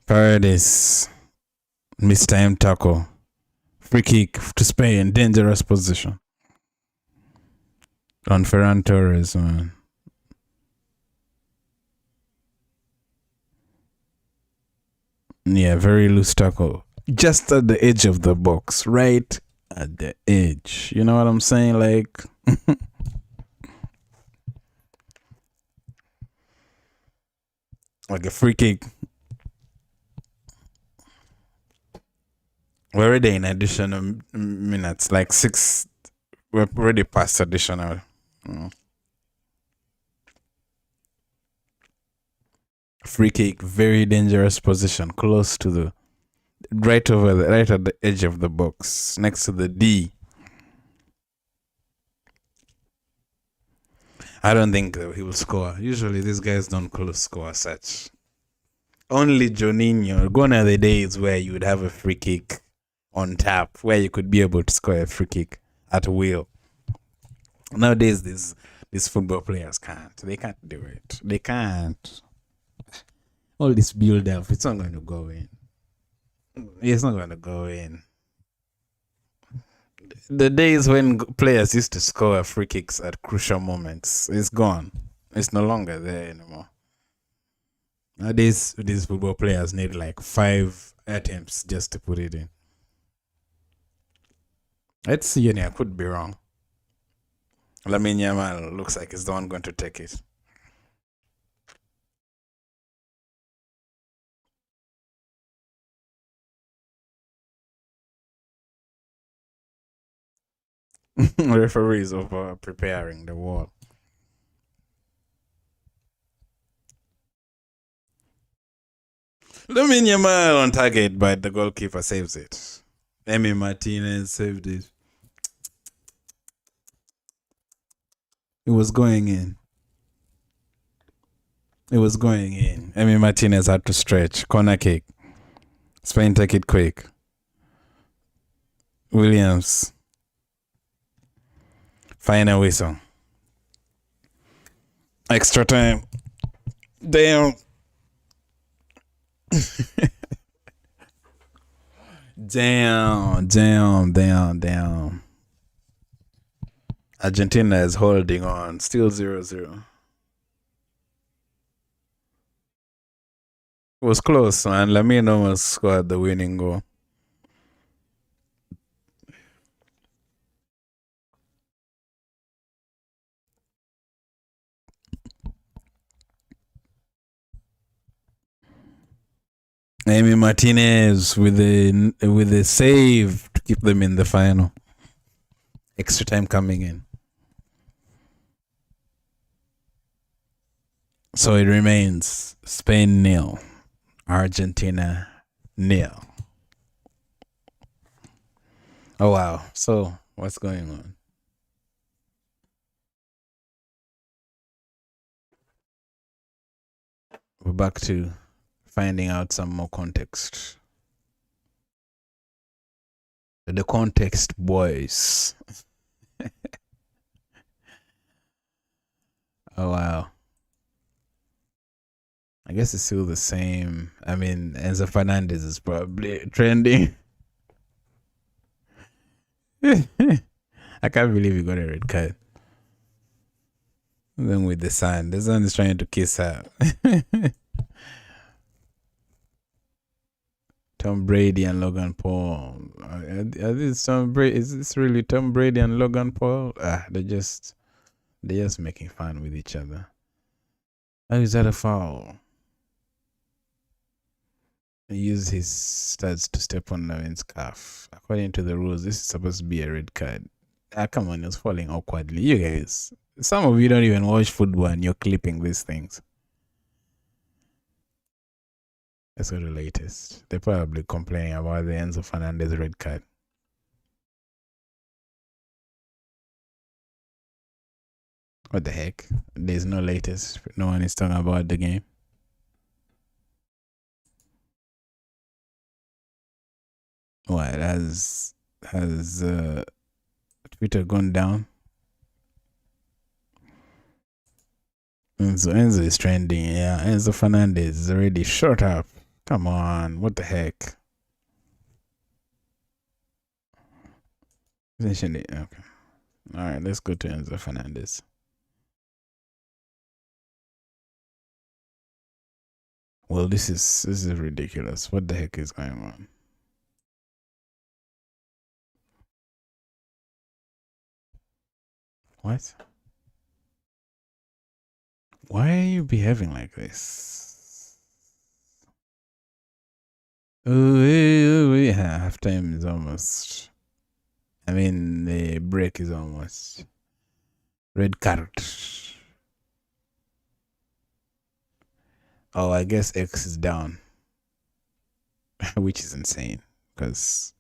Speaker 1: Paredes. Mistimed tackle. Free kick to Spain. Dangerous position. On Ferran Torres, man. Yeah, very loose tackle. Just at the edge of the box. Right at the edge. You know what I'm saying? Like... like a free kick. We're already in additional minutes, like 6. We're already past additional. Free kick, very dangerous position, close to the right at the edge of the box, next to the D. I don't think he will score. Usually these guys don't score as such. Only Juninho. Gone are the days where you would have a free kick on tap, where you could be able to score a free kick at will. Nowadays, these football players can't. They can't do it. They can't. All this build up, it's not going to go in. It's not going to go in. The days when players used to score free kicks at crucial moments is gone. It's no longer there anymore. Nowadays, these football players need like 5 attempts just to put it in. Let's see, I could be wrong. Lamine Yamal looks like he's the one going to take it. Referees over preparing the wall. Lamine Yamal on target, but the goalkeeper saves it. Emi Martinez saved it. It was going in. It was going in. Emi Martinez had to stretch. Corner kick. Spain take it quick. Williams. Final whistle. Extra time. Damn. Damn. Argentina is holding on. Still 0-0. It was close, man. Lamine almost scored the winning goal. Emi Martinez with a save to keep them in the final. Extra time coming in. So it remains Spain 0, Argentina 0. Oh wow. So What's going on? We're back to finding out some more context. The context, boys. Oh wow. I guess it's still the same. I mean, Enzo Fernandez is probably trending. I can't believe he got a red card. Then with the son. The son is trying to kiss her. Tom Brady and Logan Paul. Are this Tom Brady? Is this really Tom Brady and Logan Paul? They're just making fun with each other. Oh, is that a foul? He used his studs to step on Lavin's calf. According to the rules, this is supposed to be a red card. Come on, it's falling awkwardly. You guys, some of you don't even watch football and you're clipping these things. Let's go to the latest. They're probably complaining about the Enzo Fernandez red card. What the heck? There's no latest. No one is talking about the game. What has Twitter gone down? Enzo is trending. Yeah, Enzo Fernandez is already shut up. Come on, what the heck? Essentially, okay. All right, let's go to Enzo Fernandez. Well, this is ridiculous. What the heck is going on? What? Why are you behaving like this? Half time is almost. I mean, the break is almost. Red card. Oh, I guess X is down, which is insane. Because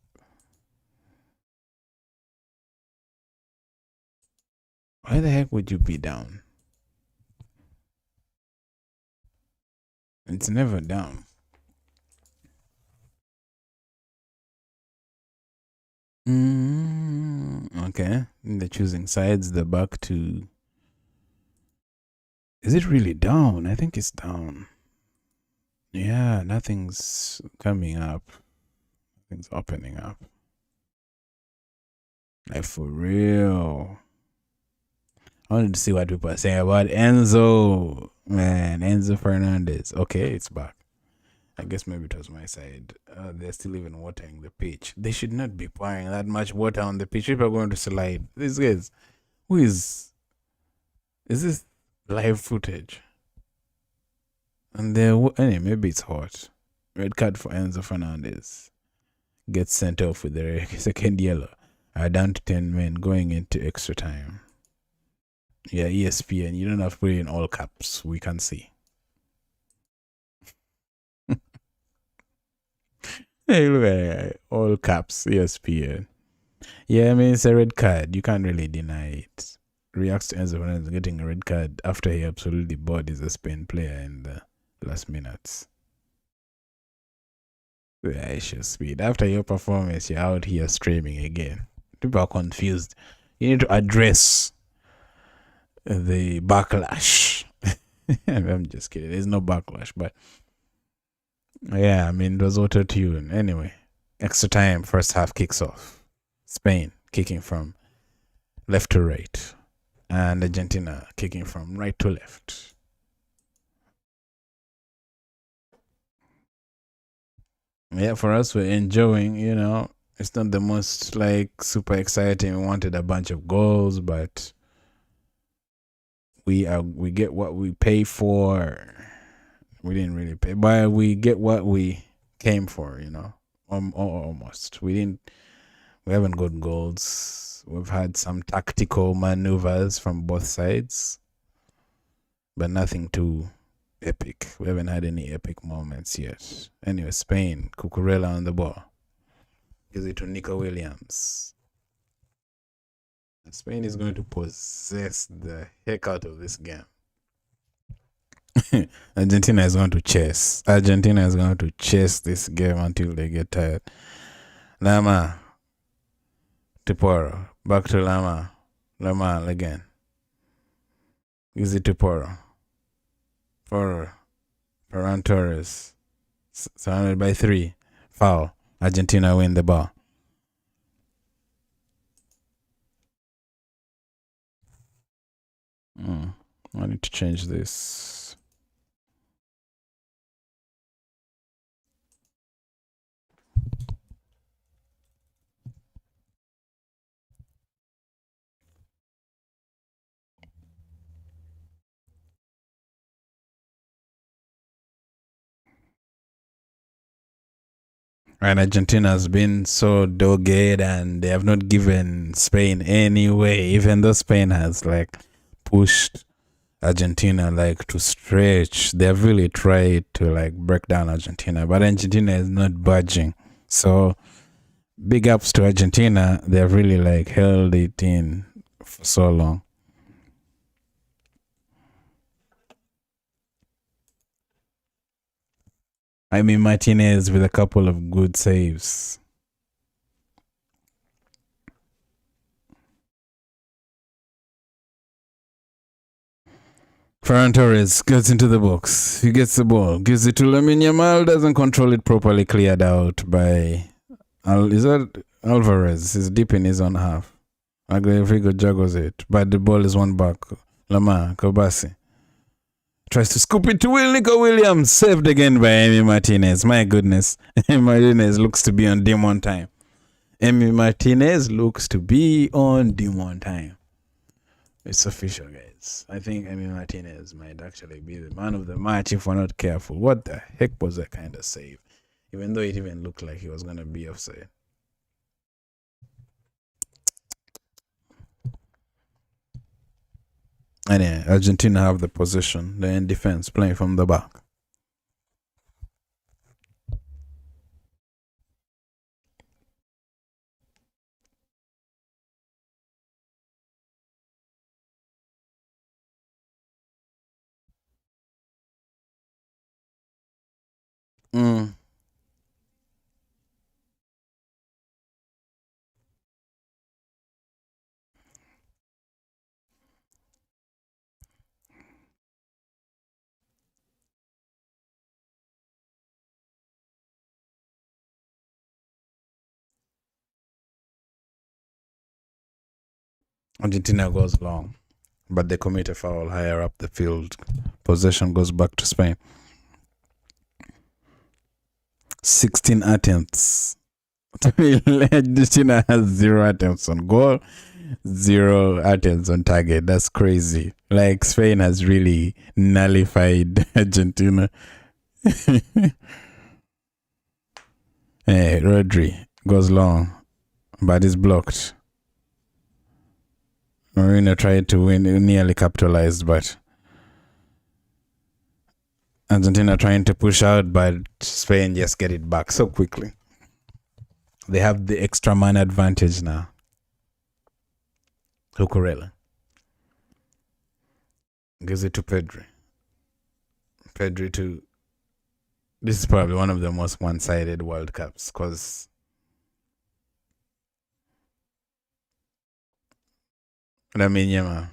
Speaker 1: why the heck would you be down? It's never down. Okay. They're choosing sides. They're back to. Is it really down? I think it's down. Yeah, nothing's coming up. Nothing's opening up. Like for real. I wanted to see what people are saying about Enzo. Man, Enzo Fernandez. Okay, it's back. I guess maybe it was my side. They're still even watering the pitch. They should not be pouring that much water on the pitch. People are going to slide. These guys, who is this live footage? And anyway, maybe it's hot. Red card for Enzo Fernandez. Gets sent off with the second yellow. Down to 10 men going into extra time. Yeah, ESPN. You don't have to put it in all caps. We can see. Hey, look at it. All caps, ESPN. Yeah, I mean, it's a red card. You can't really deny it. Reacts to Enzo Fernandez getting a red card after he absolutely bodies a Spain player in the last minutes. Yeah, it's your speed. After your performance, you're out here streaming again. People are confused. You need to address the backlash. I'm just kidding. There's no backlash, but yeah, I mean, it was auto tune. Anyway, extra time, first half kicks off. Spain kicking from left to right, and Argentina kicking from right to left. Yeah, for us, we're enjoying, it's not the most like super exciting. We wanted a bunch of goals, but we get what we pay for. We didn't really pay, but we get what we came for, almost. We haven't got goals. We've had some tactical maneuvers from both sides, but nothing too epic. We haven't had any epic moments yet. Anyway, Spain, Cucurella on the ball. Gives it to Nico Williams. Spain is going to possess the heck out of this game. Argentina is going to chase. Argentina is going to chase this game until they get tired. Lama to Poro. Back to Lama. Lama again. Gives it to Poro. Poro. Ferran Torres. Surrounded by 3. Foul. Argentina win the ball. I need to change this. And Argentina has been so dogged and they have not given Spain any way, even though Spain has like pushed Argentina like to stretch. They've really tried to like break down Argentina, but Argentina is not budging. So big ups to Argentina. They've really like held it in for so long. I mean, Martinez with a couple of good saves. Ferran Torres gets into the box. He gets the ball, gives it to Lamine Yamal, doesn't control it properly, cleared out by is that Alvarez? He's deep in his own half. Agrigo juggles it, but the ball is one back. Lamar Kobasi tries to scoop it to Nico Williams, saved again by Emi Martinez. My goodness, Emi Martinez looks to be on demon time. Emi Martinez looks to be on demon time. It's official, guys. I think Emi Martinez might actually be the man of the match if we're not careful. What the heck was that kind of save? Even though it even looked like he was going to be offside. And yeah, Argentina have the possession. They're in defense, playing from the back. Argentina goes long, but they commit a foul higher up the field. Possession goes back to Spain. 16 attempts. Argentina has 0 attempts on goal, 0 attempts on target. That's crazy. Like Spain has really nullified Argentina. Hey, Rodri goes long, but is blocked. Marino tried to win, nearly capitalized, but Argentina trying to push out, but Spain just get it back so quickly. They have the extra man advantage now. Cucurella gives it to Pedri. Pedri to... This is probably one of the most one-sided World Cups because Lamine Yamal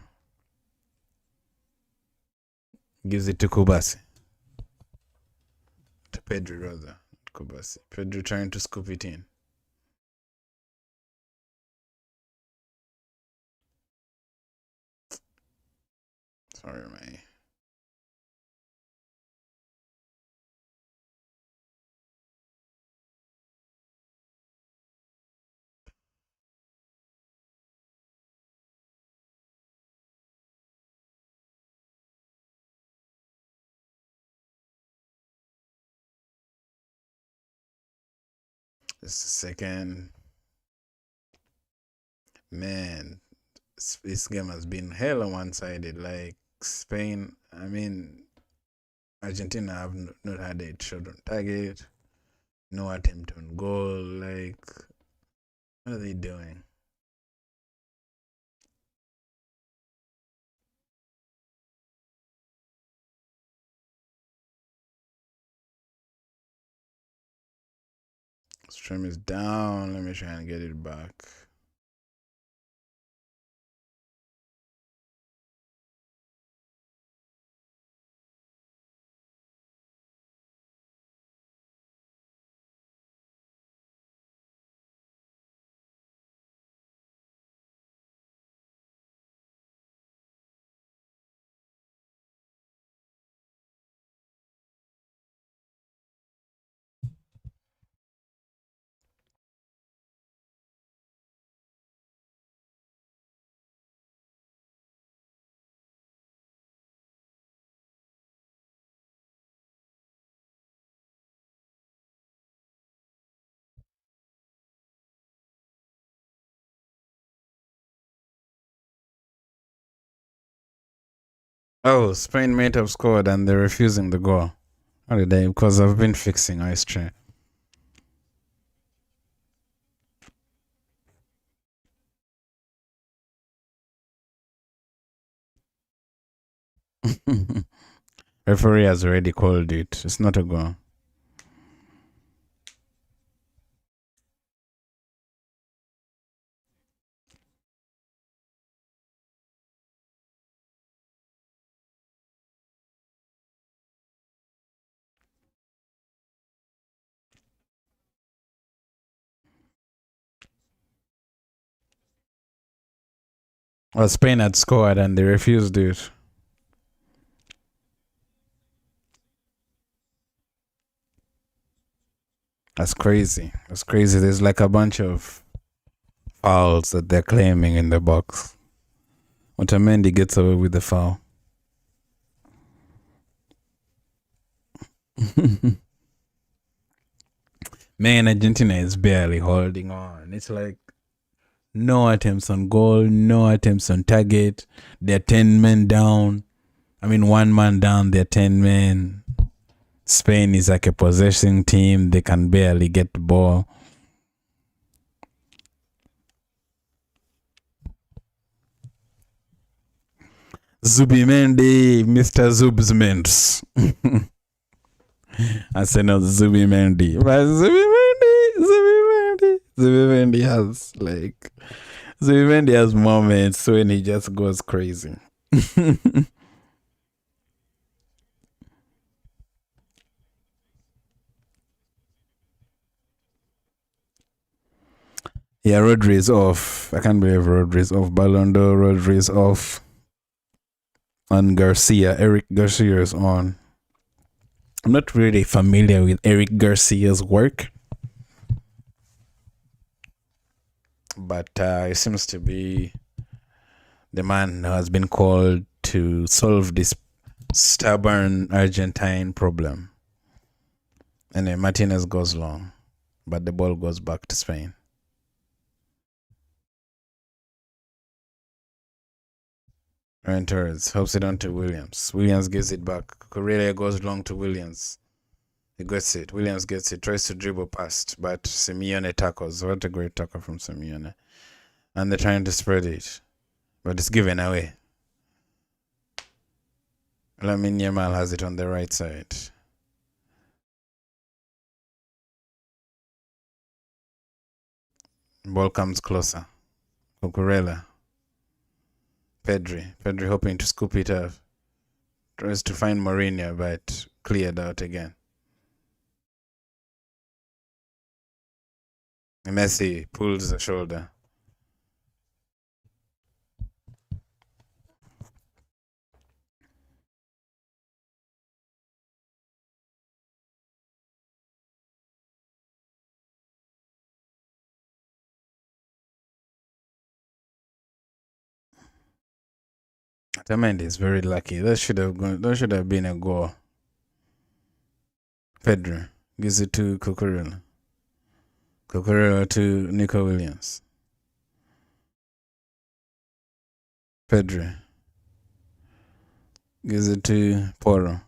Speaker 1: gives it to Kubasi. To Pedri, rather. Kubasi. Pedri trying to scoop it in. Sorry, man. Just a second. Man, this game has been hella one-sided. Like Spain, I mean, Argentina have not had a shot on target, no attempt on goal. Like, what are they doing? Stream is down. Let me try and get it back. Oh, Spain might have scored and they're refusing the goal. How did they? Because I've been fixing ice tray. Referee has already called it. It's not a goal. Well, Spain had scored and they refused it. That's crazy. That's crazy. There's like a bunch of fouls that they're claiming in the box. Otamendi gets away with the foul. Man, Argentina is barely holding on. It's like no attempts on goal, no attempts on target. They're 10 men down. I mean, 1 man down, they're 10 men. Spain is like a possessing team. They can barely get the ball. Zubimendi, Mr. Zubsments. I said no, Zubimendi. But Zubimendi has moments when he just goes crazy. Yeah, Rodri is off. I can't believe Rodri is off. Ballon d'Or, Rodri is off. And Garcia, Eric Garcia is on. I'm not really familiar with Eric Garcia's work, but it seems to be the man who has been called to solve this stubborn Argentine problem. And then Martinez goes long, but the ball goes back to Spain. Ryan Torres helps it on to Williams. Williams gives it back. Correa goes long to Williams. He gets it. Williams gets it. Tries to dribble past, but Simeone tackles. What a great tackle from Simeone. And they're trying to spread it, but it's given away. Lamine Yamal has it on the right side. Ball comes closer. Cucurella. Pedri hoping to scoop it up. Tries to find Mourinho, but cleared out again. Messi pulls the shoulder. Otamendi is very lucky. That should have been a goal. Pedro gives it to Cucurella. Cucurella to Nico Williams. Pedro gives it to Porro.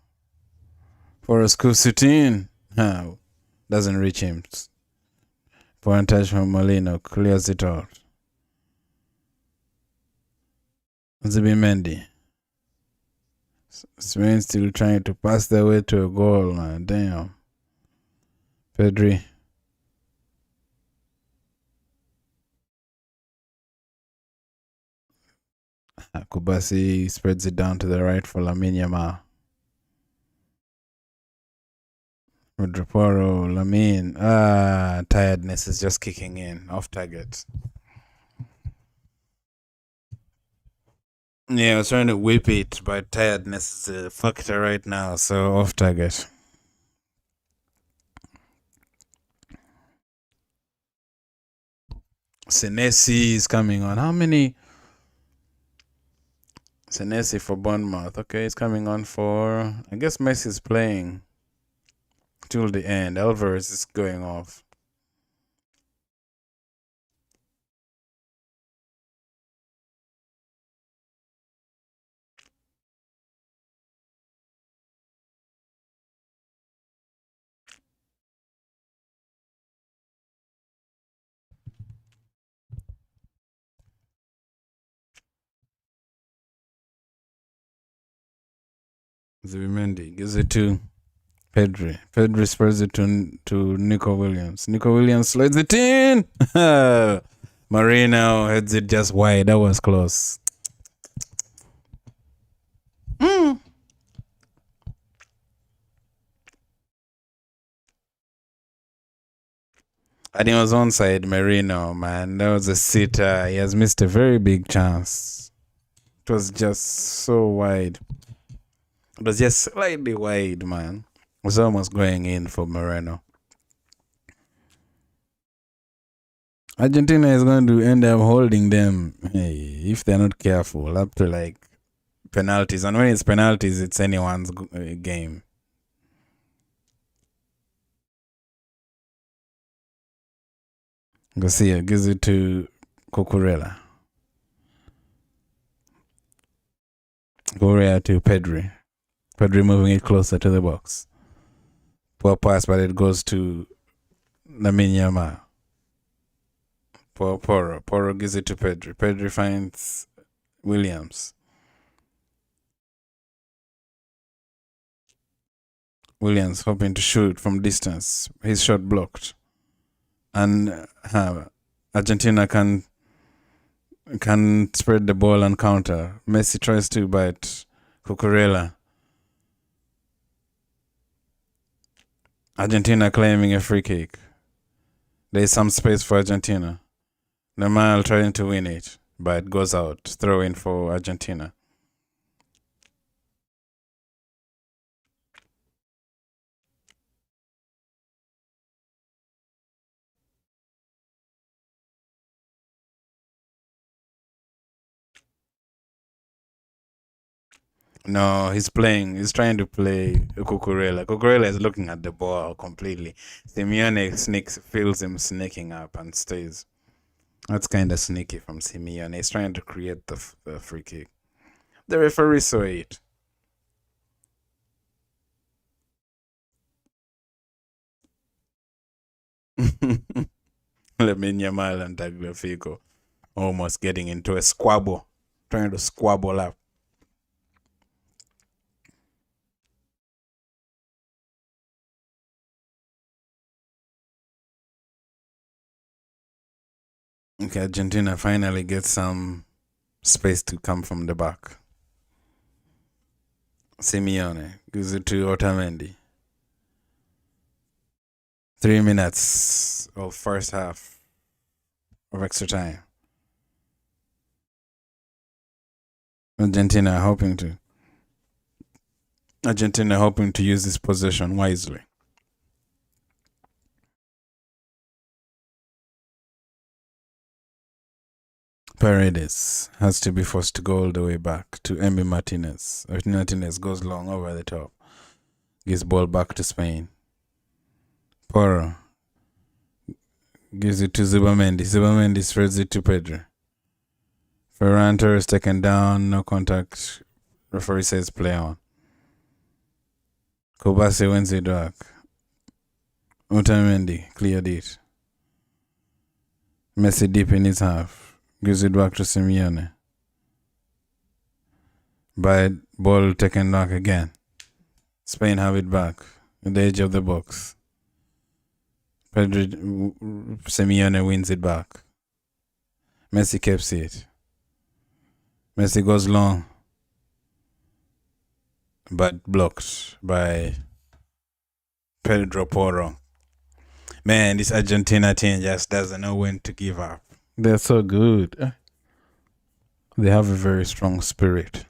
Speaker 1: Porro scoops it in. Doesn't reach him. Point touch from Molino. Clears it out. Zubimendi. Spain still trying to pass their way to a goal. Man. Damn. Pedri. Kubasi spreads it down to the right for Lamine Yamal. Rodriporo, Lamine. Tiredness is just kicking in. Off target. Yeah, I was trying to whip it, but tiredness is a factor right now, so off target. Senesi is coming on. How many? Senesi for Bournemouth. Okay, he's coming on for. I guess Messi is playing till the end. Alvarez is going off. Zubimendi gives it to Pedri. Pedri spreads it to Nico Williams. Nico Williams slides it in. Marino heads it just wide. That was close. And he was onside, Marino, man. That was a sitter. He has missed a very big chance. It was just so wide. It was just slightly wide, man. It was almost going in for Moreno. Argentina is going to end up holding them, if they're not careful, up to like penalties. And when it's penalties, it's anyone's game. Garcia gives it to Cucurella. Correa to Pedri. Pedri moving it closer to the box. Poor pass, but it goes to Lamine Yamal. Porro. Porro gives it to Pedri. Pedri finds Williams. Williams hoping to shoot from distance. His shot blocked. And Argentina can spread the ball and counter. Messi tries to, but Cucurella. Argentina claiming a free kick. There is some space for Argentina. Neymar trying to win it, but it goes out. Throw in for Argentina. No, he's playing. He's trying to play Cucurella. Cucurella is looking at the ball completely. Simeone feels him sneaking up and stays. That's kind of sneaky from Simeone. He's trying to create the free kick. The referee saw it. Lamine Yamal and Tagliafico almost getting into a squabble, trying to squabble up. Okay, Argentina finally gets some space to come from the back. Simeone gives it to Otamendi. 3 minutes of first half of extra time. Argentina hoping to use this possession wisely. Paredes has to be forced to go all the way back to Emi Martinez. Martinez goes long over the top. Gives ball back to Spain. Porro gives it to Zubimendi. Zubimendi spreads it to Pedri. Ferran Torres taken down, no contact. Referee says play on. Kubasi wins it back. Otamendi cleared it. Messi deep in his half. Gives it back to Simeone. But ball taken back again. Spain have it back at the edge of the box. Simeone wins it back. Messi keeps it. Messi goes long, but blocked by Pedro Porro. Man, this Argentina team just doesn't know when to give up. They're so good. They have a very strong spirit.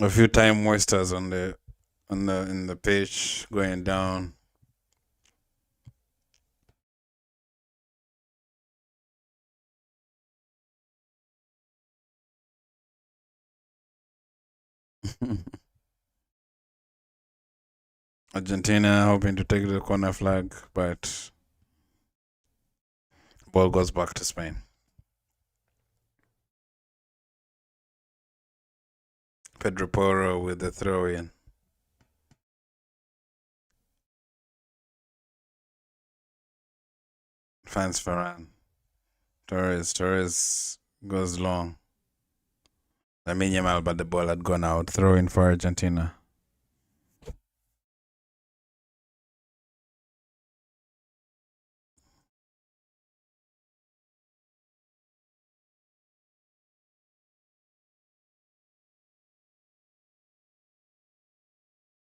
Speaker 1: A few time wasters on the in the pitch going down. Argentina hoping to take the corner flag, but ball goes back to Spain. Pedro Porro with the throw in. Finds Ferran. Torres goes long. Lamine Yamal, but the ball had gone out. Throw in for Argentina.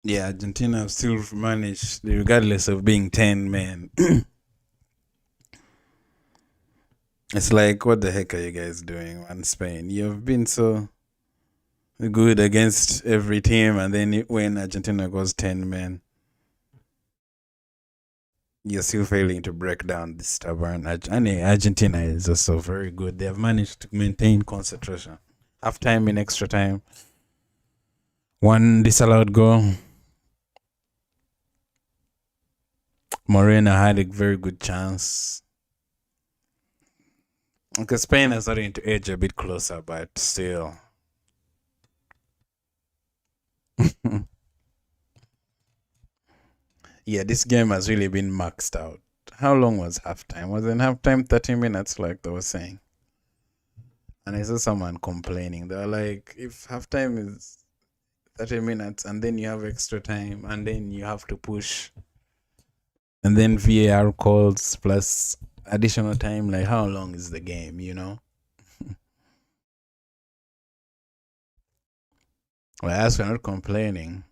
Speaker 1: Yeah, Argentina have still managed, regardless of being 10 men. It's like, what the heck are you guys doing, man? Spain, you've been so good against every team, and then when Argentina goes 10 men, you're still failing to break down the stubborn. Argentina is also very good. They have managed to maintain concentration. Half time in extra time. One disallowed goal. Morena had a very good chance. Okay, Spain is starting to edge a bit closer, but still. Yeah, this game has really been maxed out. How long was halftime? Was in halftime 30 minutes, like they were saying? And I saw someone complaining. They were like, if halftime is 30 minutes and then you have extra time and then you have to push and then VAR calls plus additional time, like how long is the game, you know? Well, as we're not complaining.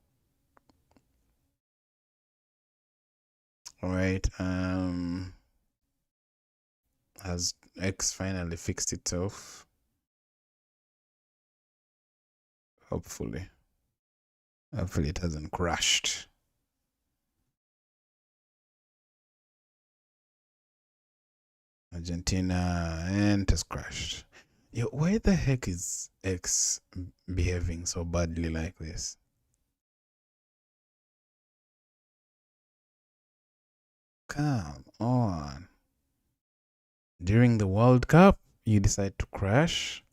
Speaker 1: All right. Has X finally fixed itself? Hopefully. Hopefully it hasn't crashed. Argentina and it has crashed. Yo, why the heck is X behaving so badly like this? Come on. During the World Cup, you decide to crash?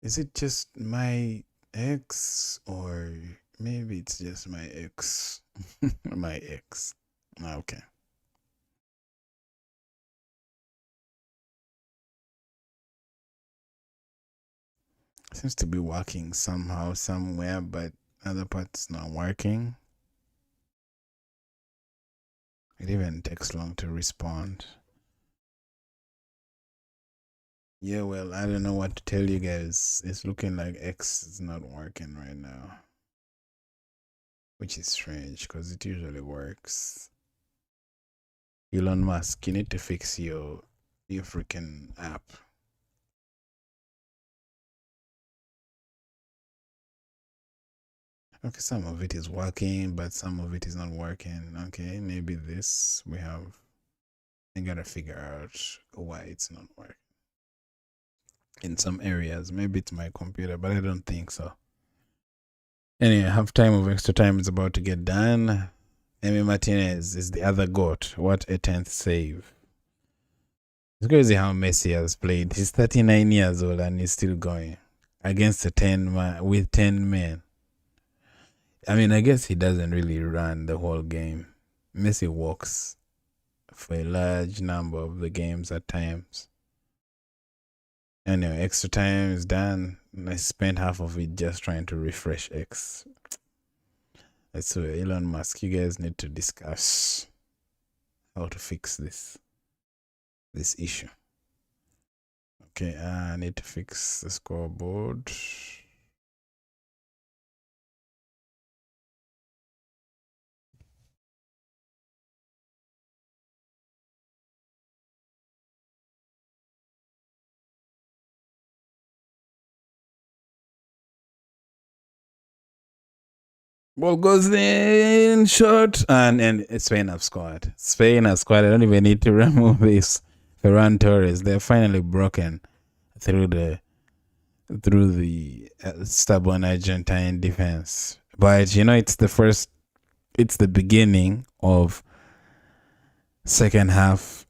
Speaker 1: Is it just my ex, or maybe it's just my ex? My ex. Okay. Seems to be working somehow, somewhere, but other parts not working. It even takes long to respond. Yeah, well, I don't know what to tell you guys. It's looking like X is not working right now. Which is strange because it usually works. Elon Musk, you need to fix your freaking app. Okay, some of it is working, but some of it is not working. Okay, maybe this we have. I gotta figure out why it's not working. In some areas, maybe it's my computer, but I don't think so. Anyway, half time of extra time is about to get done. Emi Martinez is the other goat. What a 10th save. It's crazy how Messi has played. He's 39 years old and he's still going against a 10 man with 10 men. I mean, I guess he doesn't really run the whole game. Messi walks for a large number of the games at times. Anyway, extra time is done. I spent half of it just trying to refresh X. So Elon Musk, you guys need to discuss how to fix this issue. Okay, I need to fix the scoreboard. Ball goes in short, and Spain have scored. Spain has scored. I don't even need to remove this. Ferran Torres. They're finally broken through the stubborn Argentine defense. But it's the beginning of second half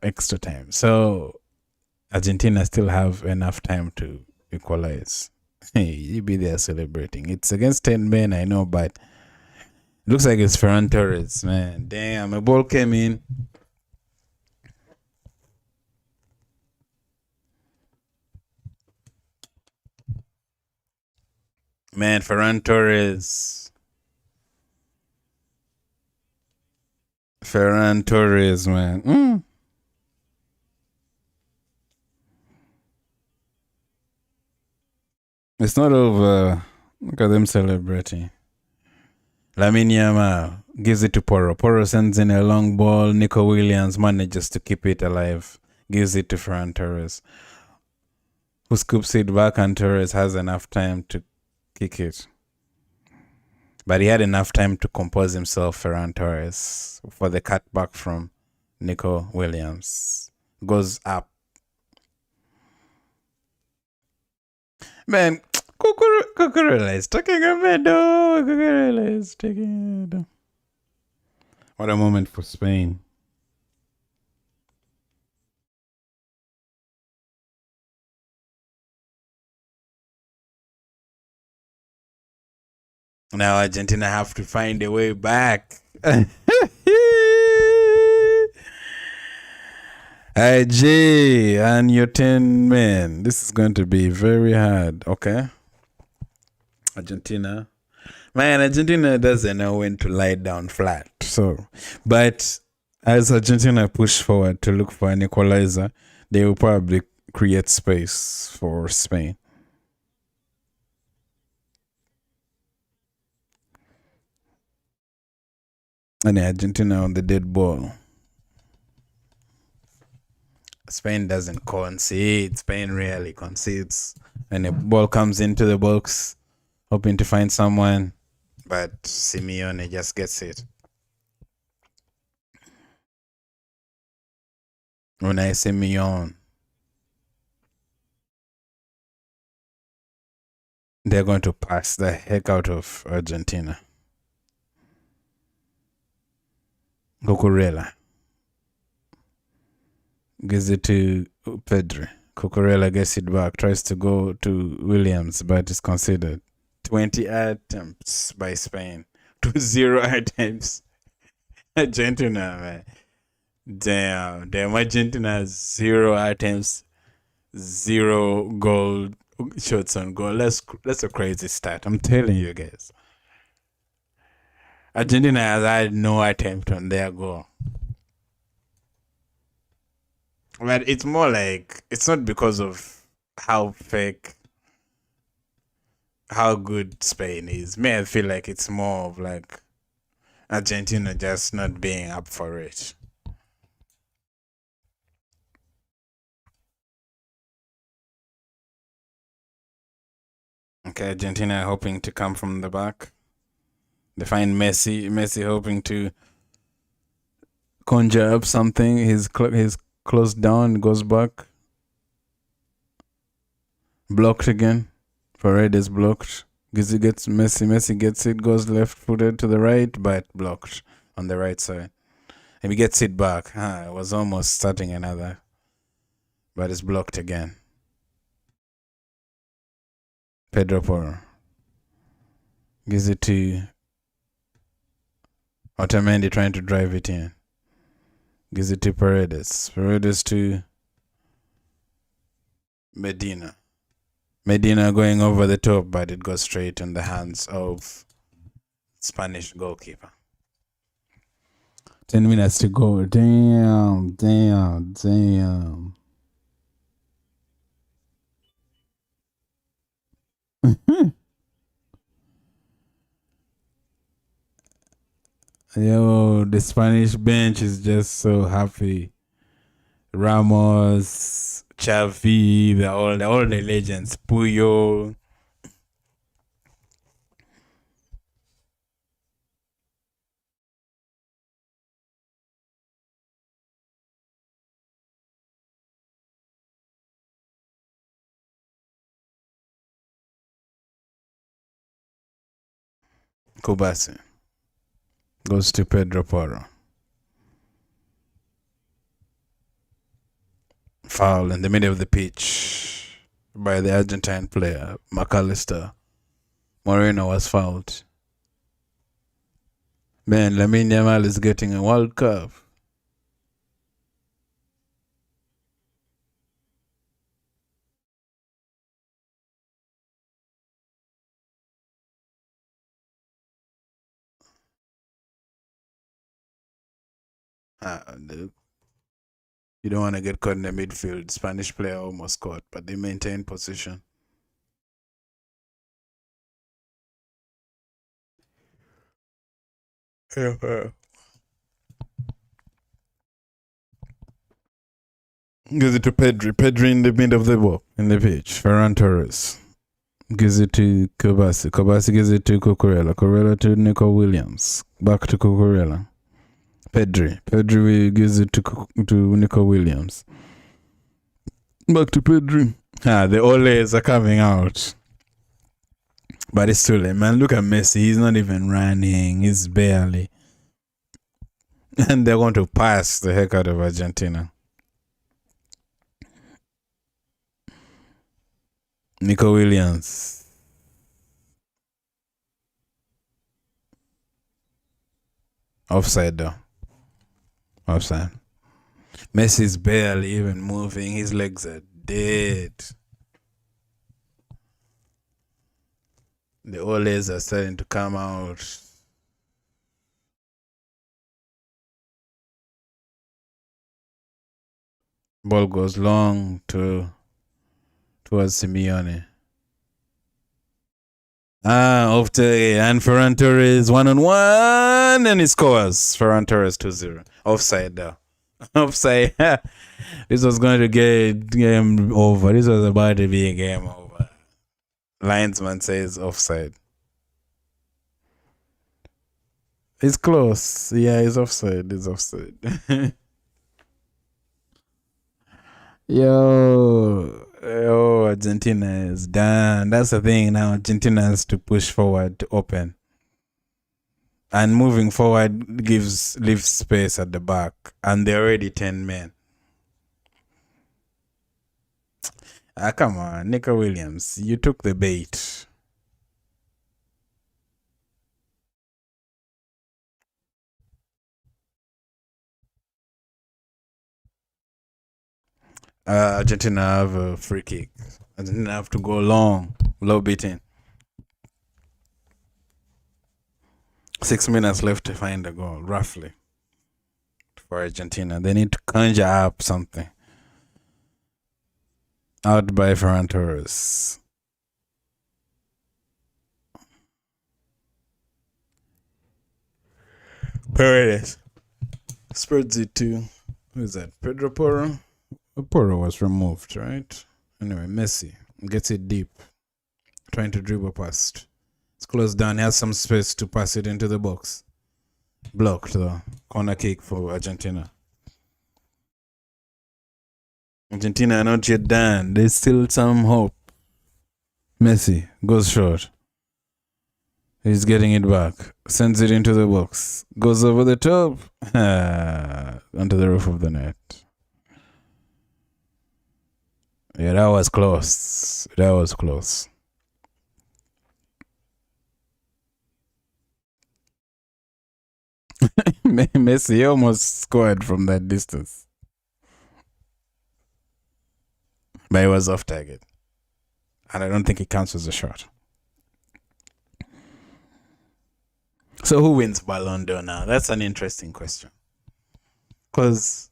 Speaker 1: extra time. So Argentina still have enough time to equalize. Hey, you be there celebrating. It's against 10 men, I know, but it looks like it's Ferran Torres, man. Damn, a ball came in. Man, Ferran Torres. Ferran Torres, man. It's not over. Look at them celebrating. Lamine Yamal gives it to Porro. Porro sends in a long ball. Nico Williams manages to keep it alive. Gives it to Ferran Torres, who scoops it back, and Torres has enough time to kick it. But he had enough time to compose himself, Ferran Torres, for the cutback from Nico Williams. Goes up. Man, Cucurella is taking a medal. Cucurella is taking a medal. What a moment for Spain. Now Argentina have to find a way back. IJ and your 10 men. This is going to be very hard. Okay. Argentina. Man, Argentina doesn't know when to lie down flat. So, but as Argentina push forward to look for an equalizer, they will probably create space for Spain. And Argentina on the dead ball. Spain doesn't concede. Spain rarely concedes. And the ball comes into the box, hoping to find someone, but Simeone just gets it. Unai Simeone. They're going to pass the heck out of Argentina. Cucurella gives it to Pedri. Cucurella gets it back, tries to go to Williams, but is considered. 20 attempts by Spain to 0 attempts. Argentina, man. Damn. Argentina has 0 attempts, 0 goal shots on goal. That's a crazy stat. I'm telling you guys. Argentina has had no attempt on their goal. But it's more like, it's not because of how good Spain is. May I feel like it's more of like Argentina just not being up for it. Okay, Argentina hoping to come from the back. They find Messi hoping to conjure up something. He's closed down, goes back. Blocked again. Paredes blocked. Gizzy gets Messi gets it, goes left-footed to the right, but blocked on the right side. And he gets it back. It was almost starting another, but it's blocked again. Pedro Porro gives it to Otamendi, trying to drive it in. Gives it to Paredes. Paredes to Medina. Medina going over the top, but it goes straight in the hands of Spanish goalkeeper. 10 minutes to go. Damn. Yo, the Spanish bench is just so happy. Ramos, Xavi, all the legends. Puyo. Kubasi. Goes to Pedro Porro. Foul in the middle of the pitch by the Argentine player, McAllister. Moreno was fouled. Man, Lamine Yamal is getting a World Cup. You don't want to get caught in the midfield. Spanish player almost caught, but they maintain position. Yeah. Gives it to Pedri. Pedri in the middle of the ball, in the pitch. Ferran Torres. Gives it to Kubasi. Kubasi gives it to Cucurella. Cucurella to Nico Williams. Back to Cucurella. Pedri. Pedri gives it to Nico Williams. Back to Pedri. The Oles are coming out. But it's too late, man. Look at Messi. He's not even running. He's barely. And they're going to pass the heck out of Argentina. Nico Williams. Offside though. Offside. Messi's barely even moving. His legs are dead. The Oles are starting to come out. Ball goes long towards Simeone. And Ferran Torres 1-on-1 and he scores. Ferran Torres 2-0. Offside though. Offside. This was going to get game over. This was about to be a game over. Linesman says offside. It's close. Yeah, it's offside. It's offside. Yo, Argentina is done. That's the thing now. Argentina has to push forward to open. And moving forward leaves space at the back. And they're already 10 men. Come on, Nico Williams. You took the bait. Argentina have a free kick. Argentina have to go long, low beating. 6 minutes left to find a goal, roughly, for Argentina. They need to conjure up something. Out by Ferran Torres. Paredes. Spreads it to, who is that? Pedro Porro? Porro was removed, right? Anyway, Messi gets it deep. Trying to dribble past. It's closed down. He has some space to pass it into the box. Blocked though. Corner kick for Argentina. Argentina are not yet done. There's still some hope. Messi goes short. He's getting it back. Sends it into the box. Goes over the top. Onto the roof of the net. Yeah, that was close. That was close. Messi almost scored from that distance, but it was off target, and I don't think it counts as a shot. So who wins Ballon d'Or now? That's an interesting question. Because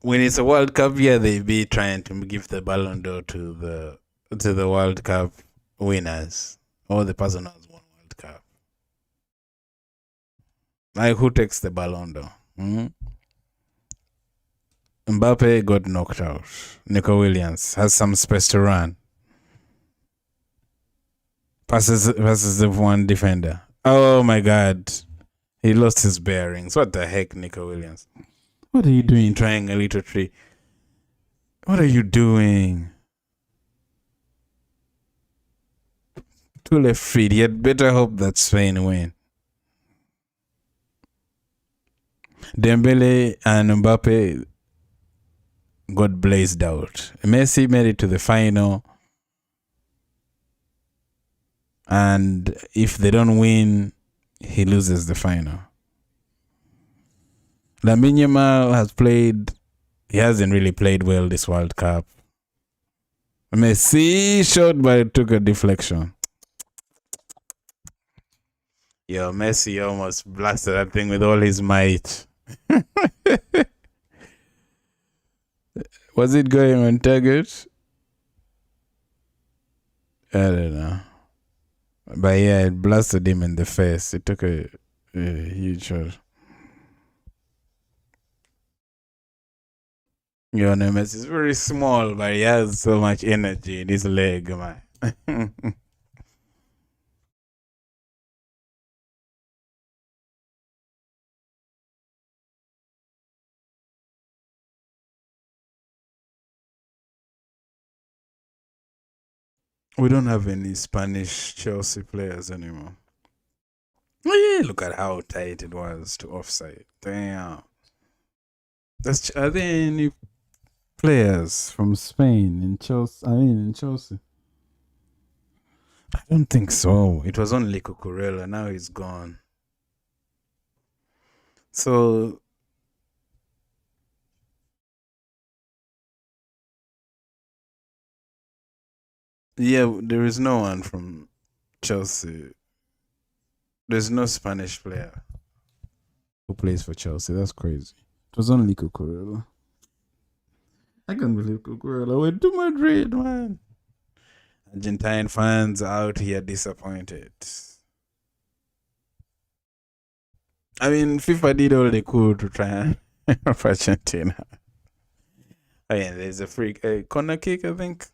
Speaker 1: when it's a World Cup, yeah, they be trying to give the Ballon d'Or to the World Cup winners or the person who has won World Cup. Like, who takes the Ballon d'Or? Mbappe got knocked out. Nico Williams has some space to run. Passes the one defender. Oh my God. He lost his bearings. What the heck, Nico Williams? What are you doing trying a little tree? What are you doing? Two left feet. You'd better hope that Spain win. Dembele and Mbappe got blazed out. Messi made it to the final. And if they don't win, he loses the final. Lamine Yamal has played. He hasn't really played well this World Cup. Messi shot, but it took a deflection. Yo, Messi almost blasted that thing with all his might. Was it going on target? I don't know. But yeah, it blasted him in the face. It took a huge shot. Yo, Messi is very small, but he has so much energy in his leg, man. We don't have any Spanish Chelsea players anymore. Oh, yeah, look at how tight it was to offside. Damn. Are there any players from Spain in Chelsea? In Chelsea. I don't think so. It was only Cucurella. Now he's gone. So yeah, there is no one from Chelsea. There's no Spanish player who plays for Chelsea. That's crazy. It was only Cucurella. I can't believe Cucurella went to Madrid, man. Argentine fans out here disappointed. I mean, FIFA did all they could to try and help Argentina. Oh yeah, there's a corner kick, I think.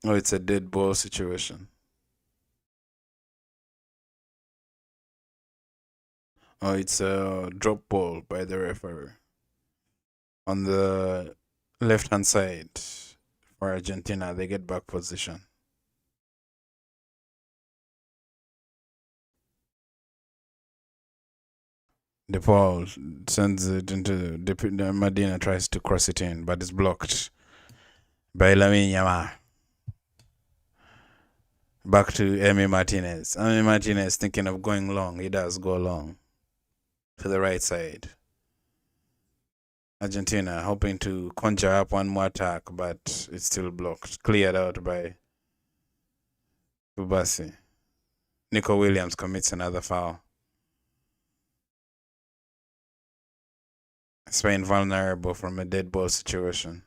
Speaker 1: Oh, it's a dead ball situation. Oh, it's a drop ball by the referee on the left-hand side for Argentina. They get back position. The ball sends it into the Medina tries to cross it in, but it's blocked by Lamine Yamal. Back to Emi Martinez. Emi Martinez thinking of going long. He does go long to the right side. Argentina hoping to conjure up one more attack, but it's still blocked. Cleared out by Kubasi. Nico Williams commits another foul. Spain vulnerable from a dead ball situation.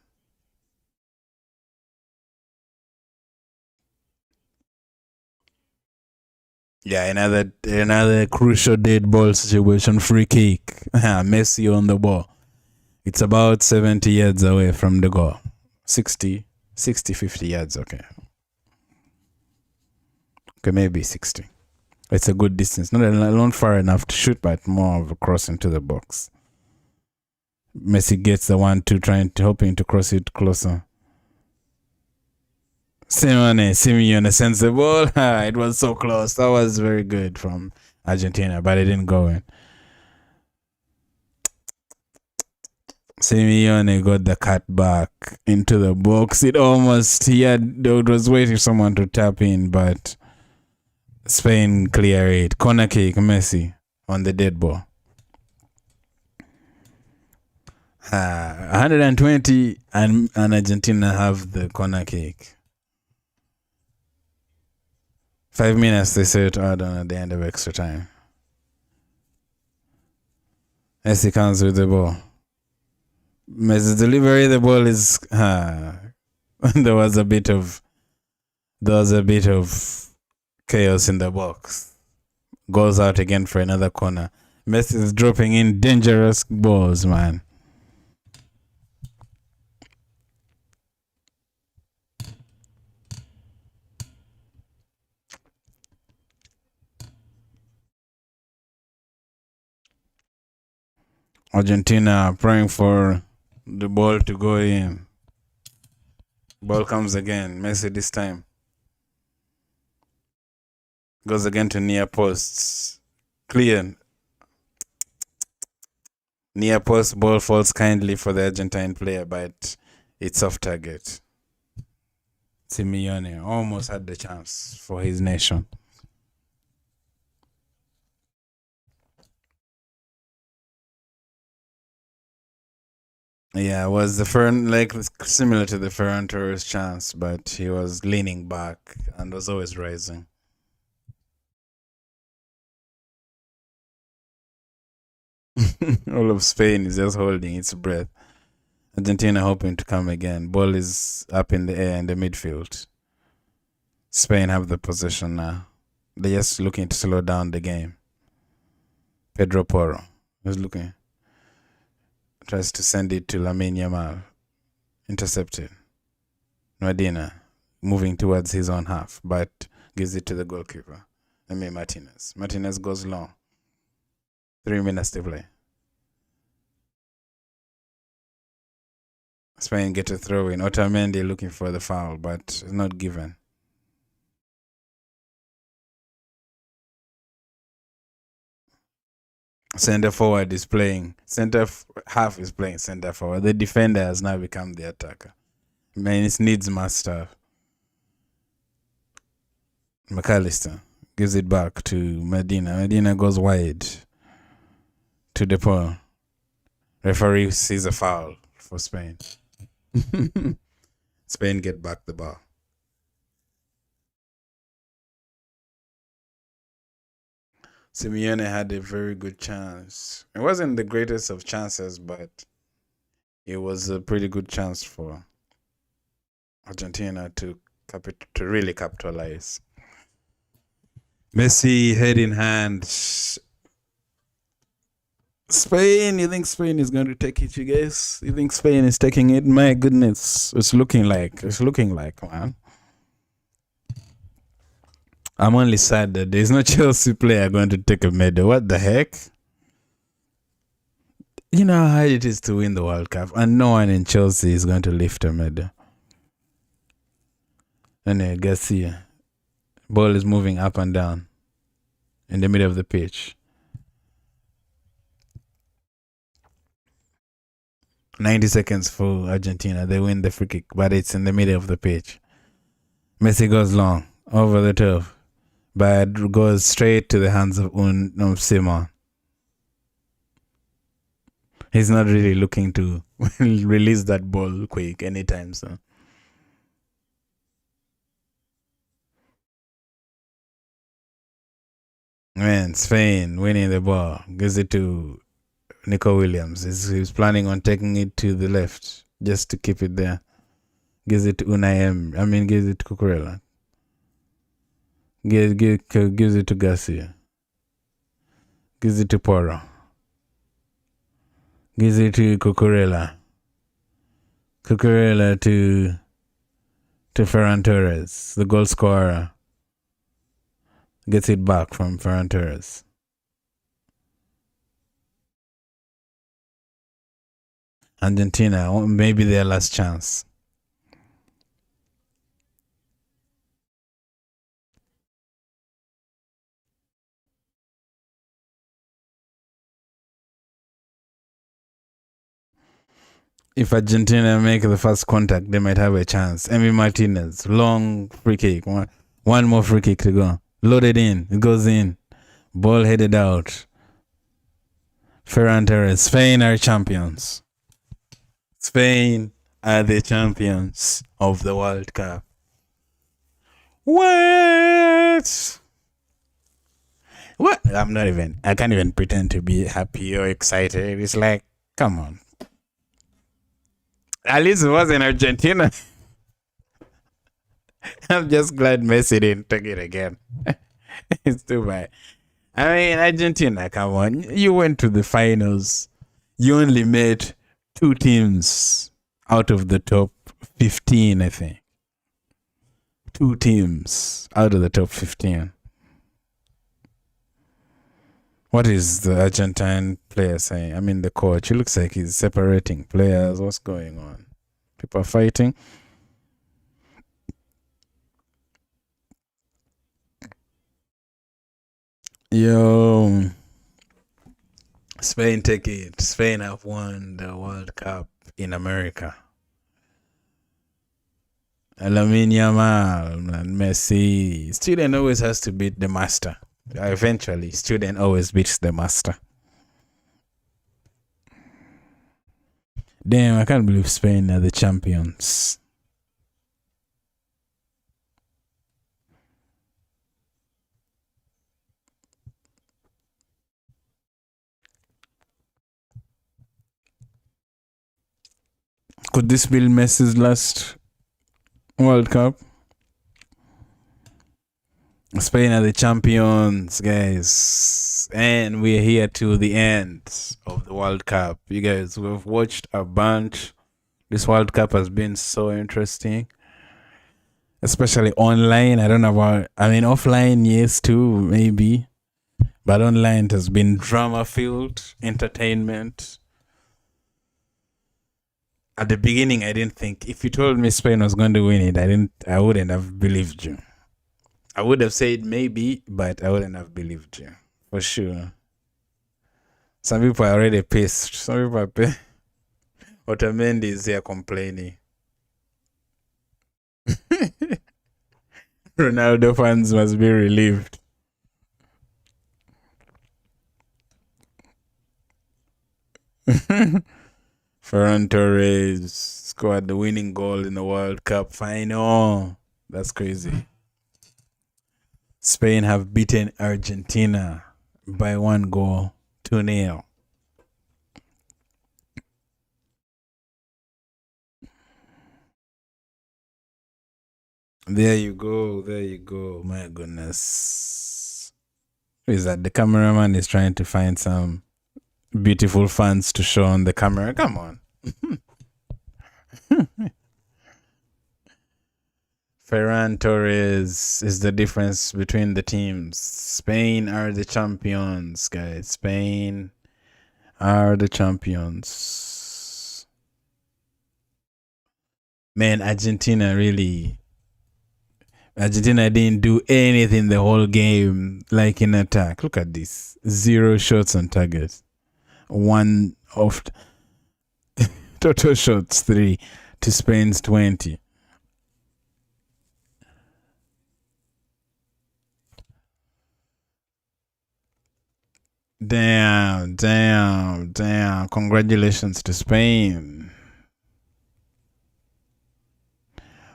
Speaker 1: Yeah, another crucial dead ball situation. Free kick. Messi on the ball. It's about 70 yards away from the goal. 50 yards, okay. Okay, maybe 60. It's a good distance. Not far enough to shoot, but more of a cross into the box. Messi gets the 1-2, hoping to cross it closer. Simeone sends the ball. It was so close. That was very good from Argentina, but it didn't go in. Simeone got the cut back into the box. It was waiting for someone to tap in, but Spain clear it. Corner kick, Messi on the dead ball. 120 and Argentina have the corner kick. 5 minutes they say it out at the end of extra time. Messi comes with the ball. Messi's delivery, the ball is there was a bit of chaos in the box. Goes out again for another corner. Messi is dropping in dangerous balls, man. Argentina praying for the ball to go in. Ball comes again. Messi this time. Goes again to near posts. Clear. Near post ball falls kindly for the Argentine player, but it's off target. Simeone almost had the chance for his nation. Yeah, it was the similar to the Ferran Torres chance, but he was leaning back and was always rising. All of Spain is just holding its breath. Argentina hoping to come again. Ball is up in the air in the midfield. Spain have the possession now. They're just looking to slow down the game. Pedro Porro is looking. Tries to send it to Lamine Yamal. Intercepted. Medina moving towards his own half, but gives it to the goalkeeper. Martinez. Martinez goes long. 3 minutes to play. Spain get a throw in. Otamendi looking for the foul, but it's not given. Center forward is playing. Half is playing center forward. The defender has now become the attacker. Man, it needs master. McAllister gives it back to Medina. Medina goes wide to De Paul. Referee sees a foul for Spain. Spain get back the ball. Simeone had a very good chance. It wasn't the greatest of chances, but it was a pretty good chance for Argentina to really capitalize. Messi head in hand. Spain, you think Spain is going to take it, you guys? You think Spain is taking it? My goodness, it's looking like, man. I'm only sad that there's no Chelsea player going to take a medal. What the heck? You know how hard it is to win the World Cup, and no one in Chelsea is going to lift a medal. And Garcia. Ball is moving up and down in the middle of the pitch. 90 seconds for Argentina. They win the free kick, but it's in the middle of the pitch. Messi goes long, over the top, but goes straight to the hands of Simon. He's not really looking to release that ball quick anytime soon. Man, Spain winning the ball. Gives it to Nico Williams. He's planning on taking it to the left just to keep it there. Gives it to gives it to Cucurella. Gives it to Garcia. Gives it to Porro. Gives it to Cucurella. Cucurella to Ferran Torres, the goal scorer. Gets it back from Ferran Torres. Argentina, maybe their last chance. If Argentina make the first contact, they might have a chance. Martinez, long free kick. One more free kick to go. Loaded in. It goes in. Ball headed out. Ferran Torres. Spain are champions. Spain are the champions of the World Cup. What? What? I'm not even. I can't even pretend to be happy or excited. It's like, come on. At least it was in Argentina. I'm just glad Messi didn't take it again. It's too bad. I mean, Argentina, come on. You went to the finals. You only made two teams out of the top 15, I think. Two teams out of the top 15. What is the Argentine player saying? I mean, the coach. It looks like he's separating players. What's going on? People are fighting. Yo, Spain take it. Spain have won the World Cup in America. Lamine Yamal and Messi. Student always has to beat the master. Eventually, student always beats the master. Damn, I can't believe Spain are the champions. Could this be Messi's last World Cup? Spain are the champions, guys. And we're here to the end of the World Cup. You guys, we've watched a bunch. This World Cup has been so interesting. Especially online. I don't know about, I mean, offline, yes, too, maybe. But online it has been drama filled, entertainment. At the beginning, I didn't think, if you told me Spain was going to win it, I wouldn't have believed you. I would have said maybe, but I wouldn't have believed you. For sure. Some people are already pissed. Some people are pissed. Otamendi is here complaining. Ronaldo fans must be relieved. Ferran Torres scored the winning goal in the World Cup final. That's crazy. Spain have beaten Argentina by 1-0, 2-0. There you go. There you go. My goodness. Who is that? The cameraman is trying to find some beautiful fans to show on the camera. Come on. Ferran Torres is the difference between the teams. Spain are the champions, guys. Spain are the champions. Man, Argentina didn't do anything the whole game, like in attack. Look at this. 0 shots on target. 1 of total shots, 3 to Spain's 20. Damn. Congratulations to Spain.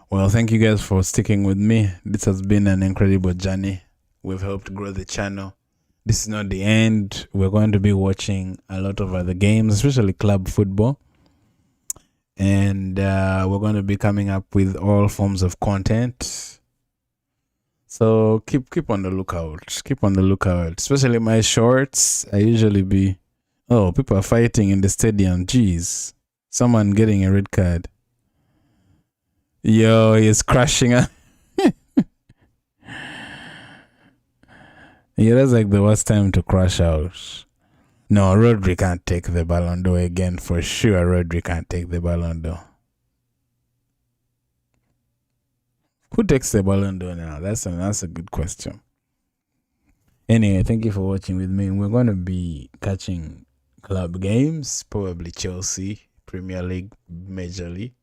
Speaker 1: Well, thank you guys for sticking with me. This has been an incredible journey. We've helped grow the channel. This is not the end. We're going to be watching a lot of other games, especially club football. And we're going to be coming up with all forms of content. So keep on the lookout. Keep on the lookout. Especially my shorts. I usually be... Oh, people are fighting in the stadium. Jeez. Someone getting a red card. Yo, he's crashing. Yeah, that's like the worst time to crash out. No, Rodri can't take the Ballon d'Or again. For sure, Rodri can't take the Ballon d'Or. Who takes the Ballon d'Or now? That's a good question. Anyway, thank you for watching with me. We're going to be catching club games, probably Chelsea, Premier League, Major League,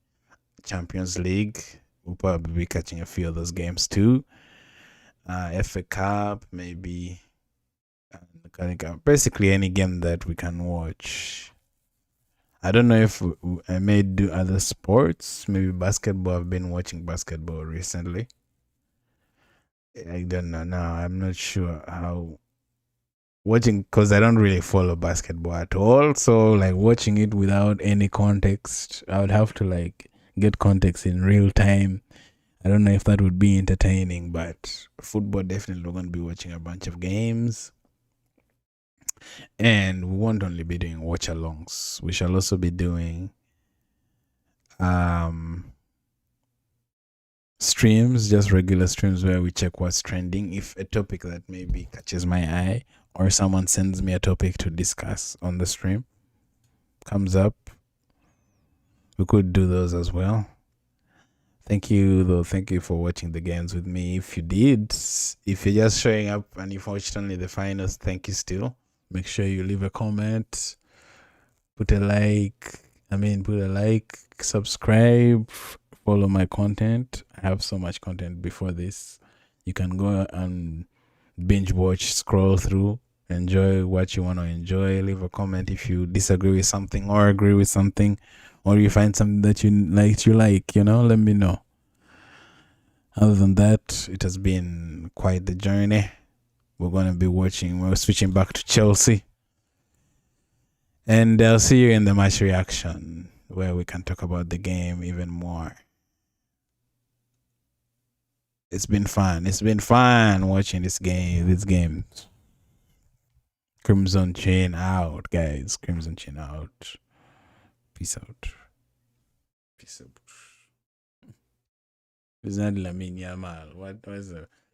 Speaker 1: Champions League. We'll probably be catching a few of those games too. FA Cup, maybe. Basically, any game that we can watch. I don't know if I may do other sports. Maybe basketball. I've been watching basketball recently. I don't know now. I'm not sure how watching because I don't really follow basketball at all. So like watching it without any context, I would have to like get context in real time. I don't know if that would be entertaining, but football definitely we're gonna be watching a bunch of games. And we won't only be doing watch alongs. We shall also be doing um streams, just regular streams where we check what's trending. If a topic that maybe catches my eye or someone sends me a topic to discuss on the stream comes up, we could do those as well. Thank you though. Thank you for watching the games with me. If you did, if you're just showing up and you've watched only the finals, thank you still. Make sure you leave a comment, put a like. Put a like, subscribe, follow my content. I have so much content before this. You can go and binge watch, scroll through, enjoy what you want to enjoy. Leave a comment if you disagree with something or agree with something, or you find something that you like, let me know. Other than that, it has been quite the journey. We're switching back to Chelsea. And I'll see you in the match reaction where we can talk about the game even more. It's been fun. It's been fun watching this game. These games. Crimson Chain out, guys. Crimson Chain out. Peace out. Peace out. It's not Lamine Yamal. What was it?